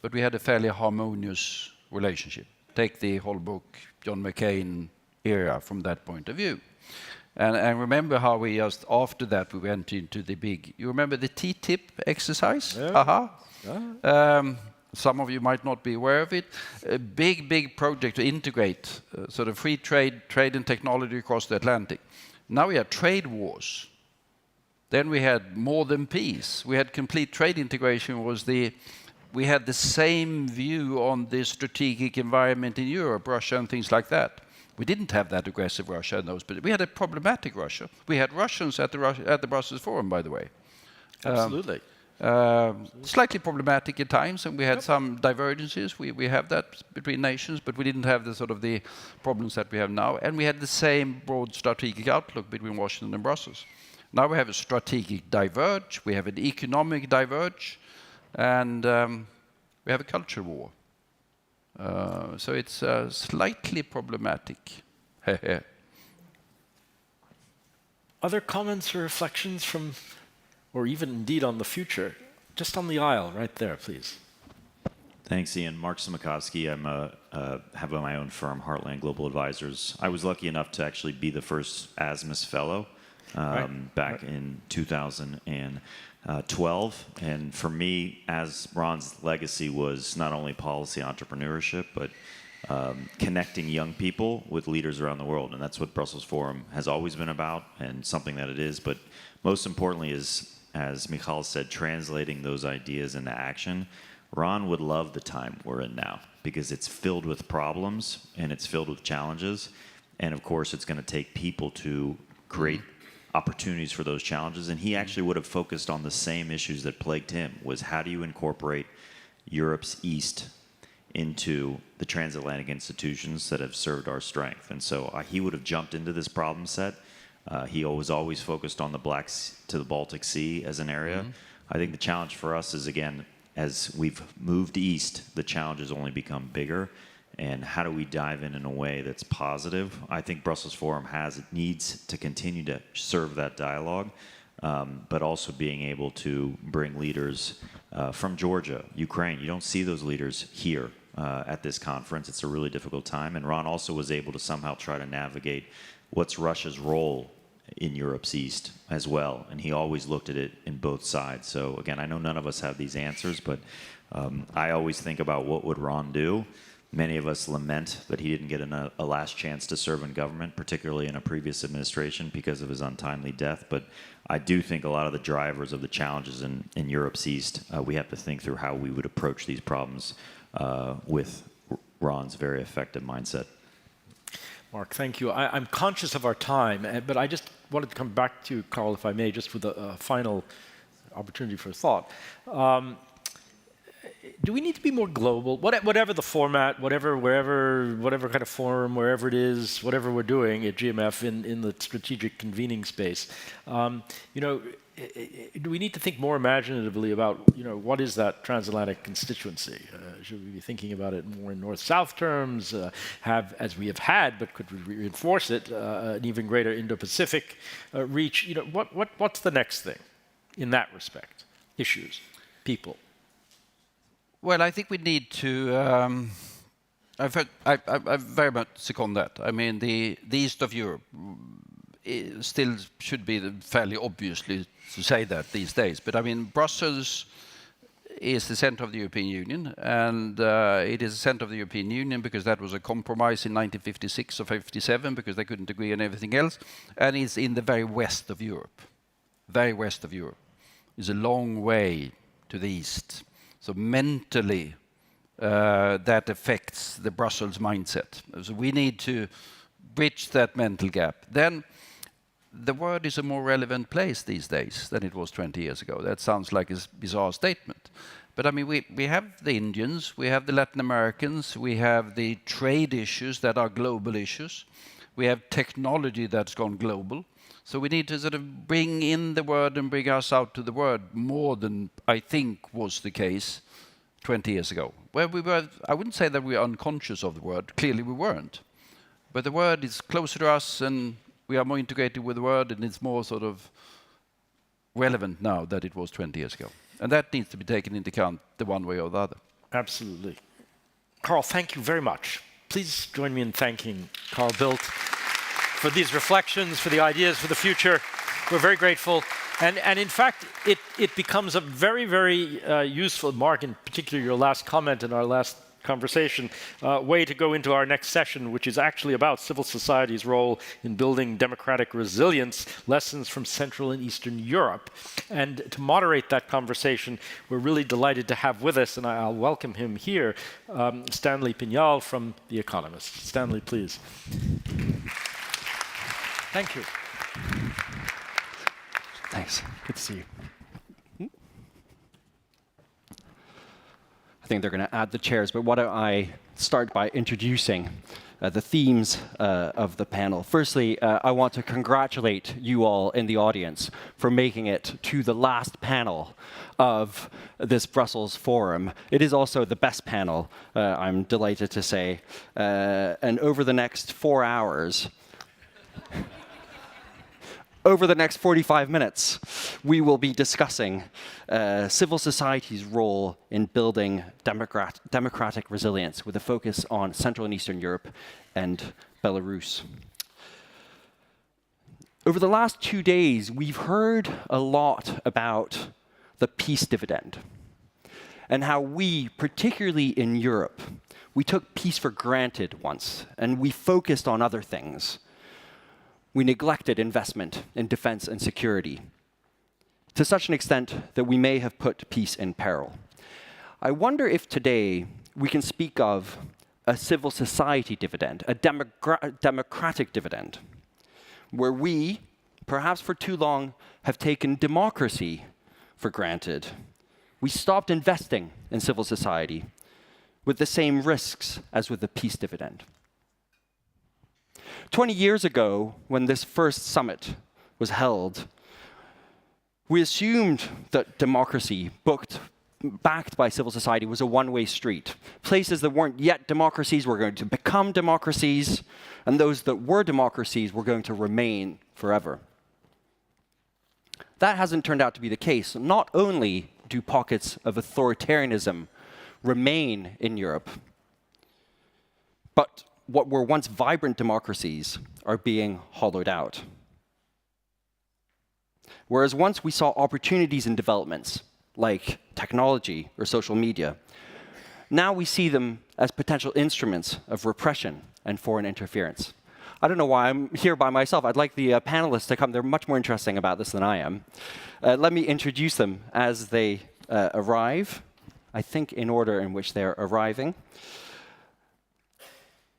but we had a fairly harmonious relationship. Take the Holbrooke, John McCain era from that point of view. And remember how we just, after that, we went into the big, you remember the TTIP exercise? Yeah. Some of you might not be aware of it. A big project to integrate sort of free trade and technology across the Atlantic. Now we have trade wars. Then we had more than peace. We had complete trade integration. We had the same view on the strategic environment in Europe, Russia and things like that. We didn't have that aggressive Russia in those, but we had a problematic Russia. We had Russians at the Brussels Forum, by the way. Absolutely. Slightly problematic at times, and we had some divergences. We have that between nations, but we didn't have the sort of the problems that we have now. And we had the same broad strategic outlook between Washington and Brussels. Now we have a strategic diverge, we have an economic diverge, and we have a culture war. So it's slightly problematic. Other comments or reflections from, or even indeed on the future? Just on the aisle, right there, please. Thanks, Ian. Mark Szymakowski. I have my own firm, Heartland Global Advisors. I was lucky enough to actually be the first ASMUS fellow back in 2012. And for me, as Ron's legacy was not only policy entrepreneurship, but connecting young people with leaders around the world. And that's what Brussels Forum has always been about, and something that it is. But most importantly is as Michal said, translating those ideas into action. Ron would love the time we're in now because it's filled with problems and it's filled with challenges. And of course, it's going to take people to create opportunities for those challenges. And he actually would have focused on the same issues that plagued him, was how do you incorporate Europe's East into the transatlantic institutions that have served our strength. And so he would have jumped into this problem set. He was always focused on the Black Sea to the Baltic Sea as an area. I think the challenge for us is, again, as we've moved east, the challenge has only become bigger. And how do we dive in a way that's positive? I think Brussels Forum needs to continue to serve that dialogue, but also being able to bring leaders from Georgia, Ukraine. You don't see those leaders here at this conference. It's a really difficult time. And Ron also was able to somehow try to navigate what's Russia's role in Europe's East as well. And he always looked at it in both sides. So again, I know none of us have these answers, but I always think about what would Ron do. Many of us lament that he didn't get a last chance to serve in government, particularly in a previous administration because of his untimely death. But I do think a lot of the drivers of the challenges in Europe's East, we have to think through how we would approach these problems with Ron's very effective mindset. Mark, thank you. I'm conscious of our time, but I just wanted to come back to you, Carl, if I may, just with a final opportunity for thought. Do we need to be more global? Whatever the format, whatever kind of forum, wherever it is, whatever we're doing at GMF in the strategic convening space, do we need to think more imaginatively about, what is that transatlantic constituency? Should we be thinking about it more in north-south terms, as we have had, but could we reinforce it, an even greater Indo-Pacific reach? What's the next thing in that respect? Issues, people. Well, I think we need to. I very much second that. I mean, the East of Europe still should be fairly obviously to say that these days. But I mean, Brussels is the center of the European Union, and it is the center of the European Union because that was a compromise in 1956 or 57 because they couldn't agree on everything else, and it's in the very west of Europe. Very west of Europe. It's a long way to the east. So mentally, that affects the Brussels mindset. So we need to bridge that mental gap. Then the world is a more relevant place these days than it was 20 years ago. That sounds like a bizarre statement. But I mean, we have the Indians, we have the Latin Americans, we have the trade issues that are global issues. We have technology that's gone global. So we need to sort of bring in the word and bring us out to the word more than I think was the case 20 years ago. Where we were, I wouldn't say that we were unconscious of the word. Clearly we weren't. But the word is closer to us and we are more integrated with the word and it's more sort of relevant now than it was 20 years ago. And that needs to be taken into account the one way or the other. Absolutely. Carl, thank you very much. Please join me in thanking Carl Bildt for these reflections, for the ideas for the future. We're very grateful. And in fact, it becomes a very, very useful, Mark, in particular your last comment in our last conversation, way to go into our next session, which is actually about civil society's role in building democratic resilience, lessons from Central and Eastern Europe. And to moderate that conversation, we're really delighted to have with us, and I'll welcome him here, Stanley Pignal from The Economist. Stanley, please. Thank you. Thanks. Good to see you. I think they're going to add the chairs, but why don't I start by introducing the themes of the panel. Firstly, I want to congratulate you all in the audience for making it to the last panel of this Brussels Forum. It is also the best panel, I'm delighted to say. And over the next 4 hours, over the next 45 minutes, we will be discussing civil society's role in building democratic resilience with a focus on Central and Eastern Europe and Belarus. Over the last 2 days, we've heard a lot about the peace dividend and how we, particularly in Europe, we took peace for granted once and we focused on other things. We neglected investment in defense and security. to such an extent that we may have put peace in peril. I wonder if today we can speak of a civil society dividend, a democratic dividend, where we, perhaps for too long, have taken democracy for granted. We stopped investing in civil society with the same risks as with the peace dividend. 20 years ago, when this first summit was held, we assumed that democracy, backed by civil society, was a one-way street. Places that weren't yet democracies were going to become democracies, and those that were democracies were going to remain forever. That hasn't turned out to be the case. Not only do pockets of authoritarianism remain in Europe, but what were once vibrant democracies are being hollowed out. Whereas once we saw opportunities in developments, like technology or social media, now we see them as potential instruments of repression and foreign interference. I don't know why I'm here by myself. I'd like the panelists to come. They're much more interesting about this than I am. Let me introduce them as they arrive, I think in order in which they're arriving.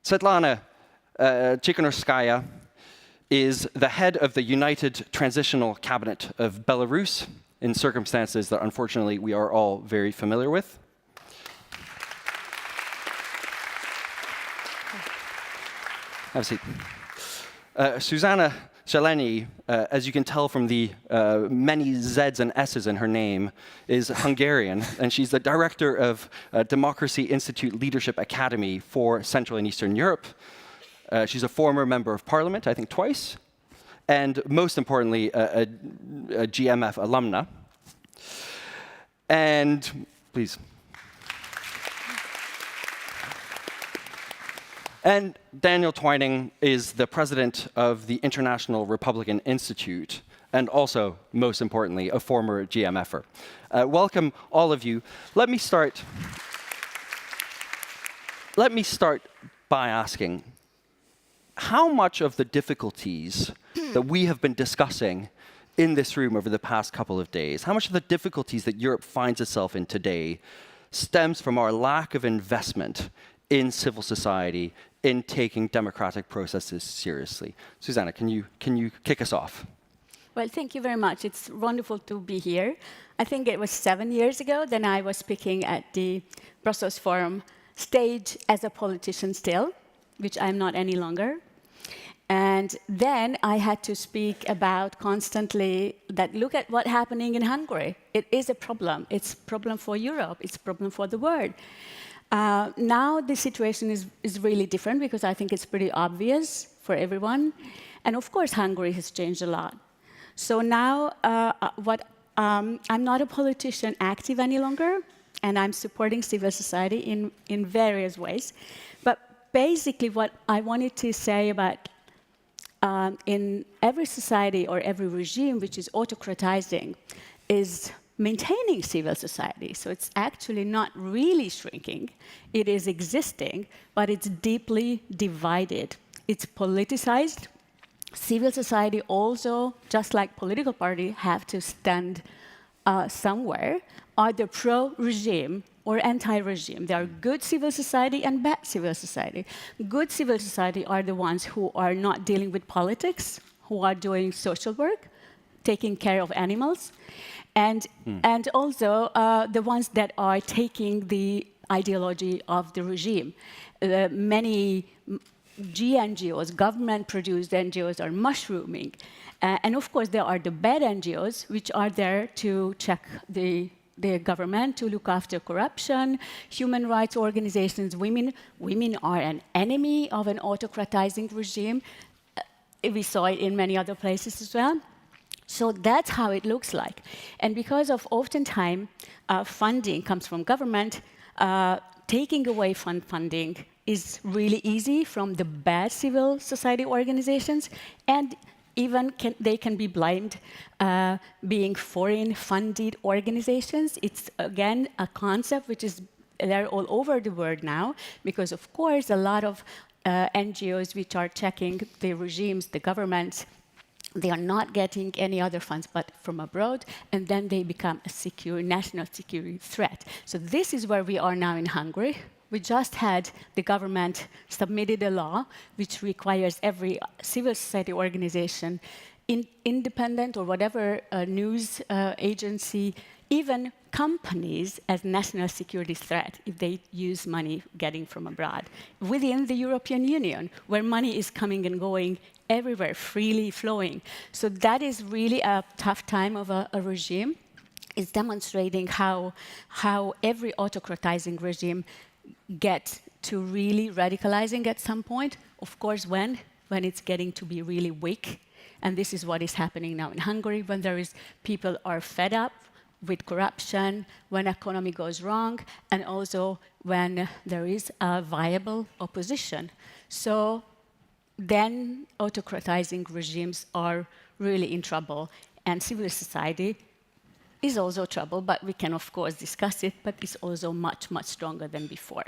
Svetlana Tikhonovskaya is the head of the United Transitional Cabinet of Belarus, in circumstances that unfortunately we are all very familiar with. Have a seat. Susanna Zeleny, as you can tell from the many Z's and S's in her name, is Hungarian, and she's the director of Democracy Institute Leadership Academy for Central and Eastern Europe. She's a former member of parliament, I think twice, and most importantly, a GMF alumna. And please. And Daniel Twining is the president of the International Republican Institute, and also, most importantly, a former GMFer. Welcome, all of you. Let me start by asking, how much of the difficulties that we have been discussing in this room over the past couple of days, how much of the difficulties that Europe finds itself in today stems from our lack of investment in civil society, in taking democratic processes seriously? Susanna, can you kick us off? Well, thank you very much. It's wonderful to be here. I think it was 7 years ago that I was speaking at the Brussels Forum stage as a politician still, which I'm not any longer. And then I had to speak about constantly that look at what's happening in Hungary. It is a problem. It's a problem for Europe. It's a problem for the world. Now the situation is really different because I think it's pretty obvious for everyone. And of course, Hungary has changed a lot. So now I'm not a politician active any longer, and I'm supporting civil society in various ways. But basically what I wanted to say about in every society or every regime which is autocratizing is maintaining civil society. So it's actually not really shrinking. It is existing, but it's deeply divided. It's politicized. Civil society also, just like political parties, have to stand somewhere, either pro-regime or anti-regime. There are good civil society and bad civil society. Good civil society are the ones who are not dealing with politics, who are doing social work, taking care of animals, and also the ones that are taking the ideology of the regime. Many GNGOs, government-produced NGOs, are mushrooming. And of course, there are the bad NGOs, which are there to check the government, to look after corruption, human rights organizations. Women are an enemy of an autocratizing regime. We saw it in many other places as well. So that's how it looks like. And because of oftentimes funding comes from government, taking away funding is really easy from the bad civil society organizations, and even they can be blamed being foreign-funded organizations. It's, again, a concept which is there all over the world now, because, of course, a lot of NGOs which are checking the regimes, the governments, They are not getting any other funds but from abroad, and then they become a national security threat. So this is where we are now in Hungary. We just had the government submitted a law which requires every civil society organization, independent or whatever news agency, even companies, as national security threat if they use money getting from abroad within the European Union, where money is coming and going everywhere, freely flowing. So that is really a tough time of a regime. It's demonstrating how every autocratizing regime gets to really radicalizing at some point. Of course, when it's getting to be really weak. And this is what is happening now in Hungary, when people are fed up with corruption, when economy goes wrong, and also when there is a viable opposition. So then autocratizing regimes are really in trouble, and civil society is also trouble, but we can of course discuss it, but it's also much, much stronger than before.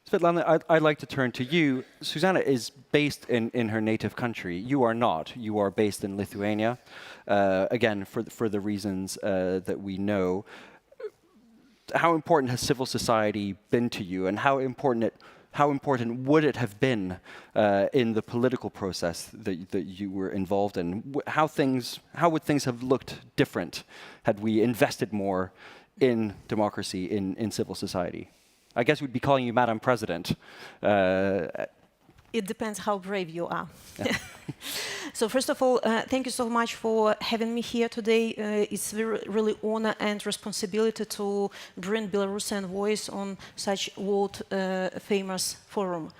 Svetlana, I'd like to turn to you. Susanna is based in her native country. You are not. You are based in Lithuania, again, for the reasons that we know. How important has civil society been to you, and how important would it have been in the political process that you were involved in? How would things have looked different had we invested more in democracy, in civil society? I guess we'd be calling you Madam President. It depends how brave you are. Yeah. So first of all, thank you so much for having me here today. It's really honor and responsibility to bring Belarusian voice on such world famous forum.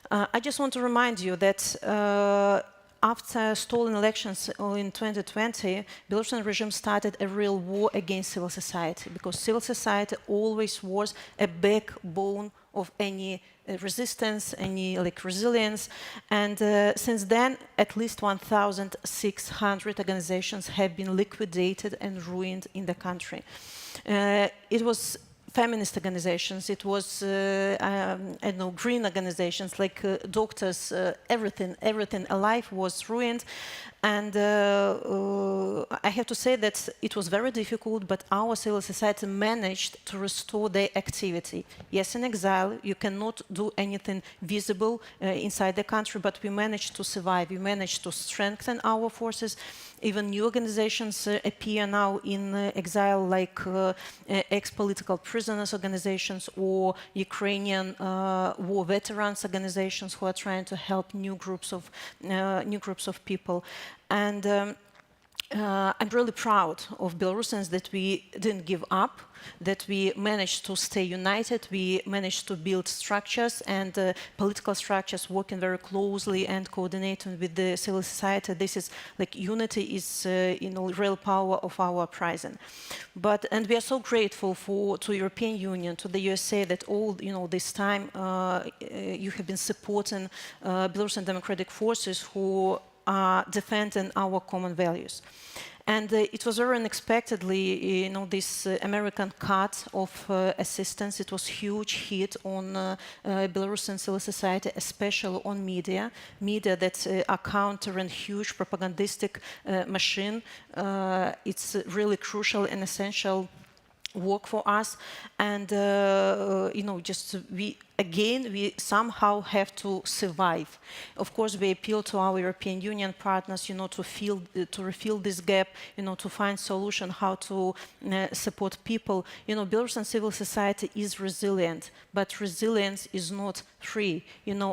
I just want to remind you that after stolen elections in 2020, Belarusian regime started a real war against civil society, because civil society always was a backbone of any resistance, any resilience. And since then, at least 1,600 organizations have been liquidated and ruined in the country. It was feminist organizations, it was, green organizations like doctors, everything alive was ruined. And I have to say that it was very difficult, but our civil society managed to restore their activity. Yes, in exile, you cannot do anything visible inside the country, but we managed to survive. We managed to strengthen our forces. Even new organizations appear now in exile, like ex-political prisoners organizations or Ukrainian war veterans organizations who are trying to help new groups of people. And I'm really proud of Belarusians that we didn't give up, that we managed to stay united, we managed to build structures and political structures working very closely and coordinating with the civil society. This is unity is real power of our uprising. And we are so grateful to European Union, to the USA, that all this time you have been supporting Belarusian democratic forces who are defending our common values. And it was very unexpectedly, this American cut of assistance. It was a huge hit on Belarusian civil society, especially on media that are countering huge propagandistic machine. It's really crucial and essential work for us. And we somehow have to survive. Of course, we appeal to our European Union partners, to refill this gap, to find solution how to support people. Belarusian civil society is resilient, but resilience is not free.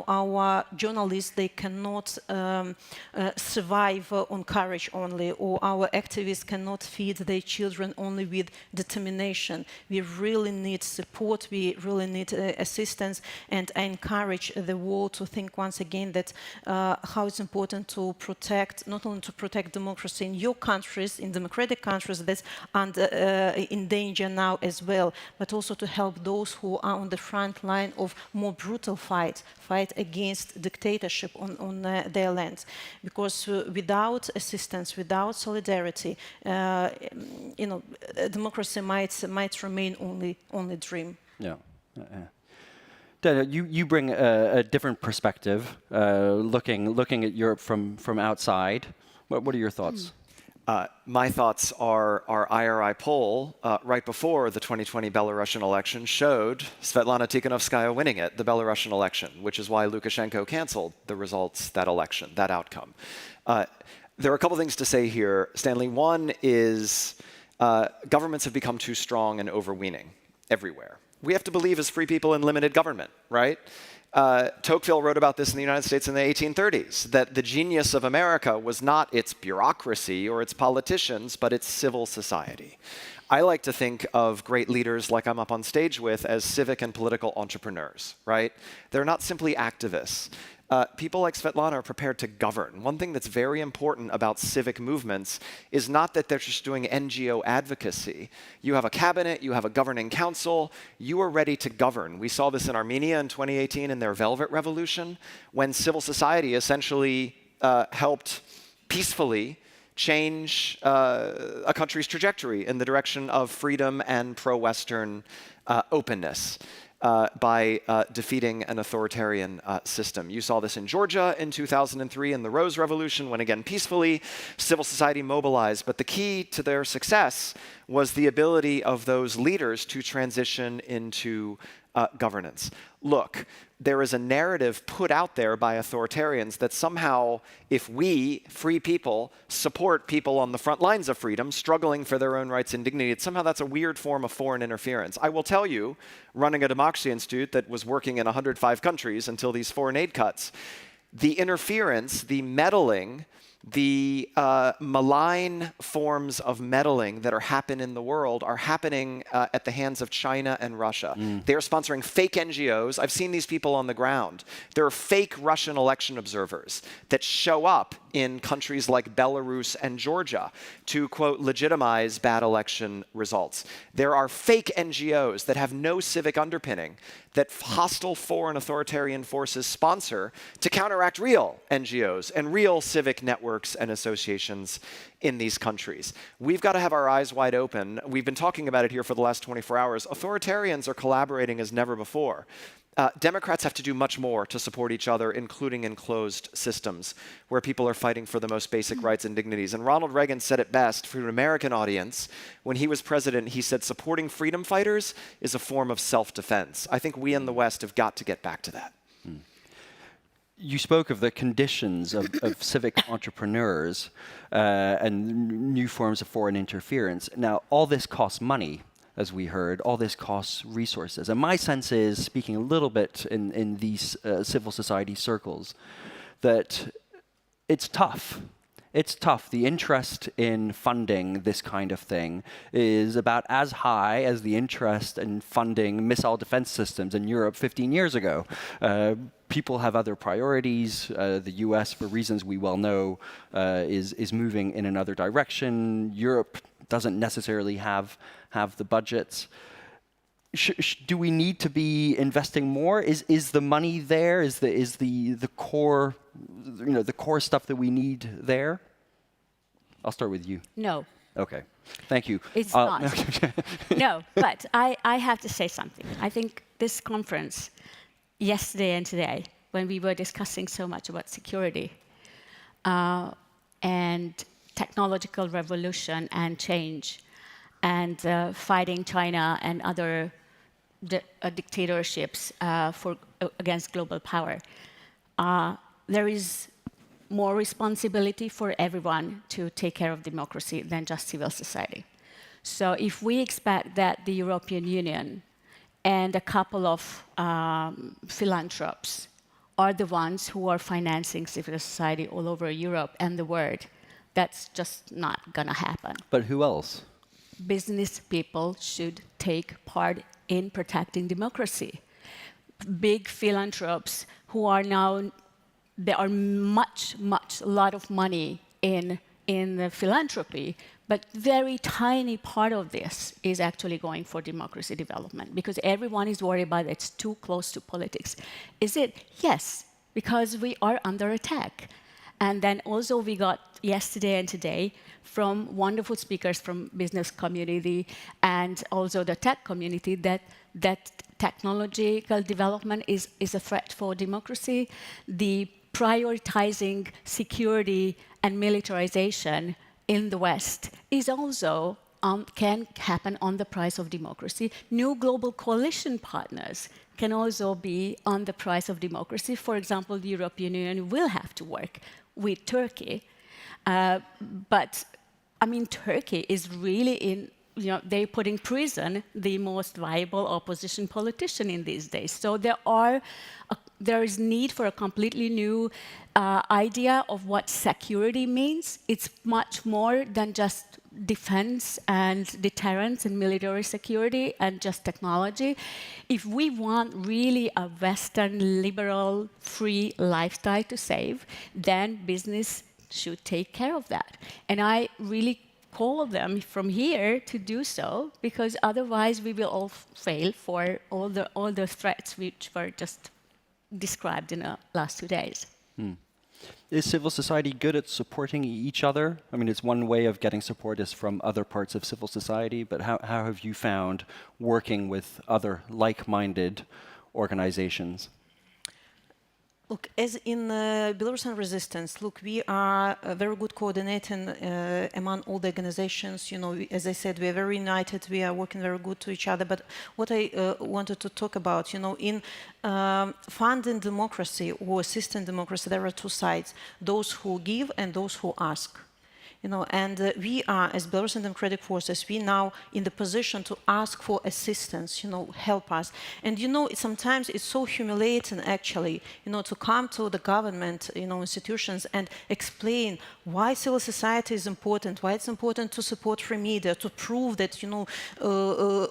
Our journalists, they cannot survive on courage only, or our activists cannot feed their children only with determination. We really need support, we really need assistance, and I encourage the world to think once again that how it's important to protect, not only to protect democracy in your countries, in democratic countries that's in danger now as well, but also to help those who are on the front line of more brutal fight against dictatorship on their lands. Because without assistance, without solidarity, democracy might remain only a dream. Yeah. Dana, you bring a different perspective, looking at Europe from outside. What are your thoughts? My thoughts are our IRI poll right before the 2020 Belarusian election showed Svetlana Tikhanovskaya winning it, the Belarusian election, which is why Lukashenko canceled the results, that election, that outcome. There are a couple things to say here, Stanley. One is governments have become too strong and overweening everywhere. We have to believe as free people in limited government, right? Tocqueville wrote about this in the United States in the 1830s, that the genius of America was not its bureaucracy or its politicians, but its civil society. I like to think of great leaders like I'm up on stage with as civic and political entrepreneurs, right? They're not simply activists. People like Svetlana are prepared to govern. One thing that's very important about civic movements is not that they're just doing NGO advocacy. You have a cabinet, you have a governing council, you are ready to govern. We saw this in Armenia in 2018 in their Velvet Revolution, when civil society essentially helped peacefully change a country's trajectory in the direction of freedom and pro-Western openness. By defeating an authoritarian system. You saw this in Georgia in 2003 in the Rose Revolution, when again peacefully civil society mobilized. But the key to their success was the ability of those leaders to transition into governance. Look, there is a narrative put out there by authoritarians that somehow if we, free people, support people on the front lines of freedom, struggling for their own rights and dignity, somehow that's a weird form of foreign interference. I will tell you, running a democracy institute that was working in 105 countries until these foreign aid cuts, the interference, the meddling, the malign forms of meddling that are happening in the world are happening at the hands of China and Russia. They are sponsoring fake NGOs. I've seen these people on the ground. There are fake Russian election observers that show up in countries like Belarus and Georgia to, quote, legitimize bad election results. There are fake NGOs that have no civic underpinning that hostile foreign authoritarian forces sponsor to counteract real NGOs and real civic networks and associations in these countries. We've got to have our eyes wide open. We've been talking about it here for the last 24 hours. Authoritarians are collaborating as never before. Democrats have to do much more to support each other, including in closed systems where people are fighting for the most basic rights and dignities. And Ronald Reagan said it best for an American audience. When he was president, he said, supporting freedom fighters is a form of self-defense. I think we in the West have got to get back to that. You spoke of the conditions of civic entrepreneurs and new forms of foreign interference. Now, all this costs money. As we heard, all this costs resources. And my sense is, speaking a little bit in these civil society circles, that it's tough. It's tough. The interest in funding this kind of thing is about as high as the interest in funding missile defense systems in Europe 15 years ago. People have other priorities. The US, for reasons we well know, is moving in another direction. Europe doesn't necessarily have the budgets. Do we need to be investing more? Is the money there? Is the core, the core stuff that we need there? I'll start with you. No. Okay. Thank you. It's not. No, but I have to say something. I think this conference, yesterday and today, when we were discussing so much about security and technological revolution and change and fighting China and other dictatorships against global power, there is more responsibility for everyone to take care of democracy than just civil society. So if we expect that the European Union and a couple of philanthropists are the ones who are financing civil society all over Europe and the world, that's just not going to happen. But who else? Business people should take part in protecting democracy. Big philanthropists who are now, there are a lot of money in the philanthropy, but very tiny part of this is actually going for democracy development because everyone is worried about it's too close to politics. Is it? Yes, because we are under attack. And then also we got yesterday and today from wonderful speakers from business community and also the tech community that that technological development is a threat for democracy. The prioritizing security and militarization in the West is also can happen on the price of democracy. New global coalition partners can also be on the price of democracy. For example, the European Union will have to work with Turkey. But I mean, Turkey is really in, they put in prison the most viable opposition politician in these days. So there is need for a completely new idea of what security means. It's much more than just defense and deterrence and military security and just technology. If we want really a Western liberal free lifestyle to save, then business should take care of that. And I really call them from here to do so, because otherwise we will all fail for all the threats which were just described in the last 2 days. Is civil society good at supporting each other? I mean, it's one way of getting support is from other parts of civil society, but how have you found working with other like-minded organizations? Look, as in Belarusian resistance, look, we are very good coordinating among all the organizations. As I said, we are very united. We are working very good to each other. But what I wanted to talk about, in funding democracy or assisting democracy, there are two sides: those who give and those who ask. And we are, as Belarusian Democratic Forces, we now in the position to ask for assistance, help us. And sometimes it's so humiliating, actually, to come to the government, institutions and explain why civil society is important, why it's important to support free media, to prove that,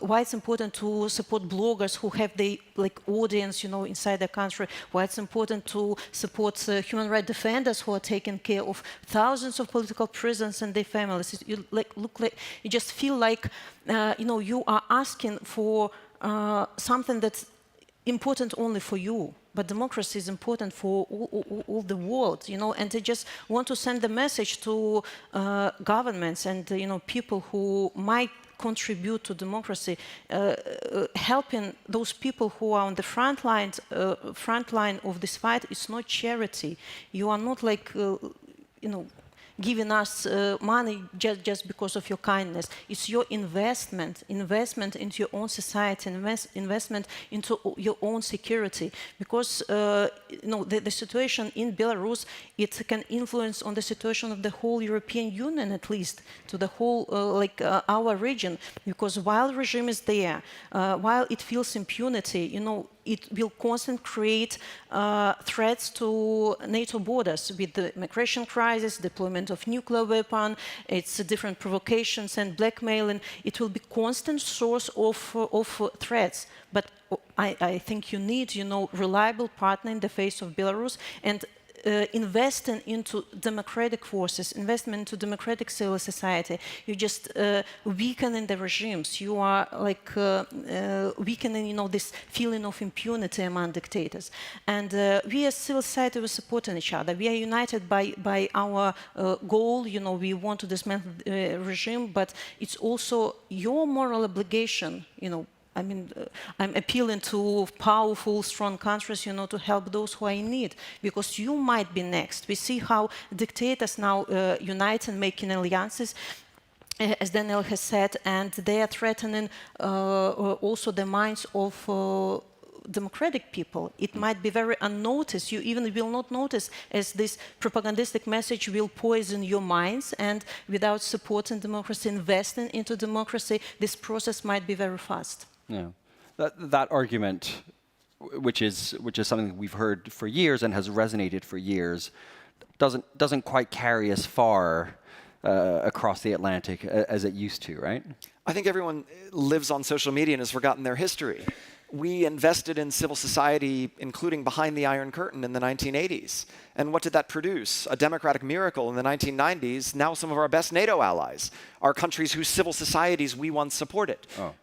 why it's important to support bloggers who have the audience, inside the country, why it's important to support human rights defenders who are taking care of thousands of political prisoners and their families. You just feel like you are asking for something that's important only for you, but democracy is important for all the world, and they just want to send the message to governments and people who might contribute to democracy, helping those people who are on the front line of this fight. It's not charity. You are not giving us money just because of your kindness. It's your investment into your own society, investment into your own security. Because the situation in Belarus, it can influence on the situation of the whole European Union, at least to the whole our region. Because while the regime is there, while it feels impunity, it will constantly create threats to NATO borders with the migration crisis, deployment of nuclear weapon, its different provocations and blackmailing. It will be constant source of threats. But I think you need, reliable partner in the face of Belarus, and investing into democratic forces, investment into democratic civil society. You just weakening the regimes. You are weakening, this feeling of impunity among dictators. And we as civil society, we're supporting each other. We are united by our goal. We want to dismantle the regime, but it's also your moral obligation, I'm appealing to powerful, strong countries, to help those who are in need, because you might be next. We see how dictators now unite and making alliances, as Daniel has said, and they are threatening also the minds of democratic people. It might be very unnoticed. You even will not notice, as this propagandistic message will poison your minds, and without supporting democracy, investing into democracy, this process might be very fast. Yeah, that argument, which is something we've heard for years and has resonated for years, doesn't quite carry as far across the Atlantic as it used to, right? I think everyone lives on social media and has forgotten their history. We invested in civil society, including behind the Iron Curtain in the 1980s. And what did that produce? A democratic miracle in the 1990s. Now some of our best NATO allies are countries whose civil societies we once supported,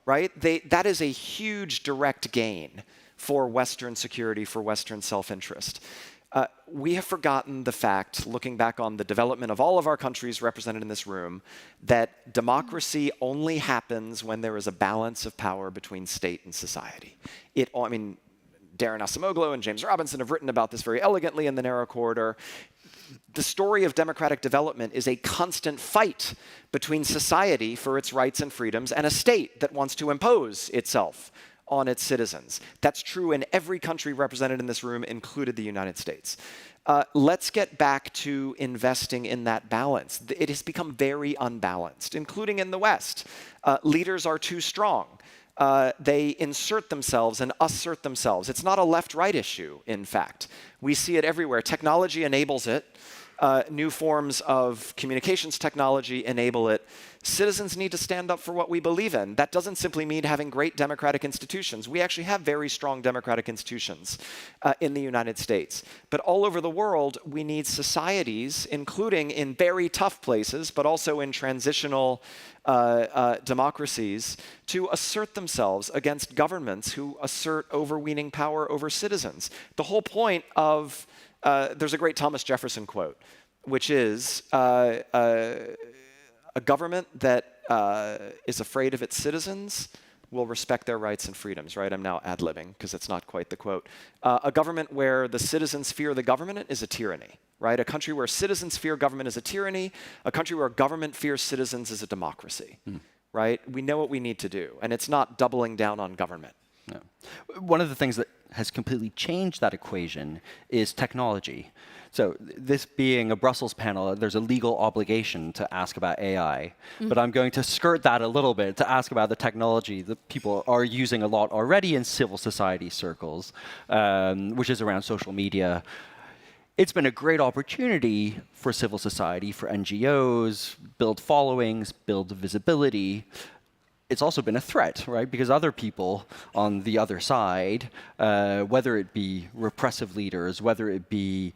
right? That is a huge direct gain for Western security, for Western self-interest. We have forgotten the fact, looking back on the development of all of our countries represented in this room, that democracy only happens when there is a balance of power between state and society. I mean, Darren Acemoglu and James Robinson have written about this very elegantly in The Narrow Corridor. The story of democratic development is a constant fight between society for its rights and freedoms and a state that wants to impose itself on its citizens. That's true in every country represented in this room, included the United States. Let's get back to investing in that balance. It has become very unbalanced, including in the West. Leaders are too strong. They insert themselves and assert themselves. It's not a left-right issue, in fact. We see it everywhere. Technology enables it. New forms of communications technology enable it. Citizens need to stand up for what we believe in. That doesn't simply mean having great democratic institutions. We actually have very strong democratic institutions in the United States. But all over the world, we need societies, including in very tough places, but also in transitional democracies, to assert themselves against governments who assert overweening power over citizens. The whole point of there's a great Thomas Jefferson quote, which is a government that is afraid of its citizens will respect their rights and freedoms, right? I'm now ad-libbing because it's not quite the quote. A government where the citizens fear the government is a tyranny, right? A country where citizens fear government is a tyranny. A country where government fears citizens is a democracy, right? We know what we need to do, and it's not doubling down on government. No. One of the things that has completely changed that equation is technology. So this being a Brussels panel, there's a legal obligation to ask about AI. But I'm going to skirt that a little bit to ask about the technology that people are using a lot already in civil society circles, which is around social media. It's been a great opportunity for civil society, for NGOs, build followings, build visibility. It's also been a threat, right? Because other people on the other side, whether it be repressive leaders, whether it be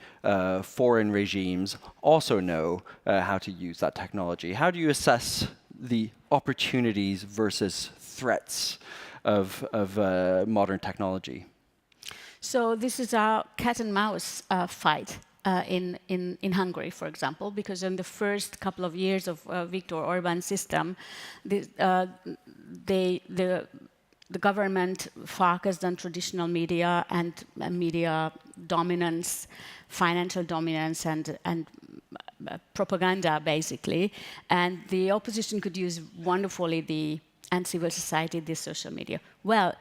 foreign regimes, also know how to use that technology. How do you assess the opportunities versus threats of modern technology? So this is a cat and mouse fight. In Hungary, for example, because in the first couple of years of Viktor Orban's system, the government focused on traditional media and media dominance, financial dominance, and propaganda, basically. And the opposition could use wonderfully and civil society, the social media. Well,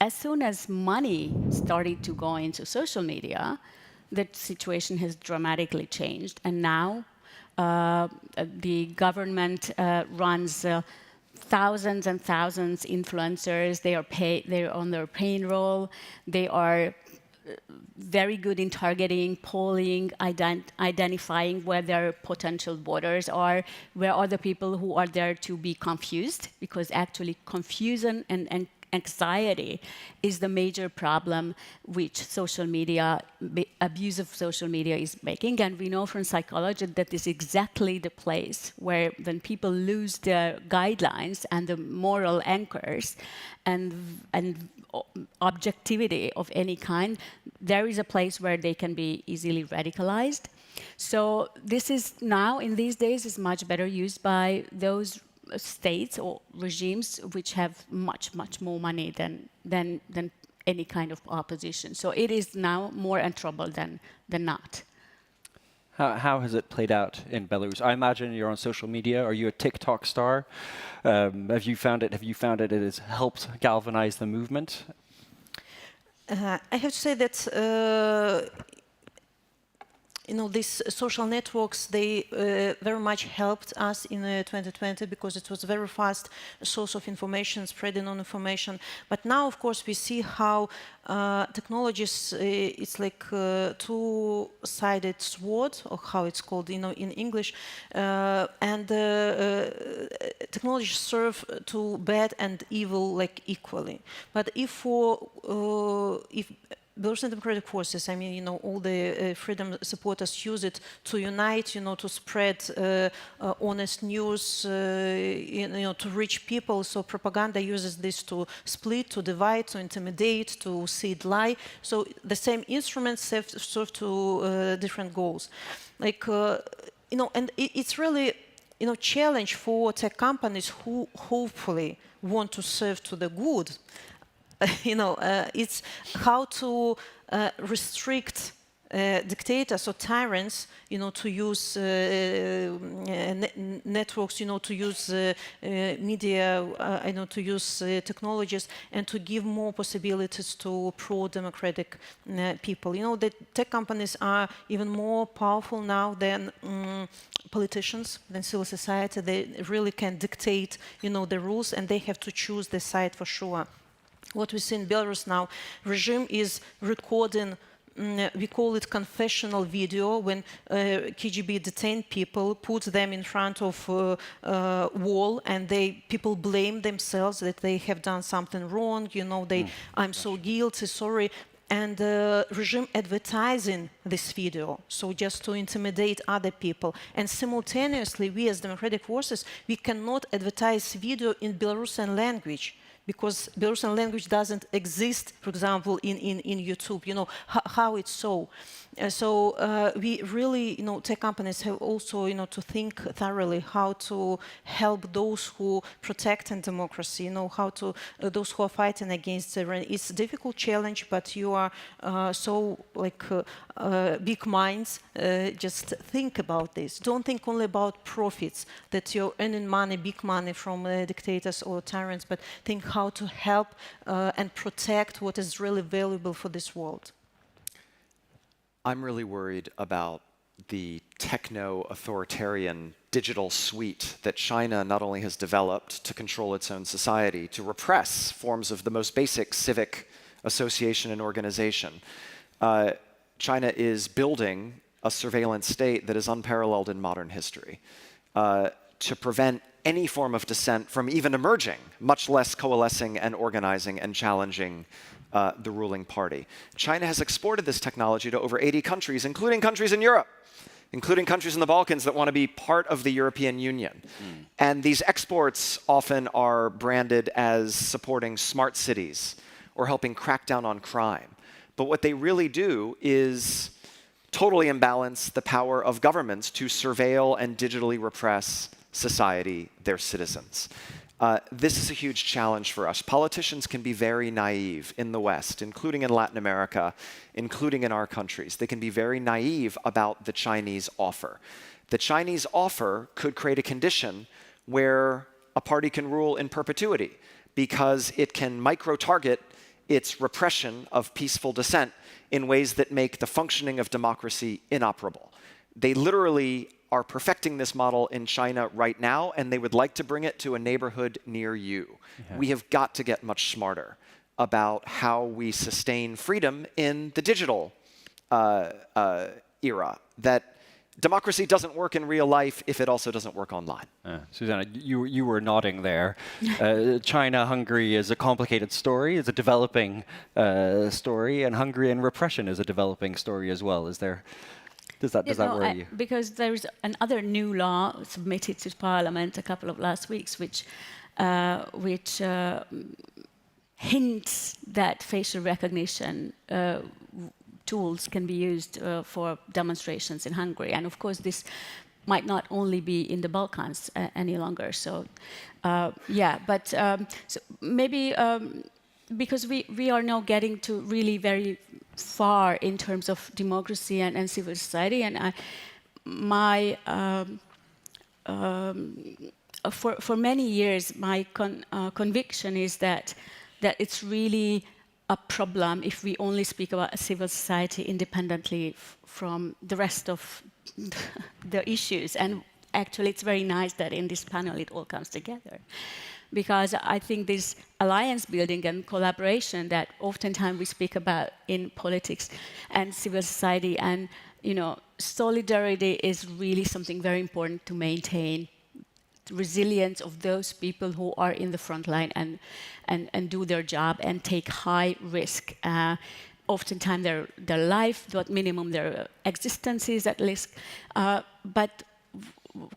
as soon as money started to go into social media, the situation has dramatically changed, and now the government runs thousands and thousands influencers. They're on their payroll. They are very good in targeting, polling, identifying where their potential voters are, where are the people who are there to be confused, because actually confusion and anxiety is the major problem which social media, abuse of social media is making. And we know from psychology that this is exactly the place where when people lose their guidelines and the moral anchors and objectivity of any kind, there is a place where they can be easily radicalized. So this is now, in these days, is much better used by those states or regimes which have much more money than any kind of opposition. So it is now more in trouble than not. How has it played out in Belarus? I imagine you're on social media. Are you a TikTok star? Have you found it it has helped galvanize the movement? I have to say that these social networks, they very much helped us in 2020 because it was a very fast source of information, spreading on information. But now, of course, we see how technologies, it's like a two-sided sword, or how it's called, in English, and technologies serve to bad and evil like equally. But if Belarusian Democratic Forces, I mean, you know, all the freedom supporters use it to unite, you know, to spread honest news, you know, to reach people. So propaganda uses this to split, to divide, to intimidate, to seed lie. So the same instruments serve to different goals. Like, you know, and it's really, you know, challenge for tech companies who hopefully want to serve to the good. You know, it's how to restrict dictators or tyrants, you know, to use networks, you know, to use media, you know, to use technologies, and to give more possibilities to pro-democratic people. You know, the tech companies are even more powerful now than politicians, than civil society. They really can dictate, you know, the rules, and they have to choose the side for sure. What we see in Belarus now, regime is recording, we call it confessional video, when KGB detain people, put them in front of a wall, and people blame themselves that they have done something wrong, you know, I'm so guilty, sorry. And the regime advertising this video, so just to intimidate other people. And simultaneously, we as democratic forces, we cannot advertise video in Belarusian language, because Belarusian language doesn't exist, for example, in YouTube. You know, how it's so. We really, you know, tech companies have also, you know, to think thoroughly how to help those who protect democracy, you know, how to, those who are fighting against tyranny. It's a difficult challenge, but you are so, like, big minds, just think about this. Don't think only about profits, that you're earning money, big money from dictators or tyrants, but think how to help and protect what is really valuable for this world. I'm really worried about the techno-authoritarian digital suite that China not only has developed to control its own society, to repress forms of the most basic civic association and organization. China is building a surveillance state that is unparalleled in modern history to prevent any form of dissent from even emerging, much less coalescing and organizing and challenging the ruling party. China has exported this technology to over 80 countries, including countries in Europe, including countries in the Balkans that want to be part of the European Union. And these exports often are branded as supporting smart cities or helping crack down on crime. But what they really do is totally imbalance the power of governments to surveil and digitally repress society, their citizens. This is a huge challenge for us. Politicians can be very naive in the West, including in Latin America, including in our countries. They can be very naive about the Chinese offer. The Chinese offer could create a condition where a party can rule in perpetuity because it can micro-target its repression of peaceful dissent in ways that make the functioning of democracy inoperable. They literally are perfecting this model in China right now, and they would like to bring it to a neighborhood near you. Yeah. We have got to get much smarter about how we sustain freedom in the digital era. That democracy doesn't work in real life if it also doesn't work online. Susanna, you were nodding there. China-Hungary is a complicated story. It's a developing story, and Hungary and repression is a developing story as well. Is there? Does that worry you? Because there is another new law submitted to Parliament a couple of last weeks, which hints that facial recognition tools can be used for demonstrations in Hungary. And of course, this might not only be in the Balkans any longer. So, so maybe because we are now getting to really very far in terms of democracy and civil society, and for many years, my conviction is that it's really a problem if we only speak about a civil society independently from the rest of the issues. And actually, it's very nice that in this panel it all comes together. Because I think this alliance building and collaboration that oftentimes we speak about in politics and civil society, and solidarity is really something very important to maintain the resilience of those people who are in the front line and do their job and take high risk. oftentimes their life, at minimum their existence is at risk. But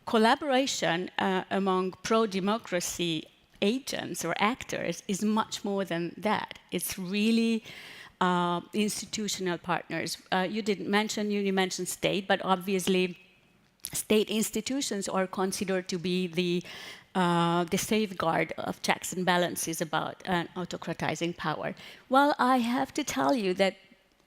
collaboration among pro-democracy agents or actors is much more than that. It's really institutional partners. You didn't mention, you mentioned state, but obviously state institutions are considered to be the safeguard of checks and balances about autocratizing power. Well, I have to tell you that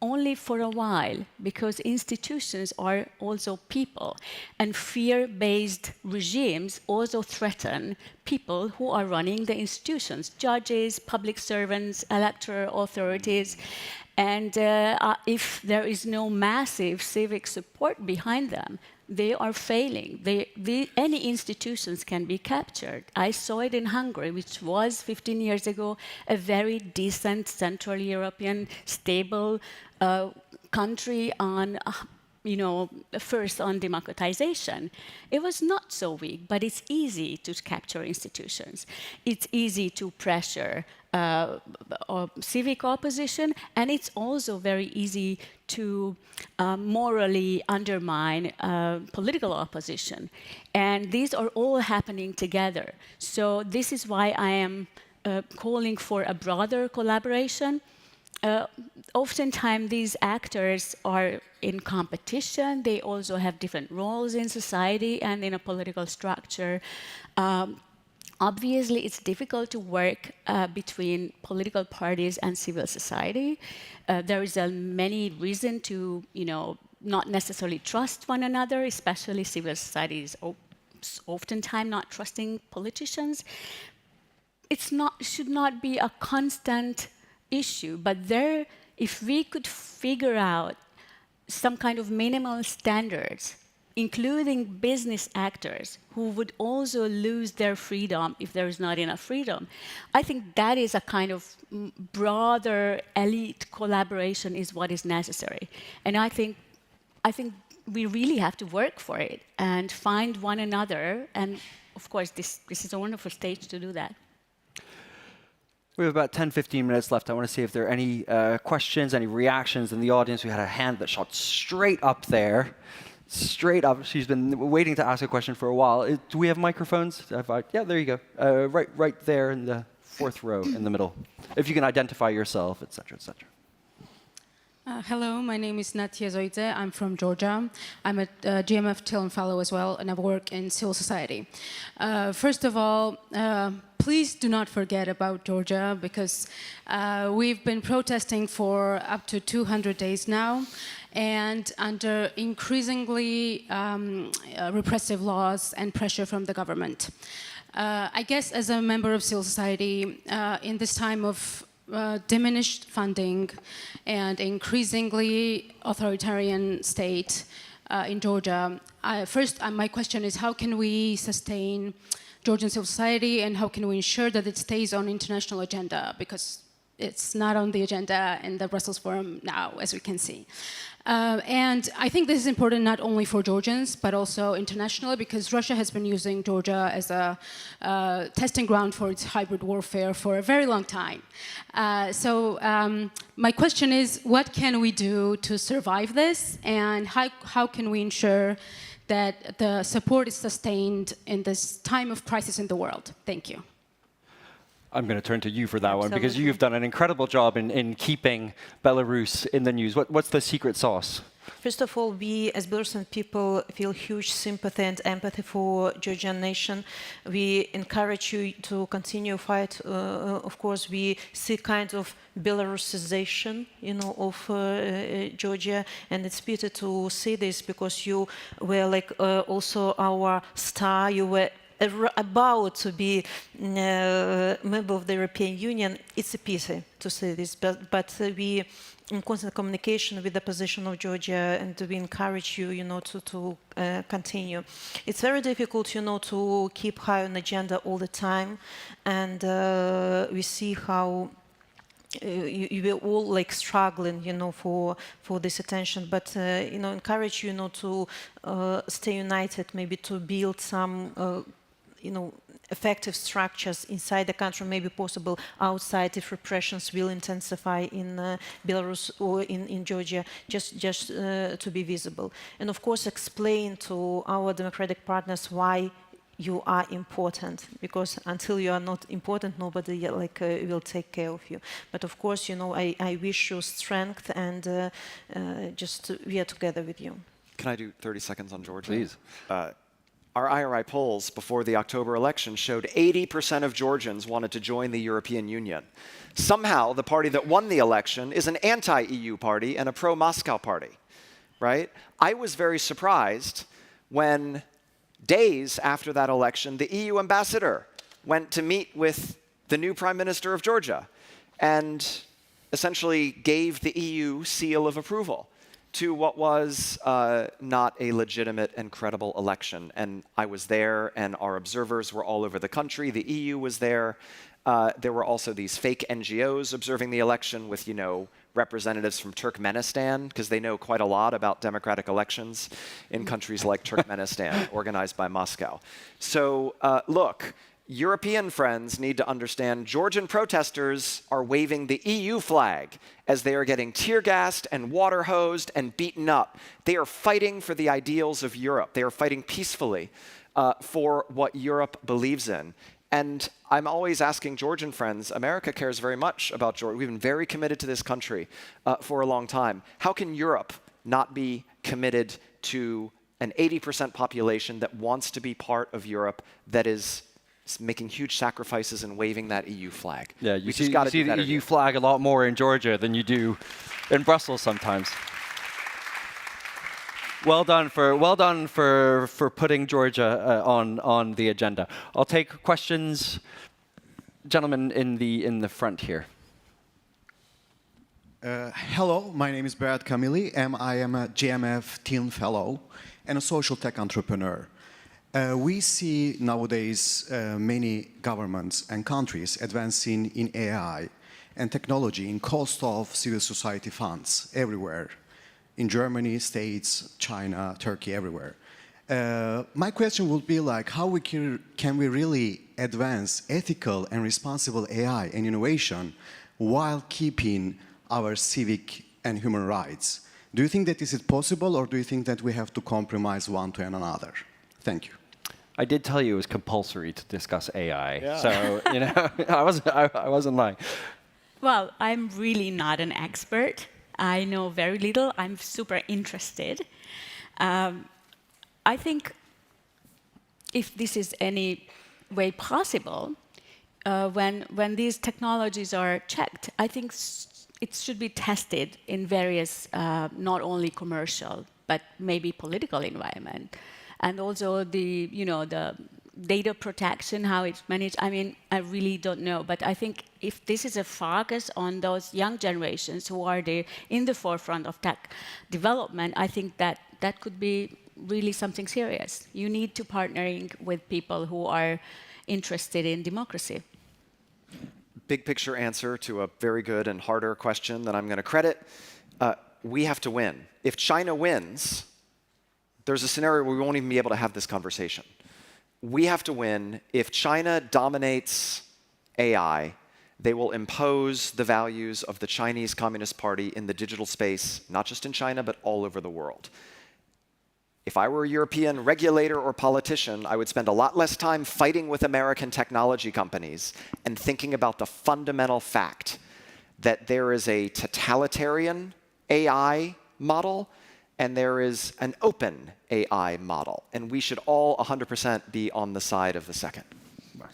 only for a while, because institutions are also people, and fear-based regimes also threaten people who are running the institutions, judges, public servants, electoral authorities. And if there is no massive civic support behind them, they are failing. Any institutions can be captured. I saw it in Hungary, which was 15 years ago a very decent Central European, stable country on, first on democratization. It was not so weak, but it's easy to capture institutions. It's easy to pressure civic opposition, and it's also very easy to morally undermine political opposition. And these are all happening together. So this is why I am calling for a broader collaboration. Oftentimes these actors are in competition. They also have different roles in society and in a political structure. Obviously, it's difficult to work between political parties and civil society. There is many reasons to, not necessarily trust one another, especially civil society is oftentimes not trusting politicians. Should not be a constant issue, but if we could figure out some kind of minimal standards, including business actors who would also lose their freedom if there is not enough freedom, I think that is a kind of broader elite collaboration is what is necessary. And I think we really have to work for it and find one another. And of course, this is a wonderful stage to do that. We have about 10, 15 minutes left. I want to see if there are any questions, any reactions in the audience. We had a hand that shot straight up there. Straight up. She's been waiting to ask a question for a while. Do we have microphones? Yeah, there you go. Right there in the fourth row in the middle. If you can identify yourself, et cetera, et cetera. Hello, my name is Natia Zoidze. I'm from Georgia. I'm a GMF Till and Fellow as well, and I work in civil society. First of all, please do not forget about Georgia, because we've been protesting for up to 200 days now, and under increasingly repressive laws and pressure from the government. I guess as a member of civil society, in this time of diminished funding and increasingly authoritarian state in Georgia, my question is, how can we sustain Georgian civil society, and how can we ensure that it stays on international agenda? Because it's not on the agenda in the Brussels Forum now, as we can see. And I think this is important not only for Georgians, but also internationally, because Russia has been using Georgia as a testing ground for its hybrid warfare for a very long time. So my question is, what can we do to survive this, and how can we ensure that the support is sustained in this time of crisis in the world? Thank you. I'm going to turn to you for that one, because you've done an incredible job in keeping Belarus in the news. What's the secret sauce? First of all, we as Belarusian people feel huge sympathy and empathy for Georgian nation. We encourage you to continue fight. Of course, we see kind of Belarusization, of Georgia, and it's pity to see this, because you were like also our star. You were about to be member of the European Union. It's a pity to say this, but we in constant communication with the position of Georgia, and we encourage you, to continue. It's very difficult, to keep high on agenda all the time, and we see how you were all like struggling, for this attention. But encourage you, to stay united, maybe to build some, effective structures inside the country may be possible outside if repressions will intensify in Belarus or in Georgia, just to be visible. And of course explain to our democratic partners why you are important, because until you are not important, nobody will take care of you. But of course, I wish you strength and we are together with you. Can I do 30 seconds on Georgia? Please. Our IRI polls before the October election showed 80% of Georgians wanted to join the European Union. Somehow, the party that won the election is an anti-EU party and a pro-Moscow party, right? I was very surprised when days after that election, the EU ambassador went to meet with the new prime minister of Georgia and essentially gave the EU seal of approval to what was not a legitimate and credible election. And I was there, and our observers were all over the country. The EU was there. There were also these fake NGOs observing the election with, representatives from Turkmenistan, because they know quite a lot about democratic elections in countries like Turkmenistan, organized by Moscow. So look, European friends need to understand Georgian protesters are waving the EU flag as they are getting tear-gassed and water-hosed and beaten up. They are fighting for the ideals of Europe. They are fighting peacefully for what Europe believes in. And I'm always asking Georgian friends, America cares very much about Georgia. We've been very committed to this country for a long time. How can Europe not be committed to an 80% population that wants to be part of Europe, that is making huge sacrifices and waving that EU flag? Yeah, you see the EU flag a lot more in Georgia than you do in Brussels sometimes. Well done for putting Georgia on the agenda. I'll take questions, gentlemen in the front here. Hello, my name is Berat Kamili, and I am a GMF Teen Fellow and a social tech entrepreneur. We see nowadays many governments and countries advancing in AI and technology in cost of civil society funds everywhere. In Germany, States, China, Turkey, everywhere. My question would be how can we really advance ethical and responsible AI and innovation while keeping our civic and human rights? Do you think that this is possible, or do you think that we have to compromise one to another? Thank you. I did tell you it was compulsory to discuss AI, Yeah. so I wasn't lying. Well, I'm really not an expert. I know very little. I'm super interested. I think if this is any way possible, when these technologies are checked, I think it should be tested in various, not only commercial, but maybe political environment. And also the data protection, how it's managed. I mean, I really don't know. But I think if this is a focus on those young generations who are in the forefront of tech development, I think that could be really something serious. You need to partnering with people who are interested in democracy. Big picture answer to a very good and harder question that I'm going to credit. We have to win. If China wins, there's a scenario where we won't even be able to have this conversation. We have to win. If China dominates AI, they will impose the values of the Chinese Communist Party in the digital space, not just in China, but all over the world. If I were a European regulator or politician, I would spend a lot less time fighting with American technology companies and thinking about the fundamental fact that there is a totalitarian AI model and there is an open AI model. And we should all 100% be on the side of the second.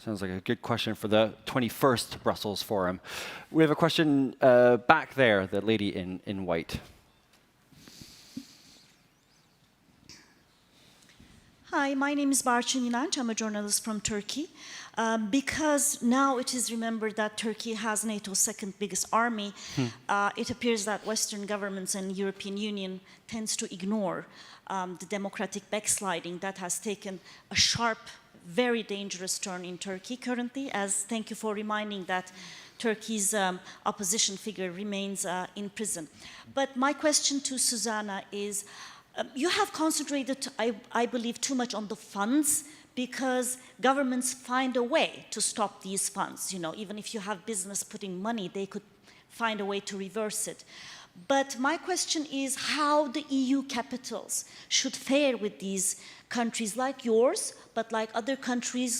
Sounds like a good question for the 21st Brussels Forum. We have a question back there, the lady in white. Hi, my name is Barçın İnanç. I'm a journalist from Turkey. Because now it is remembered that Turkey has NATO's second biggest army, it appears that Western governments and European Union tends to ignore the democratic backsliding that has taken a sharp, very dangerous turn in Turkey currently, thank you for reminding that Turkey's opposition figure remains in prison. But my question to Susanna is, you have concentrated, I believe, too much on the funds because governments find a way to stop these funds. You know, even if you have business putting money, they could find a way to reverse it. But my question is how the EU capitals should fare with these countries like yours, but like other countries,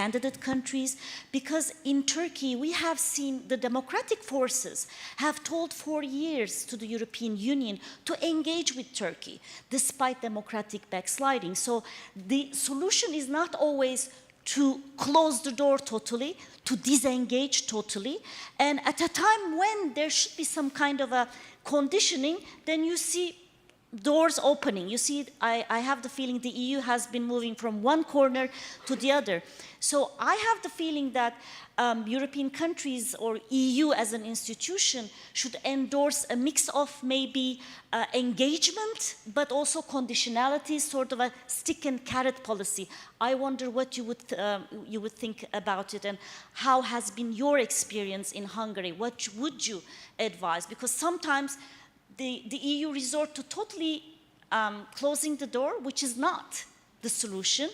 candidate countries, because in Turkey we have seen the democratic forces have told for years to the European Union to engage with Turkey despite democratic backsliding. So the solution is not always to close the door totally, to disengage totally, and at a time when there should be some kind of a conditioning, then you see doors opening. You see, I have the feeling the EU has been moving from one corner to the other. So I have the feeling that European countries or EU as an institution should endorse a mix of maybe engagement, but also conditionality, sort of a stick and carrot policy. I wonder what you would think about it, and how has been your experience in Hungary? What would you advise? Because sometimes the EU resort to totally closing the door, which is not the solution,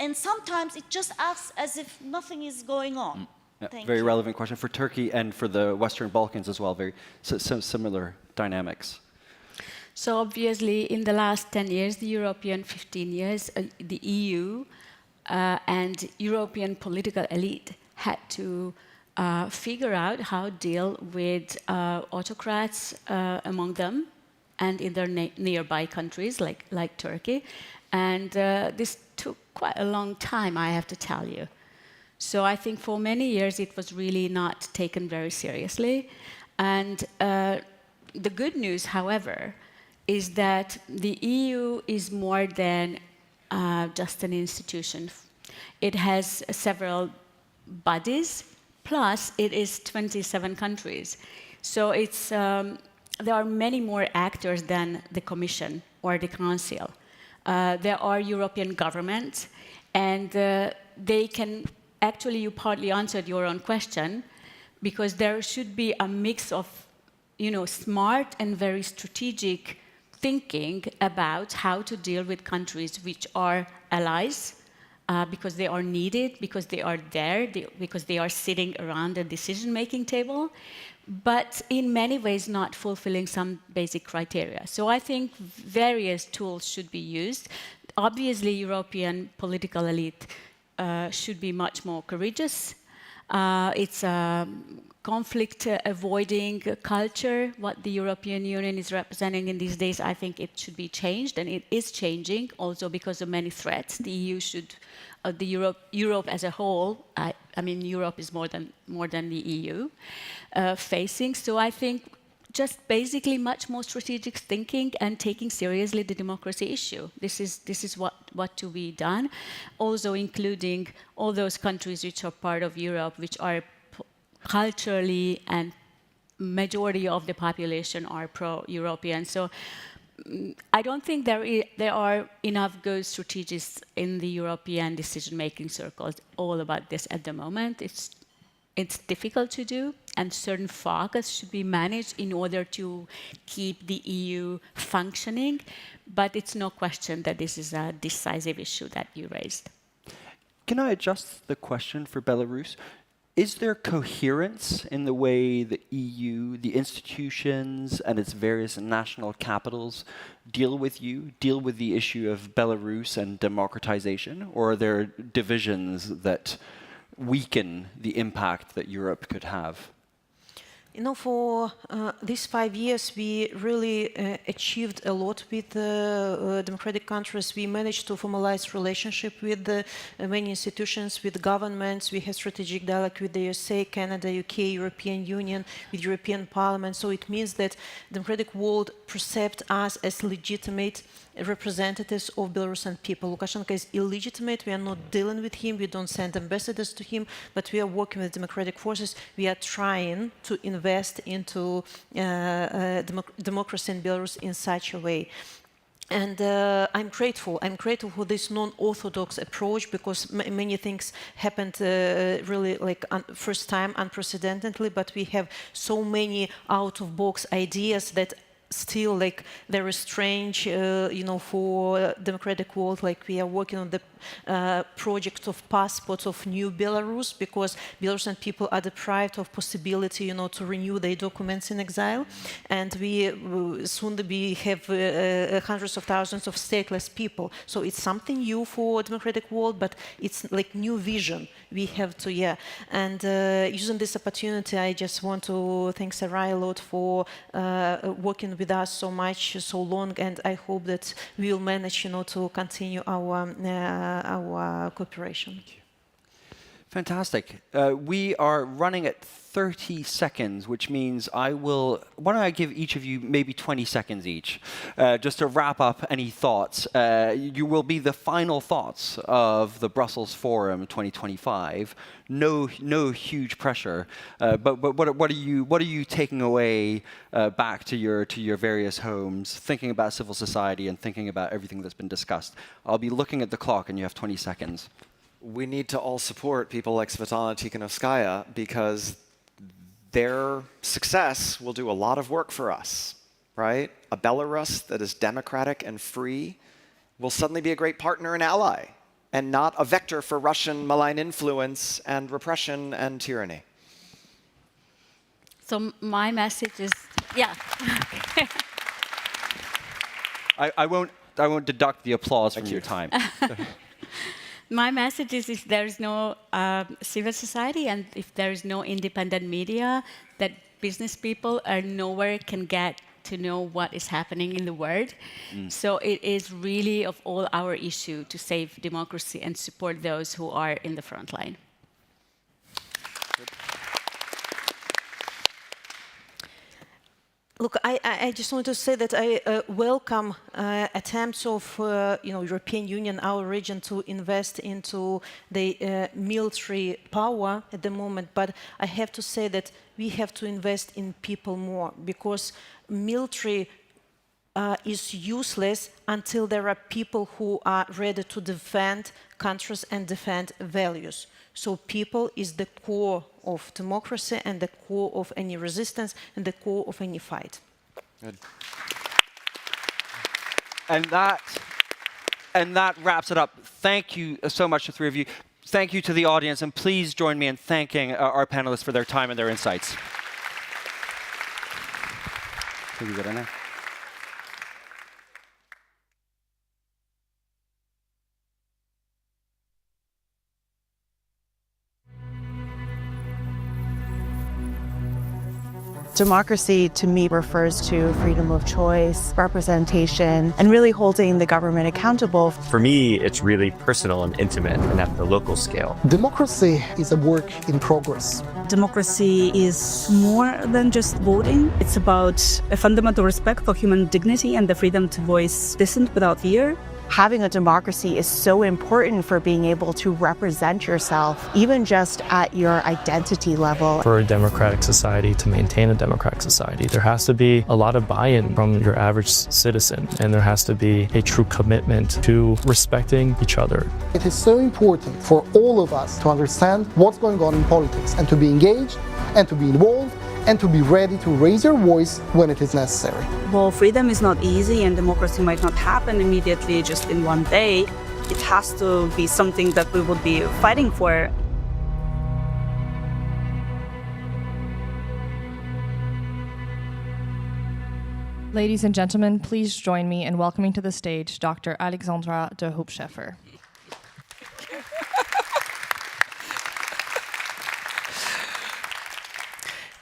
and sometimes it just acts as if nothing is going on. Yeah, very relevant question for Turkey and for the Western Balkans as well, very similar dynamics. So obviously in the last 10 years, the European 15 years, the EU and European political elite had to figure out how to deal with autocrats among them and in their nearby countries like Turkey. And this took quite a long time, I have to tell you. So I think for many years it was really not taken very seriously. And the good news, however, is that the EU is more than just an institution. It has several bodies, plus it is 27 countries. So it's, there are many more actors than the Commission or the Council. There are European governments, and they can, actually you partly answered your own question, because there should be a mix of, you know, smart and very strategic thinking about how to deal with countries which are allies, because they are needed, because they are there, because they are sitting around the decision-making table, but in many ways not fulfilling some basic criteria. So I think various tools should be used. Obviously, European political elite should be much more courageous. It's a conflict-avoiding culture, what the European Union is representing in these days. I think it should be changed, and it is changing, also because of many threats. The EU should, Europe as a whole, I mean, Europe is more than the EU facing. So I think just basically much more strategic thinking and taking seriously the democracy issue. This is what to be done. Also including all those countries which are part of Europe, which are culturally, and majority of the population are pro-European. So I don't think there are enough good strategists in the European decision-making circles all about this at the moment. It's difficult to do, and certain focus should be managed in order to keep the EU functioning. But it's no question that this is a decisive issue that you raised. Can I adjust the question for Belarus? Is there coherence in the way the EU, the institutions, and its various national capitals deal with the issue of Belarus and democratization? Or are there divisions that weaken the impact that Europe could have? You know, for these 5 years, we really achieved a lot with democratic countries. We managed to formalize relationship with many institutions, with governments. We have strategic dialogue with the USA, Canada, UK, European Union, with European Parliament. So it means that the democratic world perceived us as legitimate representatives of Belarusian people. Lukashenko is illegitimate. We are not dealing with him. We don't send ambassadors to him, but we are working with democratic forces. We are trying to invest into democracy in Belarus in such a way. And I'm grateful. I'm grateful for this non-orthodox approach, because many things happened really like first time, unprecedentedly, but we have so many out-of-box ideas that still like very strange, for democratic world. Like we are working on the project of passports of new Belarus, because Belarusian people are deprived of possibility, to renew their documents in exile, and we soon have hundreds of thousands of stateless people. So it's something new for democratic world, but it's like new vision we have to, And using this opportunity, I just want to thank Sarai a lot for working with us so much, so long, and I hope that we will manage, to continue our cooperation. Fantastic. We are running at 30 seconds, which means why don't I give each of you maybe 20 seconds each, just to wrap up any thoughts. You will be the final thoughts of the Brussels Forum 2025. No huge pressure. But what are you taking away back to your various homes, thinking about civil society and thinking about everything that's been discussed? I'll be looking at the clock, and you have 20 seconds. We need to all support people like Svetlana Tikhanovskaya, because their success will do a lot of work for us, right? A Belarus that is democratic and free will suddenly be a great partner and ally, and not a vector for Russian malign influence and repression and tyranny. So my message is, I won't deduct the applause from your time. My message is if there is no civil society and if there is no independent media, that business people are nowhere can get to know what is happening in the world. So it is really of all our issue to save democracy and support those who are in the front line. Look, I just want to say that I welcome attempts of European Union, our region, to invest into the military power at the moment. But I have to say that we have to invest in people more, because military is useless until there are people who are ready to defend countries and defend values. So people is the core of democracy and the core of any resistance and the core of any fight. Good. And that wraps it up. Thank you so much, the three of you. Thank you to the audience, and please join me in thanking our panelists for their time and their insights. Democracy, to me, refers to freedom of choice, representation, and really holding the government accountable. For me, it's really personal and intimate and at the local scale. Democracy is a work in progress. Democracy is more than just voting. It's about a fundamental respect for human dignity and the freedom to voice dissent without fear. Having a democracy is so important for being able to represent yourself, even just at your identity level. For a democratic society to maintain a democratic society, there has to be a lot of buy-in from your average citizen, and there has to be a true commitment to respecting each other. It is so important for all of us to understand what's going on in politics and to be engaged and to be involved and to be ready to raise your voice when it is necessary. While freedom is not easy and democracy might not happen immediately just in one day, it has to be something that we would be fighting for. Ladies and gentlemen, please join me in welcoming to the stage Dr. Alexandra de Hoopscheffer.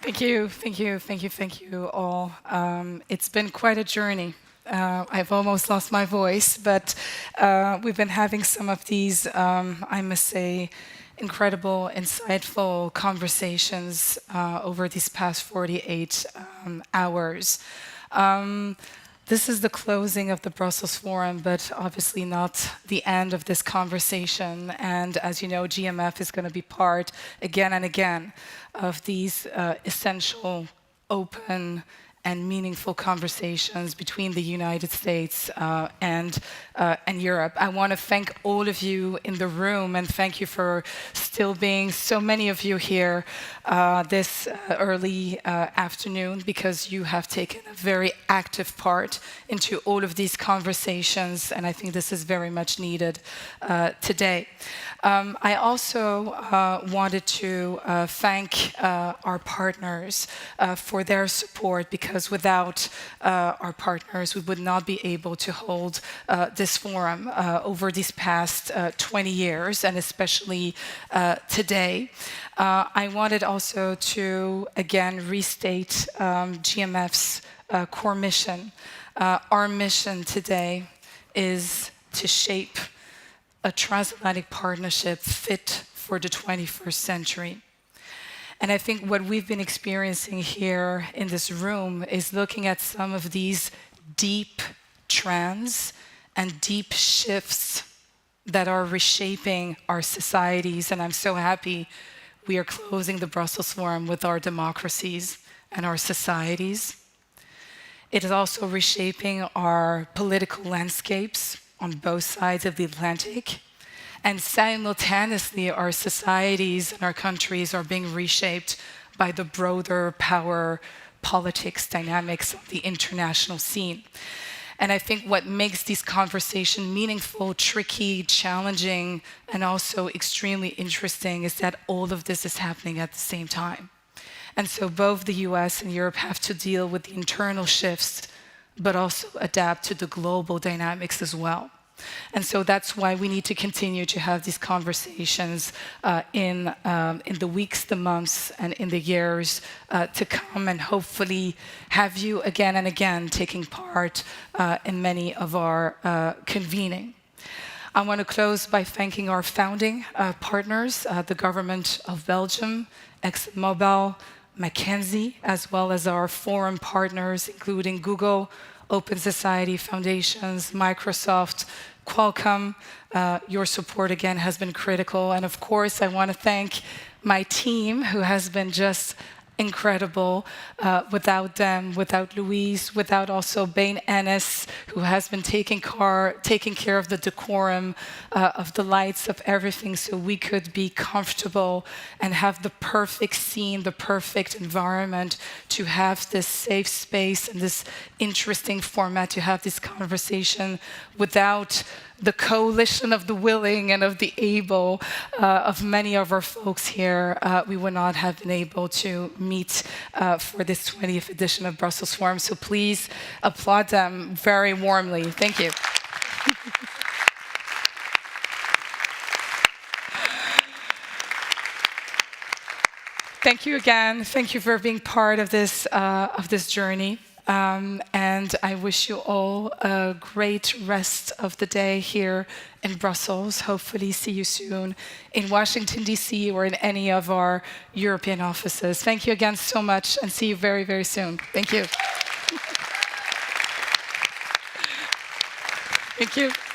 Thank you all. It's been quite a journey. I've almost lost my voice, but we've been having some of these, I must say, incredible, insightful conversations over these past 48 hours. This is the closing of the Brussels Forum, but obviously not the end of this conversation. And as you know, GMF is going to be part, again and again, of these essential, open, and meaningful conversations between the United States and Europe. I want to thank all of you in the room, and thank you for still being so many of you here this early afternoon, because you have taken a very active part into all of these conversations, and I think this is very much needed today. I also wanted to thank our partners for their support, because without our partners, we would not be able to hold this forum over these past 20 years, and especially today. I wanted also to, again, restate GMF's core mission. Our mission today is to shape a transatlantic partnership fit for the 21st century. And I think what we've been experiencing here in this room is looking at some of these deep trends and deep shifts that are reshaping our societies. And I'm so happy we are closing the Brussels Forum with our democracies and our societies. It is also reshaping our political landscapes on both sides of the Atlantic. And simultaneously, our societies and our countries are being reshaped by the broader power politics dynamics of the international scene. And I think what makes these conversations meaningful, tricky, challenging, and also extremely interesting is that all of this is happening at the same time. And so both the US and Europe have to deal with the internal shifts, but also adapt to the global dynamics as well. And so that's why we need to continue to have these conversations in the weeks, the months, and in the years to come, and hopefully have you again and again taking part in many of our convening. I want to close by thanking our founding partners, the government of Belgium, ExxonMobil, McKinsey, as well as our forum partners, including Google, Open Society Foundations, Microsoft, Qualcomm. Your support, again, has been critical. And of course, I want to thank my team, who has been just incredible. Without them, without Louise, without also Bain Ennis, who has been taking care of the decorum, of the lights, of everything, so we could be comfortable and have the perfect scene, the perfect environment to have this safe space and this interesting format to have this conversation. Without the coalition of the willing and of the able of many of our folks here, we would not have been able to meet for this 20th edition of Brussels Forum. So please applaud them very warmly. Thank you. Thank you again. Thank you for being part of this journey. And I wish you all a great rest of the day here in Brussels. Hopefully see you soon in Washington, D.C., or in any of our European offices. Thank you again so much, and see you very, very soon. Thank you. Thank you.